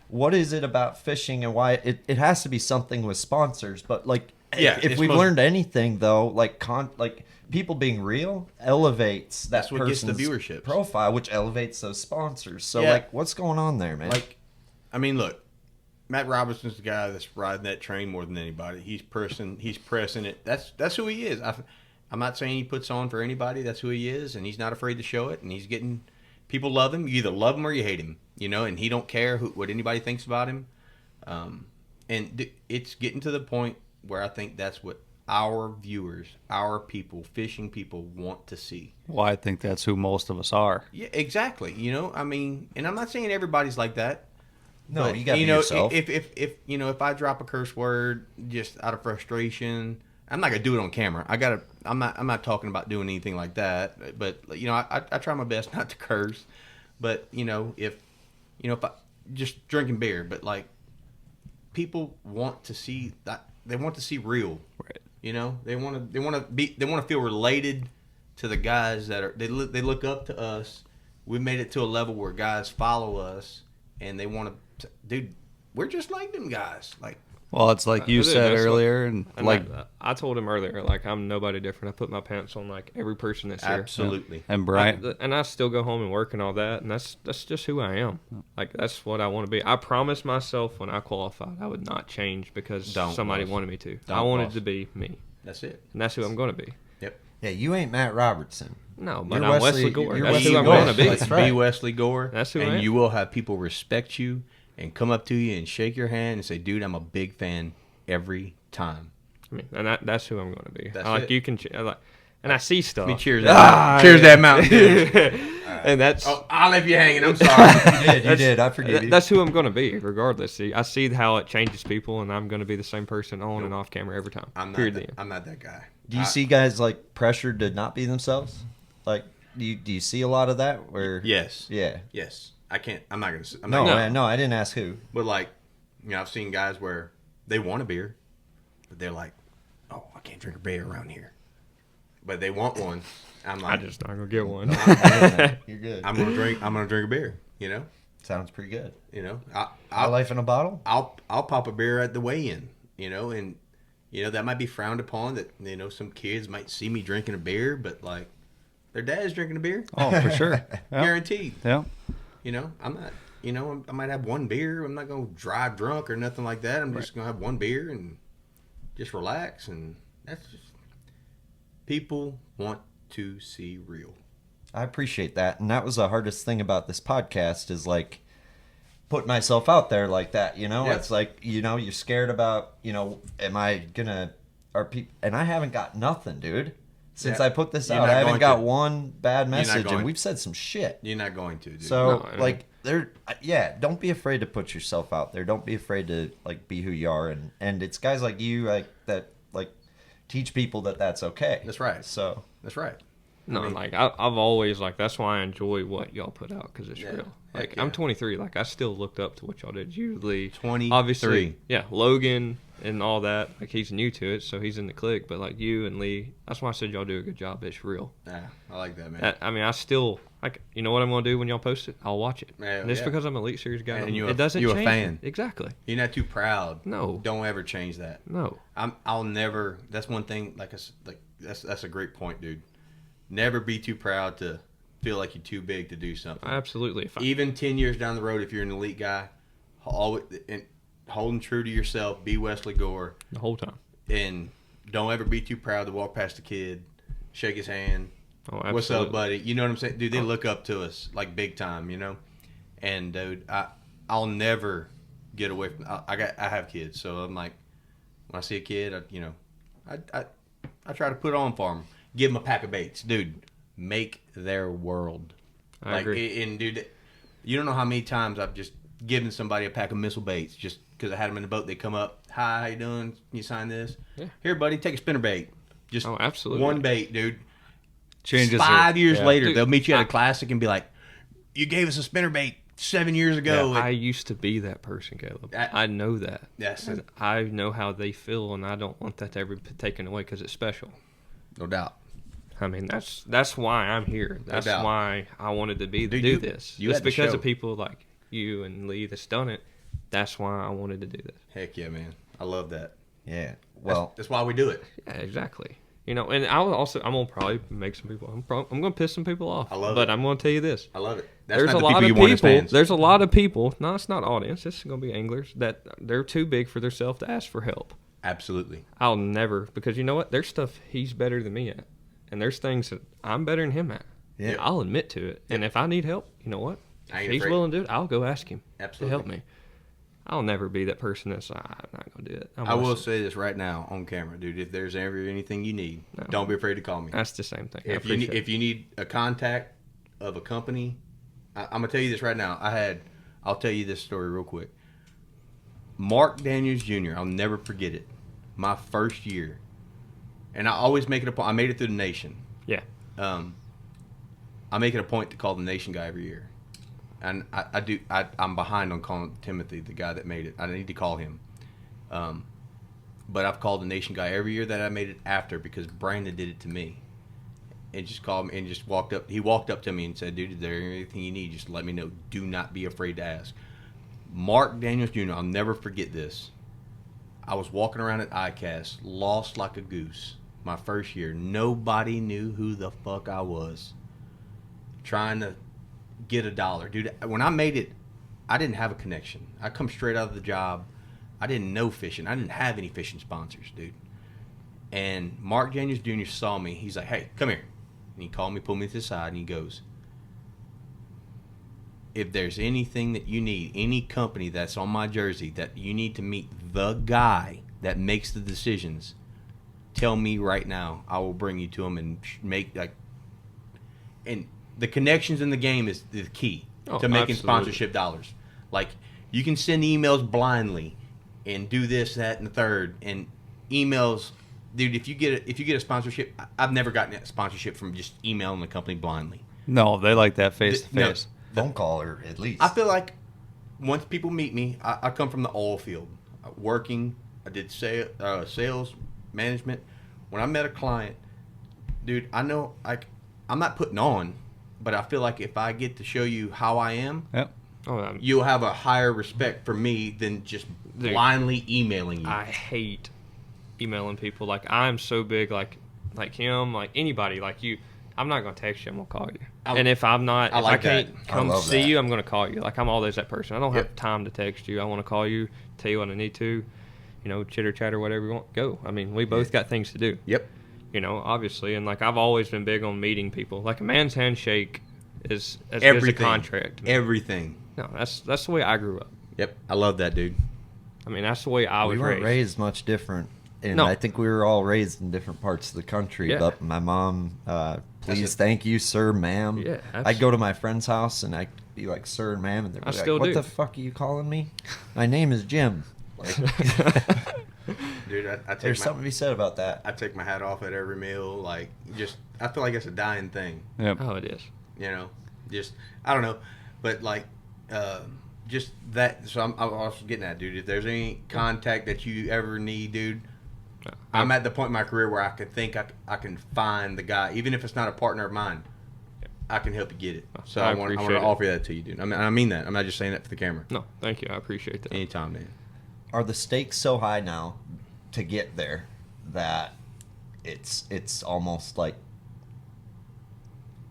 what is it about fishing and why it has to be something with sponsors, but like if we've learned anything though, like people being real elevates That's what gets the person's viewership profile, which elevates those sponsors. So Yeah. like what's going on there, man? Like, I mean, look, Matt Robinson's the guy that's riding that train more than anybody. He's pressing it. That's who he is. I'm not saying he puts on for anybody. That's who he is, and he's not afraid to show it. And he's getting people love him. You either love him or you hate him, and he don't care what anybody thinks about him. And it's getting to the point where I think that's what our viewers, our people, fishing people want to see. Well, I think that's who most of us are. Yeah, exactly. I mean, and I'm not saying everybody's like that. No, But, you got to be yourself. If I drop a curse word just out of frustration, I'm not gonna do it on camera. I'm not talking about doing anything like that. But I try my best not to curse. But if I just drinking beer, but like people want to see that, they want to see real. Right. They want to feel related to the guys that they look up to us. We made it to a level where guys follow us, and they want to, dude, we're just like them guys. Like, Well, it's like you Dude, said that's earlier, and like I told him earlier, like, I'm nobody different. I put my pants on like every person that's here. absolutely. and Brian. And I still go home and work and all that, and that's just who I am. Like, that's what I want to be. I promised myself when I qualified I would not change because Don't, somebody boss. wanted me to. Don't, I wanted boss. to be me, That's it. and that's who I'm going to be. Yep. Yeah, you ain't Matt Robertson. No, but You're I'm Wesley- Wesley Gore. you're That's Wesley who I'm Gore. going to be. That's right. Be Wesley Gore. That's who I and am. you will have people respect you and come up to you and shake your hand and say, dude, I'm a big fan every time. I mean, and that's who I'm going to be. That's I like it. you can, and I see stuff. Let me cheers that. Cheers that Mountain Dew. And that's Oh, I left you hanging. I'm sorry. You did. I forgive you. that's who I'm going to be, regardless. See, I see how it changes people, and I'm going to be the same person on and off camera every time. I'm not that guy. Do you see guys like pressured to not be themselves? Like, do you see a lot of that? Where Yes. yeah. Yes. I can't. I'm not gonna. I'm No, not man, no, I didn't ask who. But like, I've seen guys where they want a beer, but they're like, "Oh, I can't drink a beer around here," but they want one. I'm I like, just not going to get one. You're good. I'm gonna drink a beer. You know. Sounds pretty good. You know. Our life in a bottle. I'll pop a beer at the weigh-in. You know, and that might be frowned upon. That some kids might see me drinking a beer, but like, their dad's drinking a beer. Oh, for sure. Yeah. Guaranteed. Yeah. I'm not, I might have one beer. I'm not going to drive drunk or nothing like that. I'm just going to have one beer and just relax. And that's just, people want to see real. I appreciate that. And that was the hardest thing about this podcast is like putting myself out there like that, Yeah. It's like, you're scared about, am I gonna, and I haven't got nothing, dude. Since Yeah. I put this You're out, not I haven't going got to. one bad not message, going and we've said some shit. You're not going to, dude. So, No, like, don't be afraid to put yourself out there. Don't be afraid to, like, be who you are. And it's guys like you, like, that, like, teach people that that's okay. That's right. So, That's right. No, I mean- like I've always that's why I enjoy what y'all put out because it's Yeah. real. Heck Like yeah. I'm 23, like I still looked up to what y'all did. Usually, 23. obviously, yeah, Logan and all that. Like he's new to it, so he's in the clique. But like you and Lee, that's why I said y'all do a good job. It's real. Yeah, I like that, man. I mean, I still like. You know what I'm gonna do when y'all post it? I'll watch it. Yeah, And it's yeah. because I'm an Elite Series guy. And it doesn't you a change fan. Exactly. You're not too proud. No. Don't ever change that. No. I'll never. That's one thing. That's a great point, dude. Never be too proud to feel like you're too big to do something. Absolutely. If I, Even 10 years down the road, if you're an elite guy, always and holding true to yourself. Be Wesley Gore, the whole time. and don't ever be too proud to walk past a kid, shake his hand. Oh, absolutely. What's up, buddy? You know what I'm saying, dude? They look up to us like big time, And dude, I'll never get away from. I have kids, so I'm like, when I see a kid, I try to put on for them. Give them a pack of baits, dude. Make their world. I agree. And dude, you don't know how many times I've just given somebody a pack of missile baits just because I had them in the boat. They come up, hi, how you doing? Can you sign this? Yeah. Here, buddy, take a spinner bait. Just Oh, absolutely. one bait, dude. Changes 5 it. years Yeah. later, Dude, they'll meet you at a classic and be like, "You gave us a spinner bait 7 years ago." I used to be that person, Caleb. I- I know that. Yes, I know how they feel, and I don't want that to ever be taken away because it's special. no doubt. I mean, that's why I'm here. That's doubt. why I wanted to Dude, do you- this. you It's had to because show. of people like you and Lee that's done it. That's why I wanted to do this. Heck yeah, man. I love that. yeah. Well, That's why we do it. Yeah, exactly. And I'm gonna probably make some people. I'm gonna piss some people off. I love but it. I'm gonna tell you this. I love it. That's There's not a the lot people of you want as people. fans. There's a lot of people. No, it's not audience. It's gonna be anglers that they're too big for themselves to ask for help. Absolutely. I'll never, because you know what? There's stuff he's better than me at, and there's things that I'm better than him at. Yeah. I'll admit to it. And if I need help, you know what? I If ain't he's afraid. willing to do it, I'll go ask him Absolutely. to help me. I'll never be that person that's I'm not gonna do it. I will say this right now on camera, dude. If there's ever anything you need, No. don't be afraid to call me. That's the same thing. I If appreciate it. if you need a contact of a company, I'm gonna tell you this right now. I'll tell you this story real quick. Mark Daniels Jr. I'll never forget it. My first year, and I always make it a point. I made it through the nation. Yeah. I make it a point to call the nation guy every year, and I do. I'm behind on calling Timothy, the guy that made it. I need to call him. But I've called the nation guy every year that I made it after because Brandon did it to me. And just called me and just walked up. He walked up to me and said, "Dude, is there anything you need? Just let me know. Do not be afraid to ask." Mark Daniels Jr., I'll never forget this. I was walking around at ICAST, lost like a goose. My first year. Nobody knew who the fuck I was. Trying to get $1. Dude, when I made it, I didn't have a connection. I come straight out of the job. I didn't know fishing. I didn't have any fishing sponsors, dude. And Mark Daniels Jr. saw me. He's like, "Hey, come here." And he called me, pulled me to the side, and he goes, "If there's anything that you need, any company that's on my jersey that you need to meet the guy that makes the decisions, tell me right now. I will bring you to them and make like. And the connections in the game is the key to making sponsorship dollars. Like, you can send emails blindly and do this, that, and the third. And emails, dude, if you get a sponsorship, I've never gotten a sponsorship from just emailing the company blindly. No, they like that face to face. Phone call, or at least. I feel like once people meet me, I come from the oil field. Working, I did sales, management. When I met a client, dude, I know, like, I'm not putting on, but I feel like if I get to show you how I am, Yep. You'll have a higher respect for me than just blindly emailing you. I hate emailing people. Like, I'm so big, like him, like anybody, like you. I'm not gonna text you. I'm gonna call you. And if I'm not, if I can't come see you, I'm gonna call you. Like, I'm always that person. I don't have time to text you. I want to call you, tell you what I need to, chitter chatter, whatever you want. Go. I mean, we both got things to do. Yep. Obviously, and like, I've always been big on meeting people. Like, a man's handshake is as good as a contract. Everything. No, that's the way I grew up. Yep, I love that, dude. I mean, that's the way I was raised. We weren't raised much different, and I think we were all raised in different parts of the country. Yeah. But my mom, please, thank you, sir, ma'am. Yeah, I'd go to my friend's house and I'd be like, sir and ma'am, and they'd be like, what the fuck are you calling me? My name is Jim. Like, dude, there's something to be said about that. I take my hat off at every meal. Like, I feel like it's a dying thing. Yep. Oh, it is. I don't know, but like, just that. So I'm also getting at, dude. If there's any contact that you ever need, dude, I'm at the point in my career where I could think I can find the guy, even if it's not a partner of mine. I can help you get it. So I want to offer that to you, dude. I mean that. I'm not just saying that for the camera. No, thank you. I appreciate that. Anytime, man. Are the stakes so high now to get there that it's almost like,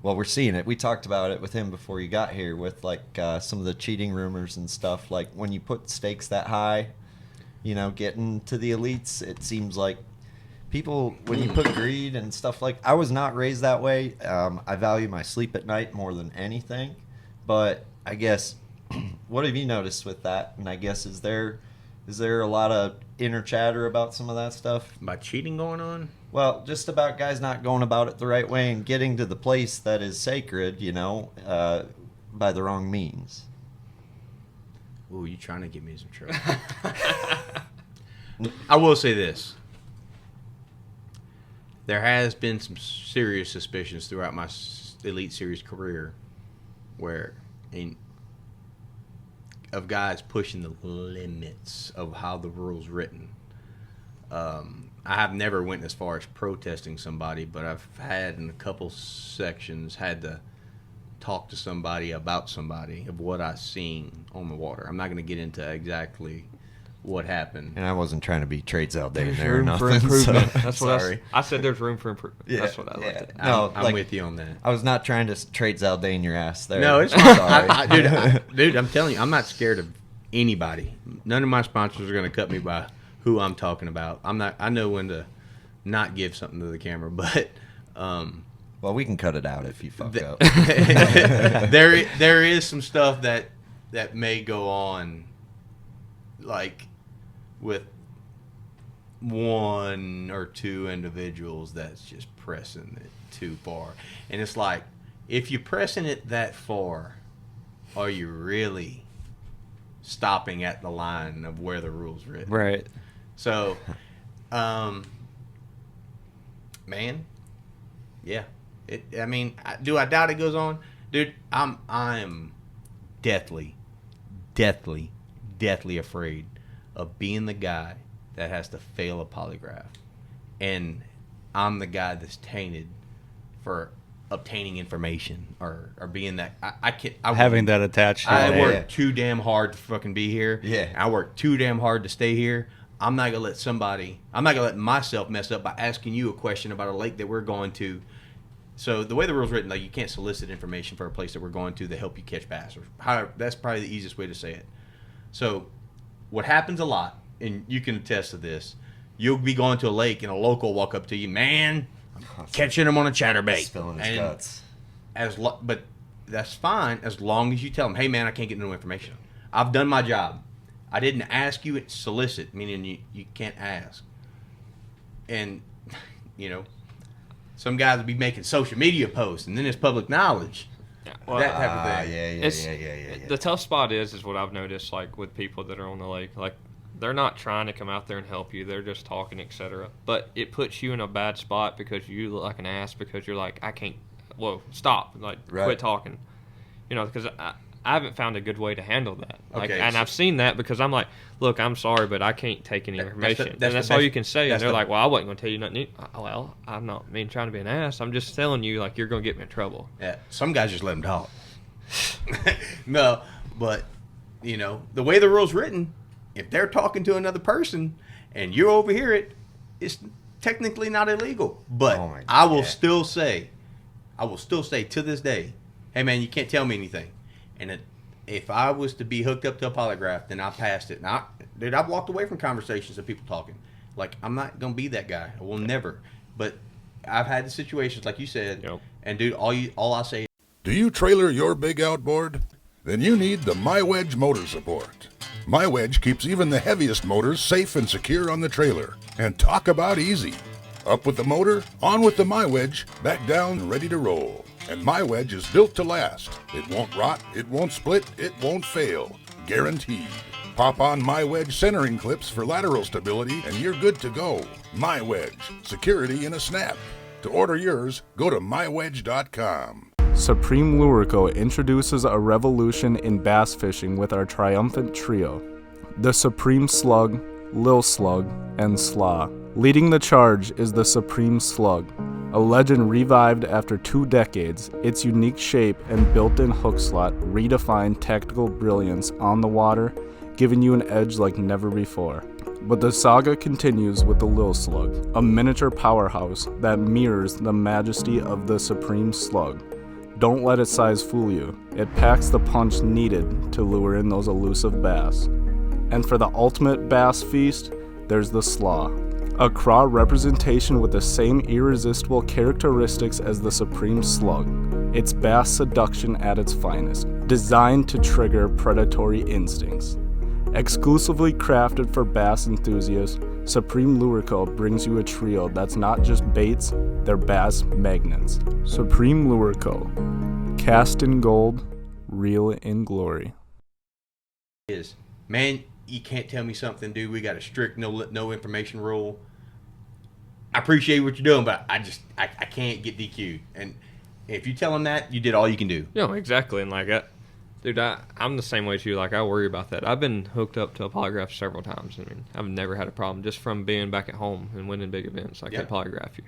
well, we're seeing it. We talked about it with him before you got here with like some of the cheating rumors and stuff. Like, when you put stakes that high, getting to the elites, it seems like people, when you put greed and stuff, like, I was not raised that way. I value my sleep at night more than anything. But I guess, what have you noticed with that? And I guess, is there a lot of inner chatter about some of that stuff? About cheating going on? Well, just about guys not going about it the right way and getting to the place that is sacred, by the wrong means. Ooh, you trying to get me in some trouble. I will say this. There has been some serious suspicions throughout my Elite Series career of guys pushing the limits of how the rule's written. I have never went as far as protesting somebody, but I've had in a couple sections had to talk to somebody about somebody of what I seen on the water. I'm not going to get into exactly what happened. And I wasn't trying to be trade Zaldane there or room nothing. for improvement. So, That's what sorry. I said. There's room for improvement. Yeah, That's what I looked at. No, I'm with you on that. I was not trying to trade Zaldane your ass there. No, it's sorry. dude, I'm telling you, I'm not scared of anybody. None of my sponsors are going to cut me by who I'm talking about. I know when to not give something to the camera, but well, we can cut it out if you fuck up. there is some stuff that may go on, like with one or two individuals that's just pressing it too far. And it's like, if you're pressing it that far, are you really stopping at the line of where the rule's written? Right. So, man, yeah. Do I doubt it goes on? Dude, I'm deathly afraid of being the guy that has to fail a polygraph. And I'm the guy that's tainted for obtaining information or being that. Having that attached to I you. work too damn hard to fucking be here. Yeah. I work too damn hard to stay here. I'm not going to let myself mess up by asking you a question about a lake that we're going to. So the way the rule's written, like, you can't solicit information for a place that we're going to help you catch bass. Or however, that's probably the easiest way to say it. So what happens a lot, and you can attest to this, you'll be going to a lake and a local will walk up to you, man, I'm catching him on a chatterbait. Spilling his guts. But that's fine as long as you tell them, hey, man, I can't get no information. I've done my job. I didn't ask you to solicit, meaning you can't ask. And you know, some guys will be making social media posts, and then it's public knowledge. Yeah, well, That type of thing. Yeah. The tough spot is what I've noticed, like with people that are on the lake, like they're not trying to come out there and help you. They're just talking, etc. But it puts you in a bad spot because you look like an ass because you're like, I can't. Whoa, stop! Like, quit talking. You know, because I haven't found a good way to handle that. Like, Okay, and so- I've seen that because I'm like, look, I'm sorry, but I can't take any information. that's And that's the all best- you can say. And that's they're the- like, well, I wasn't going to tell you nothing. Well, I'm not trying to be an ass. I'm just telling you, like, you're going to get me in trouble. Yeah, some guys just let them talk. No, but you know the way the rule's written, if they're talking to another person and you overhear it, it's technically not illegal. But Oh my I will God. still say to this day, hey man, you can't tell me anything. And if I was to be hooked up to a polygraph, then I passed it. Now, dude, I've walked away from conversations of people talking. Like, I'm not gonna be that guy. I will never. But I've had the situations like you said, Yep. and dude, all I say. Do you trailer your big outboard? Then you need the MyWedge motor support. MyWedge keeps even the heaviest motors safe and secure on the trailer. And talk about easy. Up with the motor, on with the MyWedge, back down, ready to roll. And MyWedge is built to last. It won't rot, it won't split, it won't fail. Guaranteed. Pop on MyWedge centering clips for lateral stability and you're good to go. MyWedge, security in a snap. To order yours, go to mywedge.com. Supreme Lurico introduces a revolution in bass fishing with our triumphant trio, the Supreme Slug, Lil Slug, and Slaw. Leading the charge is the Supreme Slug, a legend revived after 2 decades. Its unique shape and built-in hook slot redefine tactical brilliance on the water, giving you an edge like never before. But the saga continues with the Lil Slug, a miniature powerhouse that mirrors the majesty of the Supreme Slug. Don't let its size fool you. It packs the punch needed to lure in those elusive bass. And for the ultimate bass feast, there's the Slaw, a craw representation with the same irresistible characteristics as the Supreme Slug. It's bass seduction at its finest, designed to trigger predatory instincts. Exclusively crafted for bass enthusiasts, Supreme Lurico brings you a trio that's not just baits, they're bass magnets. Supreme Lurico, cast in gold, reel in glory. Is, man, you can't tell me something, dude. We got a strict no information rule. I appreciate what you're doing, but I can't get DQ'd. And if you tell them that, you did all you can do. Yeah, exactly. And like, dude, I'm the same way as you. Like, I worry about that. I've been hooked up to a polygraph several times. I mean, I've never had a problem just from being back at home and winning big events. Like, Yeah. they polygraph you.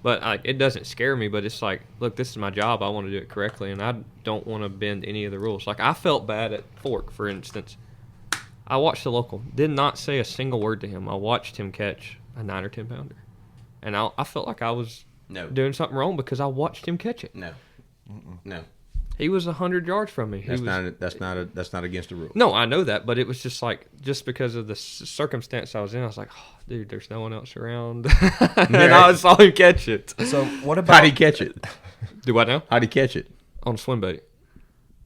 But like, it doesn't scare me. But it's like, look, this is my job. I want to do it correctly, and I don't want to bend any of the rules. Like, I felt bad at Fork, for instance. I watched the local. Did not say a single word to him. I watched him catch a 9 or 10 pounder, and I felt like I was doing something wrong because I watched him catch it. No. He was 100 yards from me. That's not against the rule. No, I know that, but it was just like, just because of the circumstance I was in, I was like, oh, dude, there's no one else around. And I saw him catch it. So what about? How'd he catch it? Do what now? How'd he catch it? On swim bait.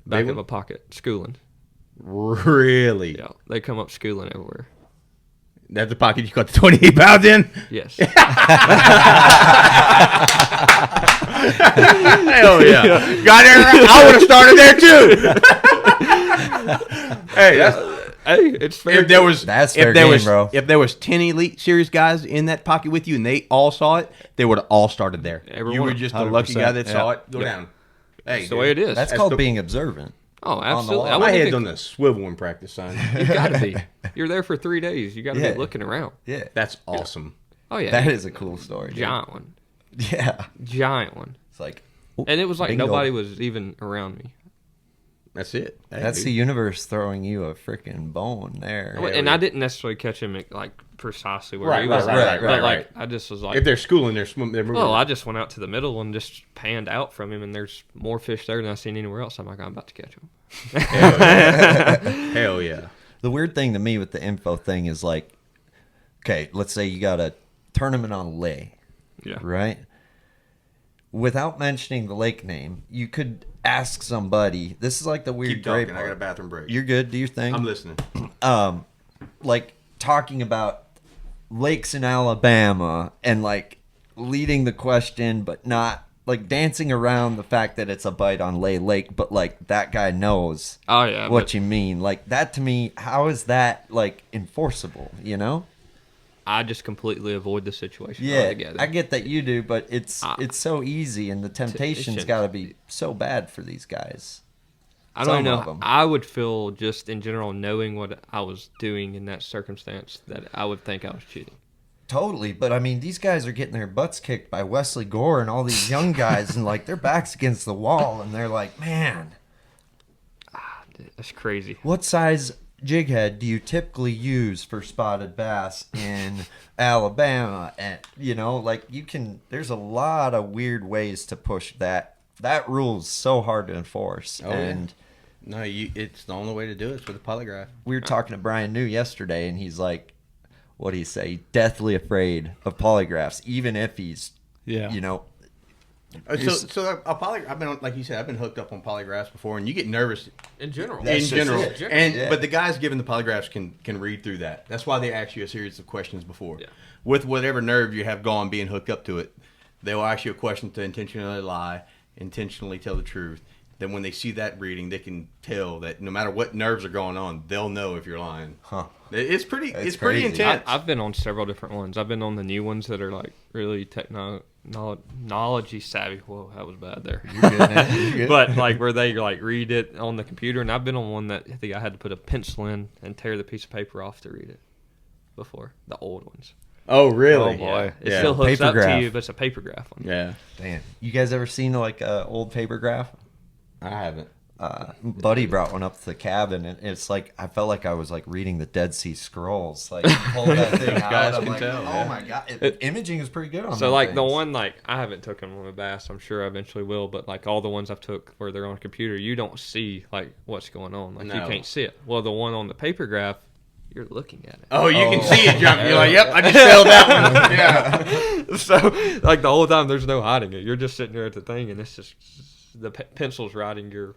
Back Big of one? a pocket. Schooling. Really? Yeah, they come up schooling everywhere. That's the pocket you caught the 28 pounds in? Yes. Hell yeah. Got there. I would have started there too. Hey, it's fair. If there was, That's if fair there game, was, bro. If there was 10 Elite Series guys in that pocket with you and they all saw it, they would have all started there. Every you one were of just them. the lucky guy that 100%, saw yeah. it go down. Hey, That's the way it is. That's That's called the- being observant. Oh, absolutely. line. I My wouldn't head's even- on the swivel in practice, son. You gotta be. You're there for 3 days. You gotta Yeah. be looking around. Yeah, That's awesome. Oh yeah, that is a cool story. Dude. giant one, Yeah, giant one. it's like, And it was like bingo. nobody was even around me. That's it. Hey, That's dude. the universe throwing you a freaking bone there. And I didn't necessarily catch him at, like, precisely where Right, he right, was. right, right, but right, like, right. I just was like, If they're schooling, they're swimming. They're moving. well, I just went out to the middle and just panned out from him, and there's more fish there than I've seen anywhere else. I'm like, I'm about to catch him. Hell yeah. The weird thing to me with the info thing is like, okay, let's say you got a tournament on lay, Yeah. right? Without mentioning the lake name, you could ask somebody. This is like the weird Keep gray talking. I got a part. bathroom break. You're good. Do your thing. I'm listening. Like talking about lakes in Alabama and like leading the question, but not like dancing around the fact that it's a bite on Lay Lake, but like that guy knows what you mean. Like that to me, how is that like enforceable, you know? I just completely avoid the situation Yeah, altogether. I get that you do, but it's so easy and the temptation's got to be so bad for these guys. I don't know. I would feel just in general knowing what I was doing in that circumstance that I would think I was cheating. Totally, but I mean, these guys are getting their butts kicked by Wesley Gore and all these young guys, and like their backs against the wall, and they're like, man, that's crazy. What size jig head do you typically use for spotted bass in Alabama? And you know, like there's a lot of weird ways to push that. That rule is so hard to enforce, and no, it's the only way to do it is with a polygraph. We were talking to Brian New yesterday, and he's like, what do you say? Deathly afraid of polygraphs, even if he's, you know. So a polygraph. I've been like you said, I've been hooked up on polygraphs before, and you get nervous in general. But the guys giving the polygraphs can read through that. That's why they ask you a series of questions before. Yeah. With whatever nerve you have gone being hooked up to it, they will ask you a question to intentionally lie, intentionally tell the truth. Then when they see that reading, they can tell that no matter what nerves are going on, they'll know if you're lying. Huh. It's pretty intense. I've been on several different ones. I've been on the new ones that are like really technology savvy. Whoa, that was bad there. You're good, man. You're good. But like where they like read it on the computer, and I've been on one that I think I had to put a pencil in and tear the piece of paper off to read it before. The old ones. Oh, really? Oh, boy. Yeah. It still hooks up to you, but it's a papergraph one. Yeah. Damn. You guys ever seen like an old papergraph? I haven't. Buddy brought one up to the cabin, and it's like I felt like I was like reading the Dead Sea Scrolls. Like pull that thing out, I'm like, oh my god, imaging is pretty good on. So like things. The one like I haven't taken one with bass. I'm sure I eventually will, but like all the ones I've took where they're on a computer, you don't see like what's going on. Like you can't see it. Well, the one on the papergraph, you're looking at it. Oh, you can see it jump. You're like, yep, I just failed that one. Yeah. So like the whole time, there's no hiding it. You're just sitting there at the thing, and it's just the pencil's writing your.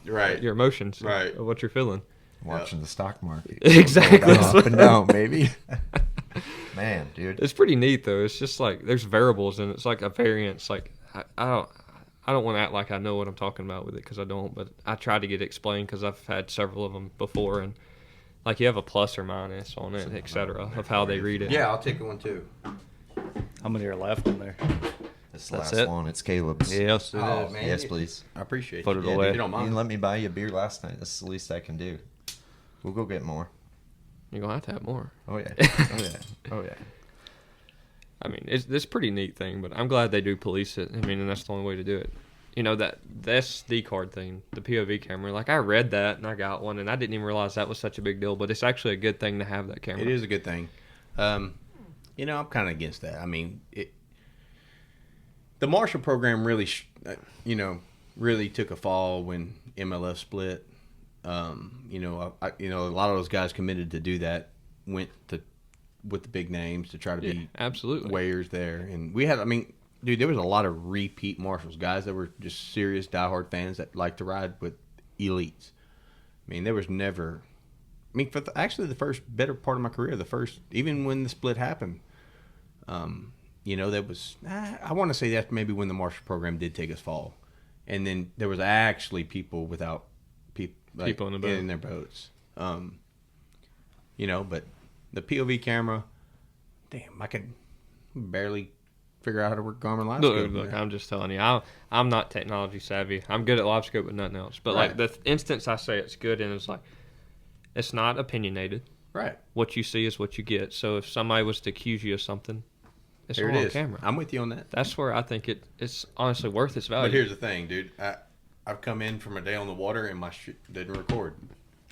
Right. Your emotions. Right. Of what you're feeling. Watching the stock market. Exactly. Up and down, baby. Man, dude. It's pretty neat though. It's just like there's variables and it's like a variance. Like I don't want to act like I know what I'm talking about with it because I don't. But I try to get it explained because I've had several of them before, and like you have a plus or minus on it, etc. of how they read it. Yeah, I'll take one too. How many are left in there? This last one, it's Caleb's. Yes, it is. Man, yes, please. I appreciate Put it. Put it away. You don't mind. You didn't let me buy you a beer last night. That's the least I can do. We'll go get more. You're going to have more. Oh, yeah. Oh, yeah. Oh, yeah. I mean, it's a pretty neat thing, but I'm glad they do police it. I mean, and that's the only way to do it. You know, that SD card thing, the POV camera, like I read that and I got one, and I didn't even realize that was such a big deal, but it's actually a good thing to have that camera. It is a good thing. You know, I'm kind of against that. I mean, the Marshall program really, really took a fall when MLF split. You know, a lot of those guys committed to do that went with the big names to try to be absolutely weighers there, and we had. I mean, dude, there was a lot of repeat Marshalls guys that were just serious diehard fans that liked to ride with elites. I mean, there was never. I mean, for actually the first better part of my career, even when the split happened. You know, that was, I want to say that's maybe when the Marshall program did take us fall. And then there was actually people without people in, in their boats. You know, but the POV camera, damn, I could barely figure out how to work Garmin livescope. Look, I'm just telling you, I'm not technology savvy. I'm good at livescope but nothing else. But like the instance I say it's good in is like, it's not opinionated. Right. What you see is what you get. So if somebody was to accuse you of something, it's there on it is. Camera. I'm with you on that. That's where I think it's honestly worth its value. But here's the thing, dude. I've come in from a day on the water and my shit didn't record.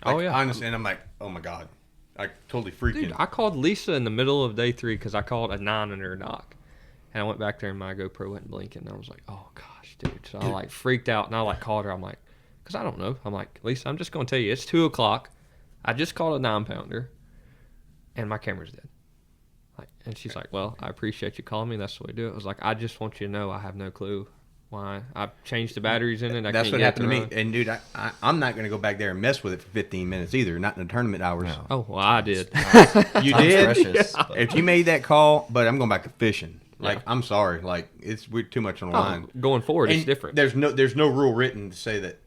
Oh, yeah. Honestly, and I'm like, oh my God. I totally freaking. Dude, I called Lisa in the middle of day 3 because I called a 9 under a knock. And I went back there and my GoPro went blinking. And I was like, oh gosh, dude. So I like freaked out and I like called her. I'm like, because I don't know. I'm like, Lisa, I'm just going to tell you, it's 2 o'clock. I just called a 9-pounder and my camera's dead. And she's like, well, I appreciate you calling me. That's the way to do it. I was like, I just want you to know I have no clue why. I changed the batteries in it. That's can't what get happened to it me. run. And dude, I'm not going to go back there and mess with it for 15 minutes either. Not in the tournament hours. Oh, well, I did. You did. Precious. If you made that call, but I'm going back to fishing. Like, Yeah. I'm sorry. Like, we're too much on the line. Going forward, it's And different. There's no rule written to say that.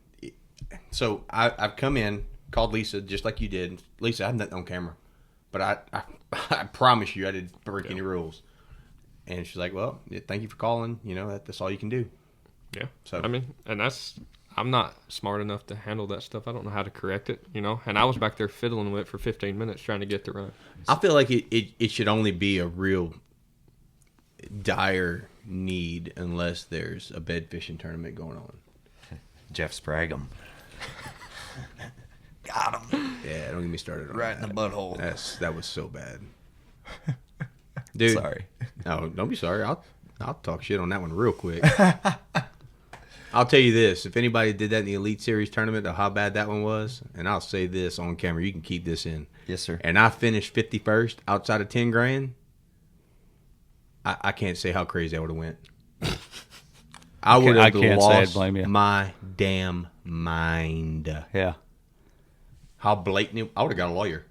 So I've come in, called Lisa just like you did. Lisa, I have nothing on camera, but I promise you I didn't break any rules. And she's like, well, thank you for calling. You know, that's all you can do. Yeah. So I mean, and I'm not smart enough to handle that stuff. I don't know how to correct it, you know. And I was back there fiddling with it for 15 minutes trying to get the run. I feel like it should only be a real dire need unless there's a bed fishing tournament going on. Jeff Spragham. Got him. Yeah, don't get me started on Right that. in the butthole. That was so bad. Dude. Sorry. No, don't be sorry. I'll talk shit on that one real quick. I'll tell you this. If anybody did that in the Elite Series tournament, of how bad that one was, and I'll say this on camera, you can keep this in. Yes, sir. And I finished 51st outside of 10 grand, I can't say how crazy I would have went. I would have can't say I'd lost blame you. my damn mind. Yeah. How blatant I would have got a lawyer.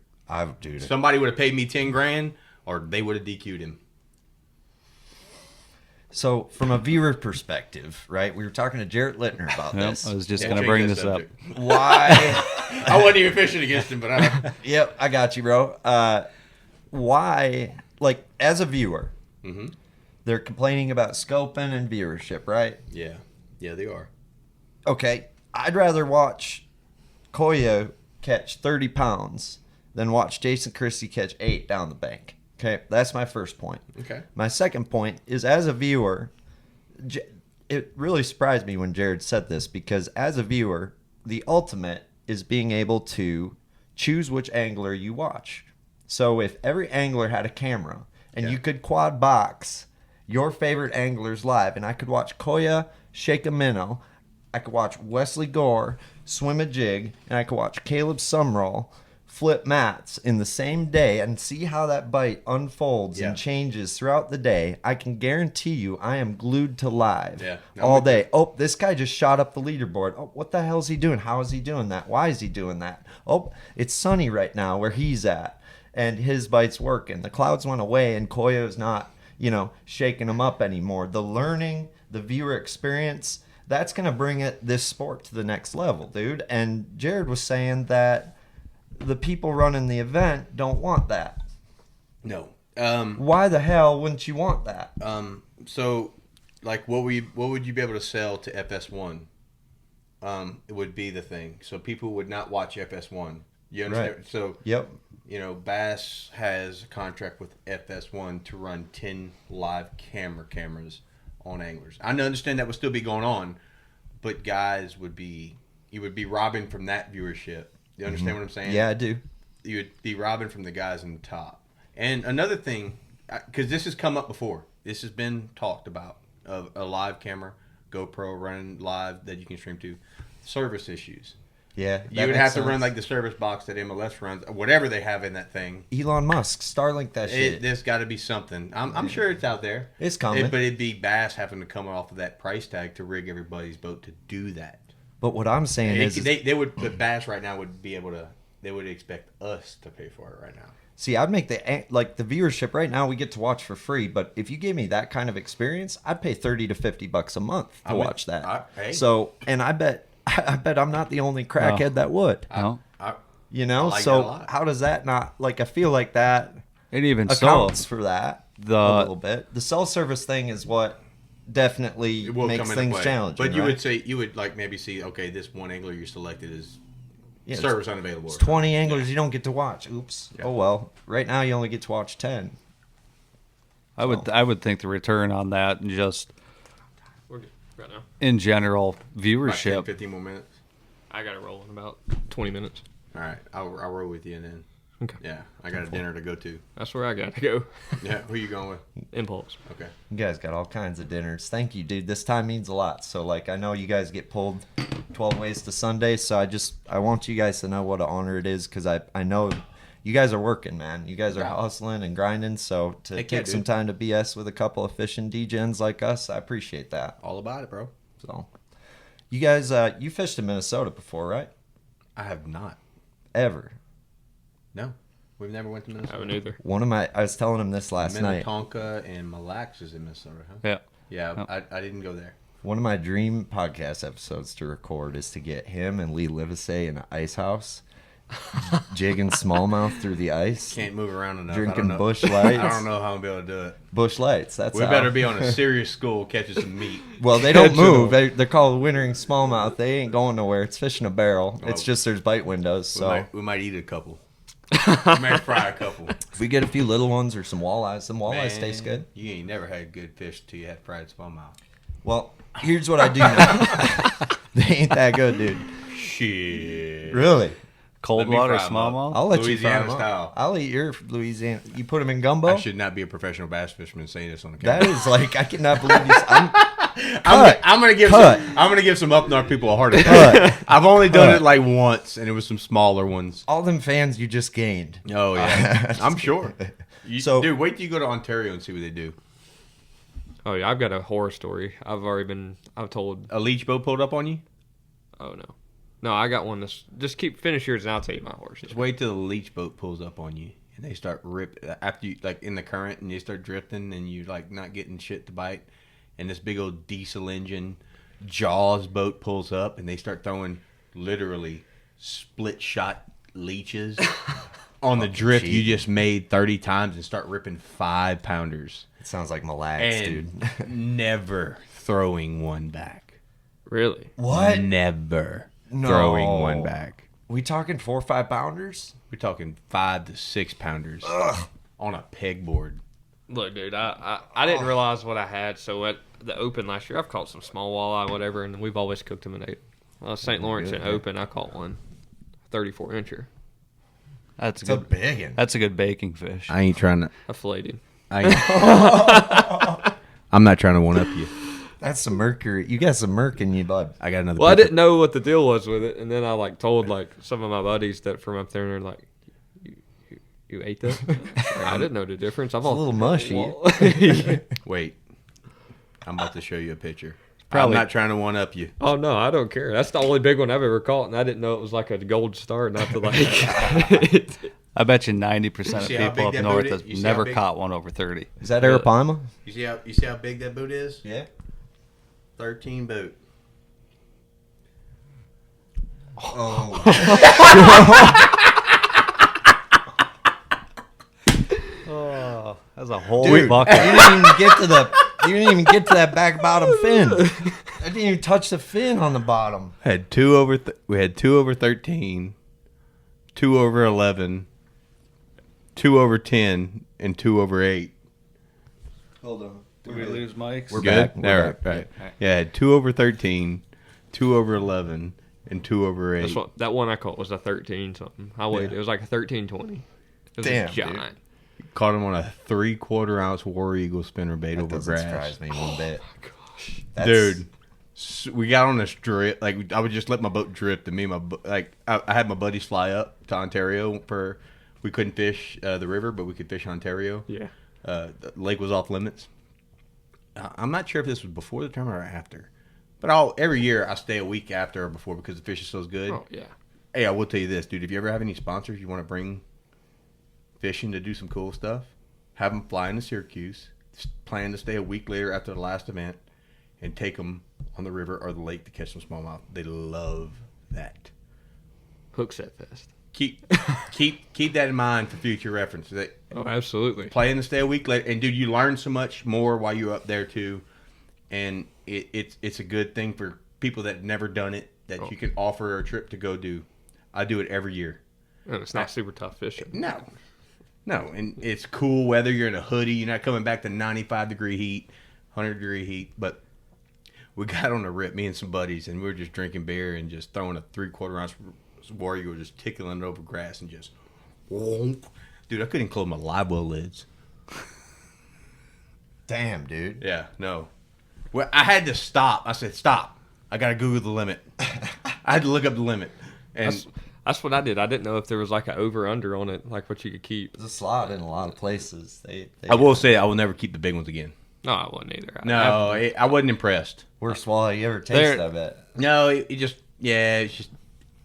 Dude. Somebody would have paid me 10 grand, or they would have DQ'd him. So, from a viewer perspective, right? We were talking to Jarrett Littner about Yep, this. I was just Yeah, going to change bring that this up. subject. Why? I wasn't even fishing against him, but Yep, I got you, bro. Why, like, as a viewer, they're complaining about scoping and viewership, right? yeah, they are. Okay, I'd rather watch Koya catch 30 pounds than watch Jason Christie catch 8 down the bank. Okay, that's my first point. Okay. My second point is, as a viewer, it really surprised me when Jared said this, because as a viewer, the ultimate is being able to choose which angler you watch. So if every angler had a camera and you could quad box your favorite anglers live, and I could watch Koya shake a minnow, I could watch Wesley Gore swim a jig, and I could watch Caleb Sumrall flip mats in the same day and see how that bite unfolds and changes throughout the day, I can guarantee you I am glued to live all day. Oh, this guy just shot up the leaderboard. Oh, what the hell is he doing? How is he doing that? Why is he doing that? Oh, it's sunny right now where he's at, and his bite's working. The clouds went away, and Koya's not, shaking them up anymore. The learning, the viewer experience, that's going to bring this sport to the next level, dude. And Jared was saying that the people running the event don't want that. No. Why the hell wouldn't you want that? So, like, what would you be able to sell to FS1? It would be the thing. So people would not watch FS1. You understand? Right. So, Yep. Bass has a contract with FS1 to run 10 live cameras on anglers. I understand that would still be going on, but guys would be robbing from that viewership. You understand what I'm saying? Yeah, I do. You would be robbing from the guys in the top. And another thing, because this has come up before, this has been talked about, of a live camera, GoPro running live that you can stream to, service issues. Yeah. You would have to run like the service box that MLS runs, or whatever they have in that thing. Elon Musk, Starlink that shit. There's got to be something. I'm sure it's out there. It's coming. But it'd be Bass having to come off of that price tag to rig everybody's boat to do that. But what I'm saying is... They would, but Bass right now would be able to, they would expect us to pay for it right now. See, I'd make the viewership right now, we get to watch for free, but if you gave me that kind of experience, I'd pay $30 to $50 a month to watch that. Hey. So, and I bet I'm not the only crackhead that would. No. I like that a So lot. how does that not, I feel like that It even accounts so, for that a little bit. The cell service thing is what definitely It will makes come into things play. challenging. But you right? would say, you would like maybe see, okay, this one angler you selected is Yeah, service unavailable. It's 20 anglers you don't get to watch. Oops. Yeah. Oh well. Right now you only get to watch 10. I would think the return on that, and just We're good right now. in general About 10, viewership. 15 more minutes. I got to roll in about 20 minutes. All right, I'll roll with you then. Okay. Yeah, I got a dinner to go to. That's where I got to go. Yeah, who you going with? Impulse. Okay. You guys got all kinds of dinners. Thank you, dude. This time means a lot. So I know you guys get pulled 12 ways to Sunday, so I want you guys to know what an honor it is, because I know you guys are working, man. You guys are hustling and grinding, so to Heck yeah, take some dude. time to BS with a couple of fishing DJs like us, I appreciate that. All about it, bro. So, you guys, you fished in Minnesota before, right? I have not. Ever? No. We've never went to I Minnesota. haven't either. I was telling him this last night. Minnetonka and Mille Lacs is in Minnesota, huh? Yeah. Yeah, I didn't go there. One of my dream podcast episodes to record is to get him and Lee Livesey in an ice house, jigging smallmouth through the ice, Can't move around enough. I drinking don't know. bush lights. I don't know how I'm going to be able to do it. Bush lights. That's We how. better be on a serious school catching some meat. Well, they don't move. They're called wintering smallmouth. They ain't going nowhere. It's fishing a barrel. It's just there's bite windows. So We might eat a couple. We might fry a couple. if we get a few little ones or some walleyes, some walleyes taste good. You ain't never had good fish till you had fried smallmouth. Well, here's what I do know. They ain't that good, dude. Shit. Really? Cold Let me water fry 'em up. smallmouth? I'll let Louisiana you fry 'em up. style. I'll eat your Louisiana. You put them in gumbo? I should not be a professional bass fisherman saying this on the camera. That is like, I cannot believe this. I'm gonna give some up north people a heart attack. I've only done it like once, and it was some smaller ones. All them fans you just gained. Oh yeah, I'm sure. So- Dude, wait till you go to Ontario and see what they do. Oh yeah, I've got a horror story. I've told. A leech boat pulled up on you. Oh no, I got one. Just finish yours and I'll tell you my horror story. Just wait till the leech boat pulls up on you, and they start after you like in the current, and you start drifting, and you like not getting shit to bite, and this big old diesel engine Jaws boat pulls up, and they start throwing literally split shot leeches on the drift you just made 30 times, and start ripping 5-pounders. It sounds like Mille Lacs, And dude. never throwing one back. Really? What? Never No. throwing one back. We talking 4 or 5 pounders? We're talking 5 to 6 pounders on a pegboard. Look, dude, I didn't realize what I had. So at the Open last year, I've caught some small walleye, whatever, and we've always cooked them and ate. Well, St. Lawrence and Open, I caught one, 34-incher. That's It's a good. big one. That's a good baking fish. I ain't trying to. I filleted him. I'm not trying to one up you. That's some mercury. You got some merc in you, bud. I got another. Well, I picture. didn't know what the deal was with it, and then I told some of my buddies that from up there, and they're like, "You ate that?" I didn't know the difference. I'm a little mushy. Wait, I'm about to show you a picture. Probably- I'm not trying to one up you. Oh no, I don't care. That's the only big one I've ever caught, and I didn't know it was like a gold star. Not to like. I bet you 90% of see how people big up that north boot is? have You see how never big- caught one over 30. Is that Arapaima? You see how big that boot is? Yeah. 13 boot. Oh. Oh, that's a whole Dude, bucket. you didn't even get to that back bottom fin. I didn't even touch the fin on the bottom. Had we had 2 over 13, 2 over 11, 2 over 10, and 2 over 8. Hold on. Did we lose mics? We're Good? back. We're back. Right. Yeah, I had 2 over 13, 2 over 11, and 2 over 8. That one I caught was a 13 something. I weighed it was like a 13.20. It was Damn, a giant. Caught him on a 3/4 ounce War Eagle spinnerbait That over doesn't grass. surprise me one bit. Gosh. Dude, we got on a strip. Like I would just let my boat drift, and I had my buddies fly up to Ontario for. We couldn't fish the river, but we could fish Ontario. Yeah. The lake was off limits. I'm not sure if this was before the tournament or after, but every year I stay a week after or before because the fish is so good. Oh yeah. Hey, I will tell you this, dude. If you ever have any sponsors you want to bring fishing to do some cool stuff, have them fly into Syracuse, plan to stay a week later after the last event, and take them on the river or the lake to catch some smallmouth. They love that. Hook set fest. Keep that in mind for future reference. Oh, absolutely. Plan to stay a week later, and dude, you learn so much more while you're up there too, and it's a good thing for people that have never done it that you can offer a trip to go do. I do it every year. And it's not super tough fishing. No, and it's cool weather. You're in a hoodie. You're not coming back to 95-degree heat, 100-degree heat. But we got on a rip, me and some buddies, and we were just drinking beer and just throwing a 3/4 ounce War Eagle, just tickling it over grass and just, dude, I couldn't close my live well lids. Damn, dude. Yeah, no. Well, I had to stop. I said, stop. I got to Google the limit. I had to look up the limit. And That's what I did. I didn't know if there was like an over-under on it, like what you could keep. There's a slot in a lot of places. I will say I will never keep the big ones again. No, I wouldn't either. No, I wasn't impressed. Worst walleye you ever tasted, I bet. No, it just it's just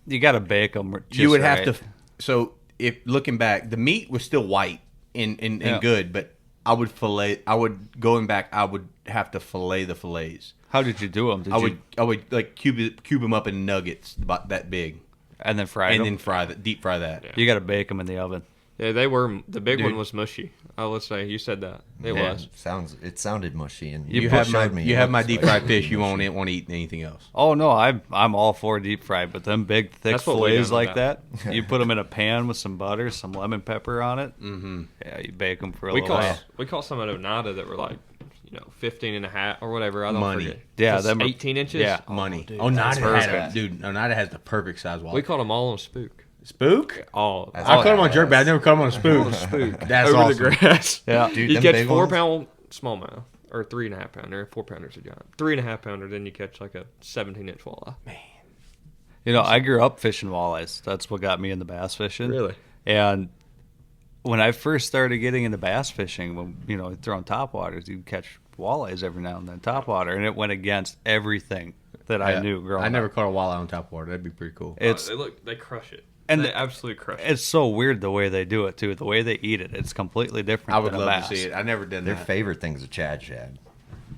You got to bake them. you would have to. So if looking back, the meat was still white and good, but I would going back. I would have to fillet the fillets. How did you do them? I would like cube them up in nuggets about that big, and then fry them? And then deep fry that. Yeah. You got to bake them in the oven. Yeah, they were. The big one was mushy. Let's say you said that it was. It sounded mushy, and you have my deep fried fish. You won't want to eat anything else. Oh no, I'm all for deep fried, but them big thick fillets like that, you put them in a pan with some butter, some lemon pepper on it. Mm-hmm. Yeah, you bake them for a little while. We caught some at Oneida that were like 15 and a half or whatever. I don't forget. Yeah, them 18 inches. Yeah, money. Oneida has the perfect size walleye. We caught them all on spook. Spook? Oh, I caught them on jerkbait. I never caught them on spook. That's over awesome. the grass. Yeah, dude, you catch 4-pound smallmouth or 3.5 pounder. 4 pounders are giant. 3.5 pounder, then you catch like a 17-inch walleye. Man, I grew up fishing walleyes. That's what got me into bass fishing. Really? And when I first started getting into bass fishing, when throwing topwaters, you'd catch walleyes every now and then topwater, and it went against everything that I knew growing up. I never caught a walleye on topwater. That'd be pretty cool. They crush it. And they absolutely crush it. It's so weird the way they do it too. The way they eat it, it's completely different. I would love to see it. I never did Their favorite thing's a Chad shad.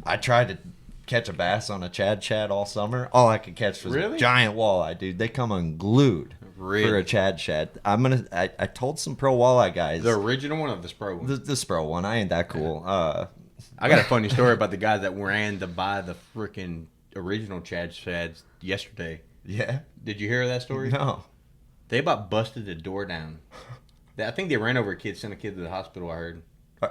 I tried to catch a bass on a Chad shad all summer. All I could catch was a giant walleye, dude. They come unglued for a Chad shad. I told some pro walleye guys. The original one or the Spro one? The Spro one. I ain't that cool. I got a funny story about the guys that ran to buy the freaking original Chad shads yesterday. Yeah. Did you hear that story? No. They about busted the door down. I think they ran over a kid, sent a kid to the hospital, I heard.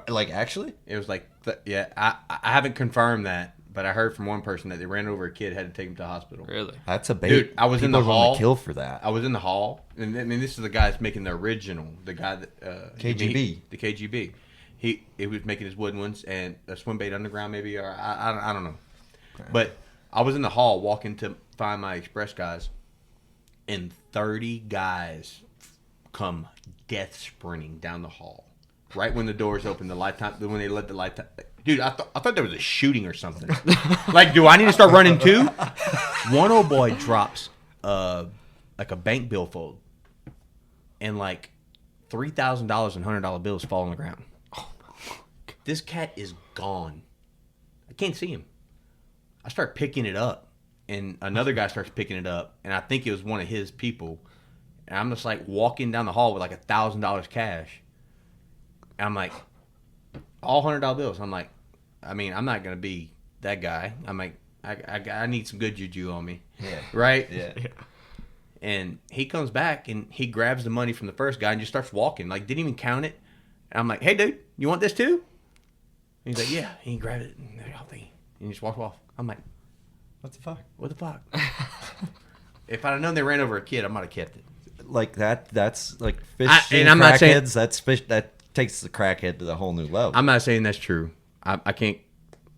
Like, actually? It was like, I haven't confirmed that, but I heard from one person that they ran over a kid, had to take him to the hospital. Really? That's a bait. Dude, I was in the hall. Kill for that. I was in the hall, and I mean, this is the guy that's making the original, the guy that... KGB. The KGB. He was making his wooden ones, and a swim bait underground maybe, or I don't know. Okay. But I was in the hall walking to find my express guys, and 30 guys come death sprinting down the hall. Right when the doors open, when they let the light... Dude, I thought there was a shooting or something. Like, do I need to start running too? One old boy drops like a bank billfold, and like $3,000 and $100 bills fall on the ground. This cat is gone. I can't see him. I start picking it up, and another guy starts picking it up, and I think it was one of his people. And I'm just like walking down the hall with like $1,000 cash. And I'm like, all $100 bills. I'm like, I mean, I'm not gonna be that guy. I'm like, I need some good juju on me. Yeah. Right? Yeah. And he comes back and he grabs the money from the first guy and just starts walking. Like, didn't even count it. And I'm like, hey, dude, you want this too? And he's like, yeah. And he grabbed it and he just walked off. I'm like, what the fuck? What the fuck? If I'd have known they ran over a kid, I might have kept it. Like that's like fish. And I'm not saying that's fish that takes the crackhead to the whole new level. I'm not saying that's true. I can't.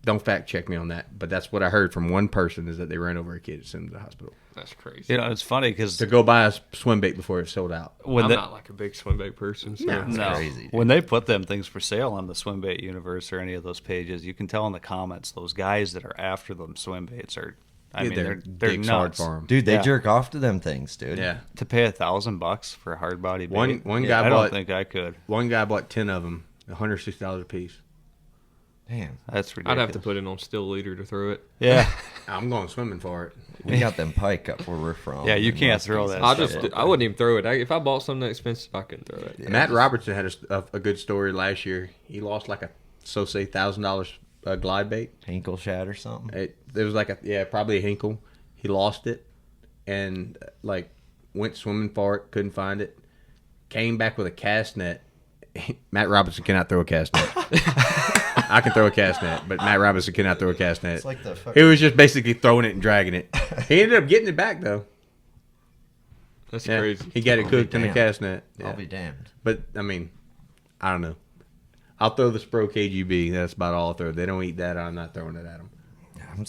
Don't fact check me on that. But that's what I heard from one person, is that they ran over a kid and sent him to the hospital. That's crazy. It's funny because to go buy a swim bait before it's sold out. I'm not like a big swim bait person. So no. Crazy, when they put them things for sale on the Swim Bait Universe or any of those pages, you can tell in the comments those guys that are after them swim baits are. They're nuts, dude. They jerk off to them things, dude. Yeah. To pay $1,000 for a hard body bait. One guy I bought. don't think I could. One guy bought 10 of them, $160 a piece. Damn, that's ridiculous. I'd have to put it on still leader to throw it. Yeah, I'm going swimming for it. We got them pike up where we're from. Yeah, you can't throw that. I wouldn't even throw it. If I bought something that expensive, I couldn't throw it. Yeah, Matt Robertson had a good story last year. He lost like $1,000 glide bait, Hinkle shad or something. It was like probably a hinkle. He lost it and like went swimming for it, couldn't find it. Came back with a cast net. Matt Robinson cannot throw a cast net. I can throw a cast net, but Matt Robinson cannot throw a cast net. It's like he was just basically throwing it and dragging it. He ended up getting it back though. That's crazy. He got it cooked in the cast net. Yeah. I'll be damned. But I mean, I don't know. I'll throw the Spro KGB. That's about all I'll throw. They don't eat that. I'm not throwing it at them.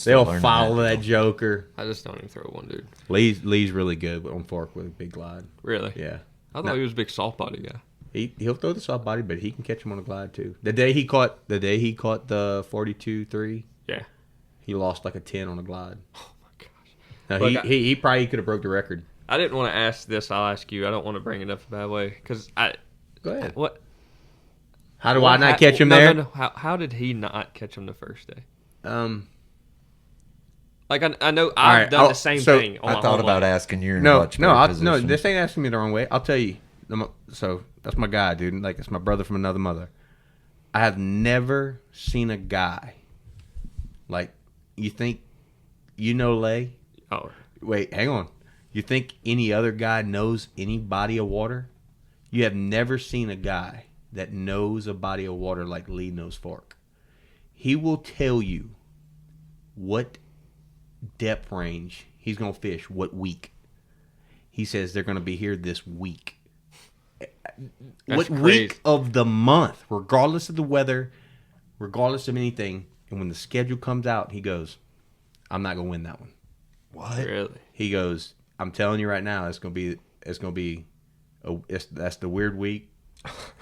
They'll follow that joker. I just don't even throw one, dude. Lee's really good on fork with a big glide. Really? Yeah. I thought he was a big soft body guy. He'll throw the soft body, but he can catch him on a glide too. The day he caught the 42-3, Yeah. he lost like a 10 on a glide. Oh my gosh. No, Look, he probably could have broke the record. I didn't want to ask this. I'll ask you. I don't want to bring it up a bad way because Go ahead. What? How do I not catch him there? No. How did he not catch him the first day? Like I know I've done the same thing. On I my thought whole about life. asking you. No. This ain't asking me the wrong way. I'll tell you. So that's my guy, dude. Like it's my brother from another mother. I have never seen a guy like you think Lay. Oh, Wait, hang on. You think any other guy knows any body of water? You have never seen a guy that knows a body of water like Lee knows Fork. He will tell you what depth range he's going to fish, what week. He says they're going to be here this week. What crazy. week of the month, regardless of the weather, regardless of anything. And when the schedule comes out, he goes, I'm not going to win that one. What? really? He goes, I'm telling you right now, that's the weird week.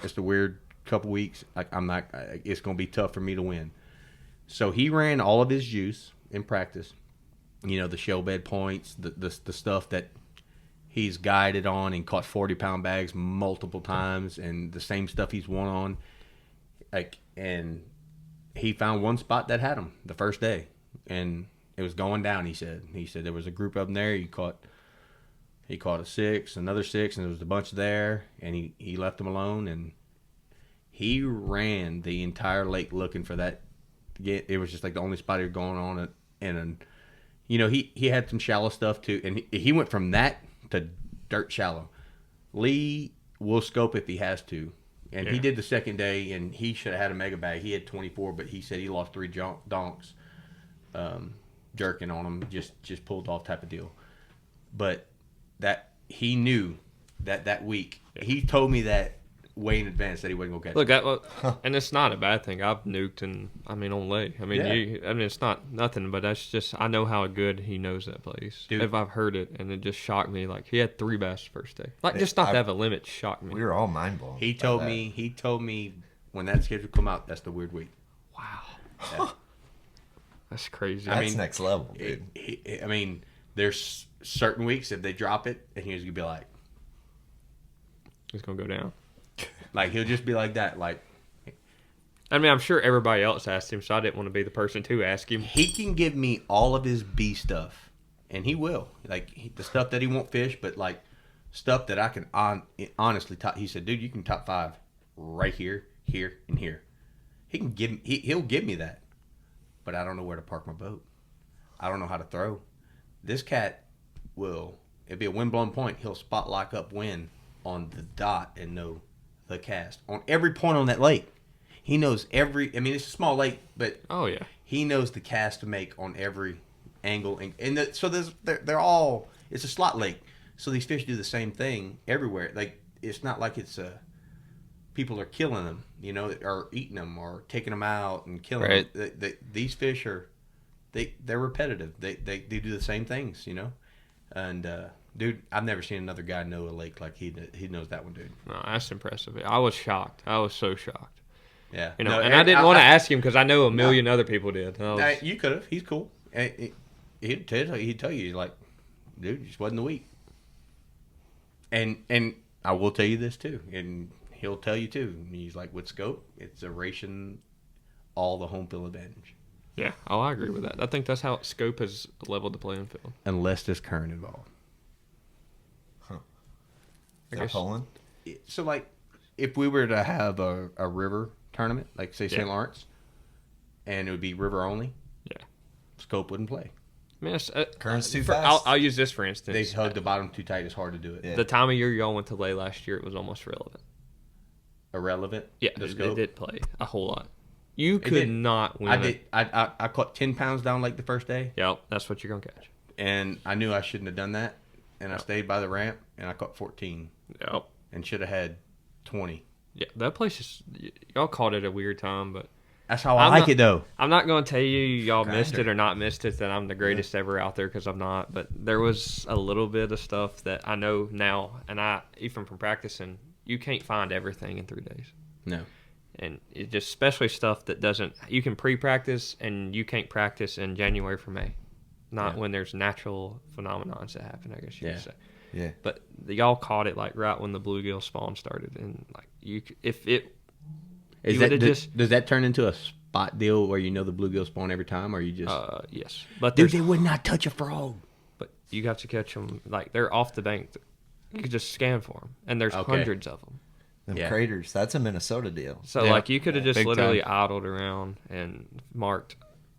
It's the weird couple weeks. It's going to be tough for me to win. So he ran all of his juice in practice. The shell bed points, the stuff that he's guided on and caught 40-pound bags multiple times, and the same stuff he's won on. And he found one spot that had him the first day, and it was going down. He said there was a group of them there. He caught a 6, another 6, and there was a bunch there, and he left them alone, and he ran the entire lake looking for that. It was just like the only spot he was going on, and he had some shallow stuff too, and he went from that to dirt shallow. Lee will scope if he has to, and he did the second day, and he should have had a mega bag. He had 24, but he said he lost 3 donks, jerking on him, just pulled off type of deal. But that he knew that week. He told me that way in advance that he wasn't gonna catch Look, and it's not a bad thing. I've nuked on lake. It's not nothing, but that's just I know how good he knows that place. Dude. If I've heard it, and it just shocked me. Like he had 3 bass the first day. Like just not to have a limit shocked me. We were all mind blown. He told me when that schedule come out, that's the weird week. Wow, that's crazy. That's next level, dude. There's certain weeks if they drop it, and he's gonna be like, it's gonna go down. like he'll just be like that. Like, I'm sure everybody else asked him, so I didn't want to be the person to ask him. he can give me all of his B stuff, and he will. Like the stuff that he won't fish, but like stuff that I can honestly top. He said, "Dude, you can top 5 right here, here, and here." He can give. He'll give me that, but I don't know where to park my boat. I don't know how to throw. This cat will. It'll be a wind-blown point. He'll spot lock up wind on the dot and know the cast on every point on that lake. He knows every. It's a small lake, but Oh yeah, he knows the cast to make on every angle, so they're all. It's a slot lake, so these fish do the same thing everywhere. Like it's not like it's people are killing them, or eating them or taking them out and killing them. These fish are they're repetitive. They do the same things, And dude, I've never seen another guy know a lake like he knows that one, dude. no, that's impressive. I was shocked. I was so shocked. Yeah, and I didn't want to ask him because I know a million other people did. You could have. He's cool. He'd tell you like, dude, it just wasn't the week. And I will tell you this too, and he'll tell you too. He's like, with scope, it's erasing all the home field advantage. Yeah, I agree with that. I think that's how scope has leveled the playing field. Unless there's current involved. They're pulling. So like, if we were to have a river tournament, like say St. Lawrence, and it would be river only, scope wouldn't play. Current's too fast. I'll use this for instance. They hug the bottom too tight. It's hard to do it. Yeah. The time of year y'all went to lay last year, it was almost irrelevant. Irrelevant. Yeah, the they scope. did play a whole lot. You could not win. I did. I caught 10 pounds down like the first day. Yep, that's what you're gonna catch. And I knew I shouldn't have done that. And I stayed by the ramp, and I caught 14. Yep. And should have had 20. Yeah, that place is. Y'all caught it at a weird time, but that's how I like it, though. I'm not going to tell you y'all missed it or not missed it, that I'm the greatest ever out there, because I'm not. But there was a little bit of stuff that I know now, and even from practicing, you can't find everything in 3 days. No. And it just, especially stuff that doesn't, you can pre-practice and you can't practice in January for May. Not when there's natural phenomenons that happen, I guess you could say. Yeah. But y'all caught it like right when the bluegill spawn started. And like if it, Is you that, would've does that turn into a spot deal where you know the bluegill spawn every time, or you just... yes. But Dude, they would not touch a frog. But you got to catch them, like, they're off the bank. You could just scan for them. And there's hundreds of them. Them craters, that's a Minnesota deal. So, like, you could have just big literally time. idled around and marked.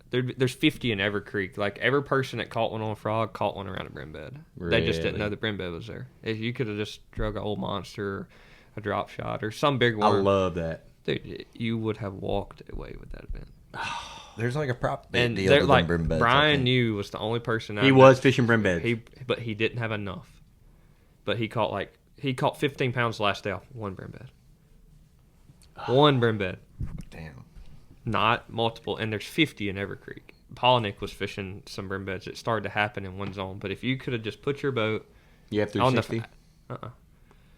There's 50 in every creek. Like, every person that caught one on a frog caught one around a brim bed. They just didn't know the brim bed was there. If you could have just drug an old monster, a drop shot, or some big I worm. love that. Dude, you would have walked away with that event. There's like a prop bait And deal they're to like, them brim beds. I Brian think. knew was the only person He was fishing brim beds. But he didn't have enough. But he caught 15 pounds the last day off one brim bed. One brim bed. Damn. Not multiple. And there's 50 in every creek. Polnick was fishing some brim beds. It started to happen in one zone. But if you could have just put your boat You have on the 360?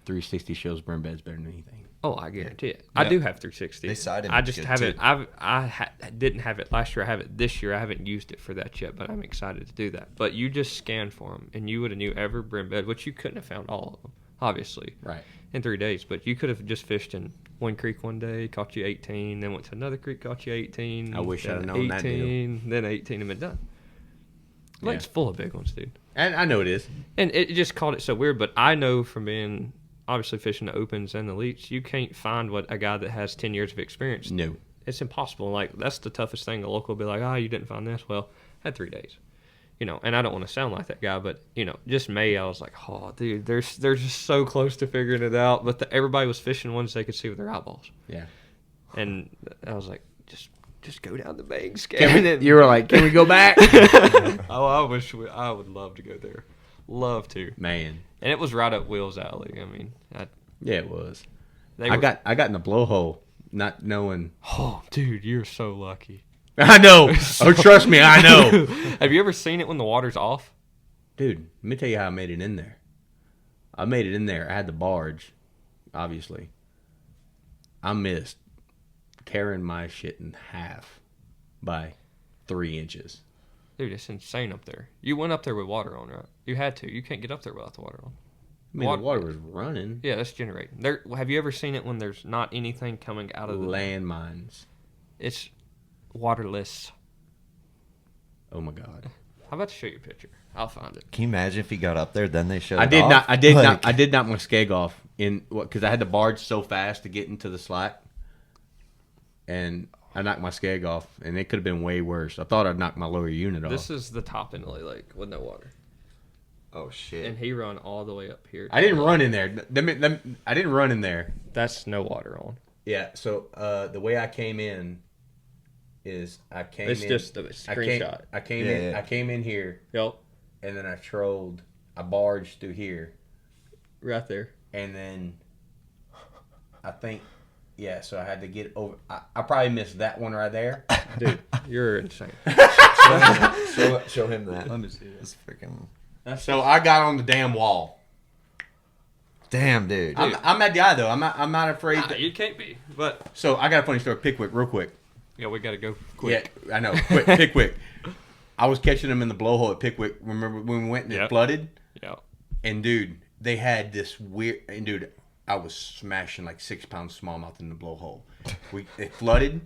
360 shows brim beds better than anything. Oh, I guarantee it. I do have 360. They side I image just good, haven't. too. I didn't have it last year. I have it this year. I haven't used it for that yet, but I'm excited to do that. But you just scanned for them, and you would have knew every brim bed, which you couldn't have found all of them, obviously, Right. in 3 days. But you could have just fished in one creek one day, caught you 18, then went to another creek, caught you 18. I wish I'd then have known that deal. 18, then 18, and been done. Lake's full of big ones, dude. And I know it is. And it just caught it so weird, but I know from being obviously fishing the opens and the elites, you can't find what a guy that has 10 years of experience. No. It's impossible. Like, that's the toughest thing. A local will be like, you didn't find this. Well, I had 3 days. And I don't want to sound like that guy, but, just May, I was like, oh, dude, they're just so close to figuring it out. But everybody was fishing ones they could see with their eyeballs. Yeah. And I was like, just go down the bank, scan it. You were like, can we go back? I would love to go there. Love to. Man. And it was right up Will's alley. I mean, Yeah, it was. they I were- got in the blowhole not knowing. Oh, dude, you're so lucky. I know. Oh, trust me, I know. Have you ever seen it when the water's off? Dude, let me tell you how I made it in there. I made it in there. I had the barge, obviously. I missed tearing my shit in half by 3 inches. Dude, it's insane up there. You went up there with water on, right? You had to. You can't get up there without the water on. I mean, the water was running. Yeah, that's generating. Have you ever seen it when there's not anything coming out of the... Landmines. It's waterless. Oh my God. How about to show you a picture? I'll find it. Can you imagine if he got up there, then they showed I it did off? not. I did Like, not. I did knock my skeg off because I had the barge so fast to get into the slack, and I knocked my skeg off, and it could have been way worse. I thought I'd knocked my lower unit off. This is the top end of the lake with no water. Oh, shit. And he run all the way up here. I didn't run in there. I didn't run in there. That's no water on. Yeah. So the way I came in is I came. It's in, just a screenshot. I came Yeah, in. yeah. I came in here, Yep. and then I trolled. I barged through here, Right there. and then I think, yeah. So I had to get over. I probably missed that one right there. Dude, you're insane. Show him that. Let me see It's freaking... So I got on the damn wall. Damn, dude. I'm that guy though. I'm not afraid. You can't be. But, So I got a funny story. Pickwick, real quick. yeah, we got to go quick. Yeah, I know. Quick, Pickwick. I was catching them in the blowhole at Pickwick. Remember when we went and it Yep. flooded? Yeah. And dude, they had this weird. And dude, I was smashing like 6-pound smallmouth in the blowhole. It flooded,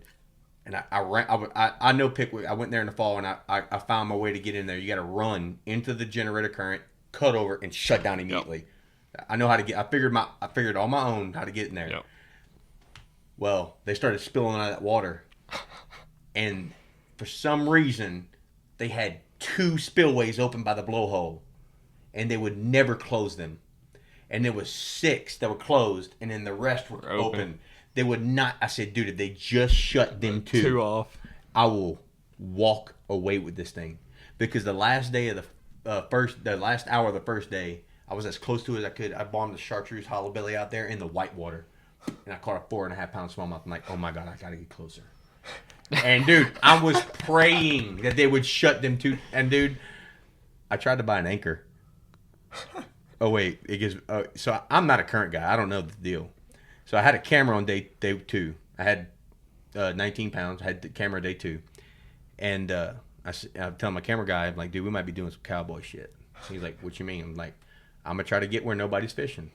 and I ran. I know Pickwick. I went there in the fall, and I found my way to get in there. You got to run into the generator current, cut over, and shut down immediately. I know how to get. I figured on my own how to get in there. Yep. Well, they started spilling out of that water, and for some reason, they had 2 spillways open by the blowhole, and they would never close them. And there was 6 that were closed, and then the rest were open. They would not. I said, dude, if they just shut them 2 off, I will walk away with this thing, because the last day of the last hour of the first day, I was as close to it as I could. I bombed the chartreuse hollow belly out there in the white water, and I caught a 4.5-pound smallmouth. I'm like, oh my God, I gotta get closer. And dude, I was praying that they would shut them 2. And dude, I tried to buy an anchor. Oh wait, it gives. So I'm not a current guy. I don't know the deal. So I had a camera on day 2. I had 19 pounds. I had the camera day 2, and I'm telling my camera guy, I'm like, dude, we might be doing some cowboy shit. He's like, what you mean? I'm like, I'm gonna try to get where nobody's fishing.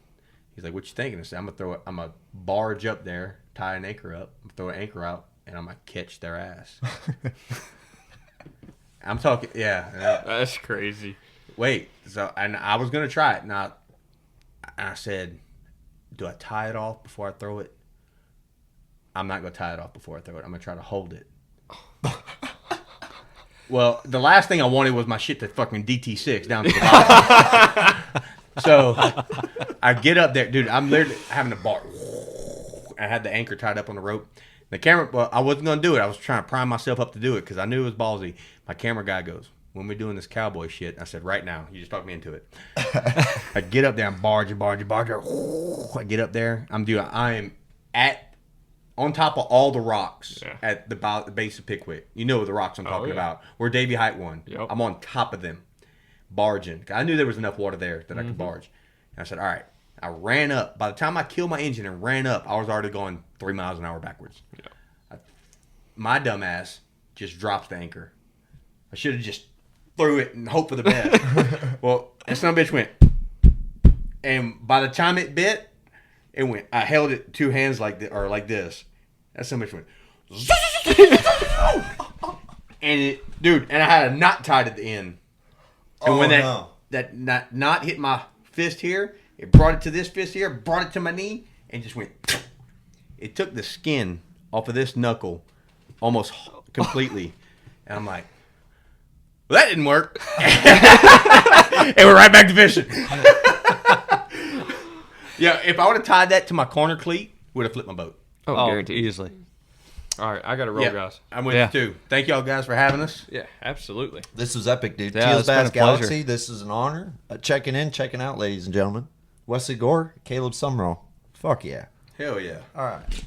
He's like, what you thinking? I said, I'm gonna barge up there, tie an anchor up, throw an anchor out, and I'm gonna catch their ass. I'm talking, yeah. That's crazy. Wait, so and I was gonna try it. Now, I said, do I tie it off before I throw it? I'm not gonna tie it off before I throw it. I'm gonna try to hold it. Well, the last thing I wanted was my shit to fucking DT6 down to the bottom. So I get up there, dude. I'm literally having a bar. I had the anchor tied up on the rope. The camera, well, I wasn't gonna do it. I was trying to prime myself up to do it because I knew it was ballsy. My camera guy goes, when we're doing this cowboy shit, I said, right now. You just talked me into it. I get up there, I'm barging. I get up there. I am on top of all the rocks at the base of Pickwick. You know the rocks I'm talking about. Where Davy Height won. Yep. I'm on top of them, barging. I knew there was enough water there that I could barge. And I said, all right. I ran up. By the time I killed my engine and ran up, I was already going 3 miles an hour backwards. Yep. My dumb ass just drops the anchor. I should have just threw it and hoped for the best. Well, that son of a bitch went. And by the time it bit, it went. I held it 2 hands like this. That son of a bitch went. And and I had a knot tied at the end. And when that knot hit my fist here, it brought it to this fist here, brought it to my knee, and just went. It took the skin off of this knuckle almost completely. And I'm like, well, that didn't work. And we're right back to fishing. Yeah, if I would have tied that to my corner cleat, would have flipped my boat. Oh, guaranteed. Easily. All right, I got to roll, guys. I'm with you too. Thank y'all guys for having us. Yeah, absolutely. This was epic, dude. Yeah, Teal's it's been a Bass pleasure. Galaxy, this is an honor. Checking out, ladies and gentlemen. Wesley Gore, Caleb Sumrall. Fuck yeah. Hell yeah. All right.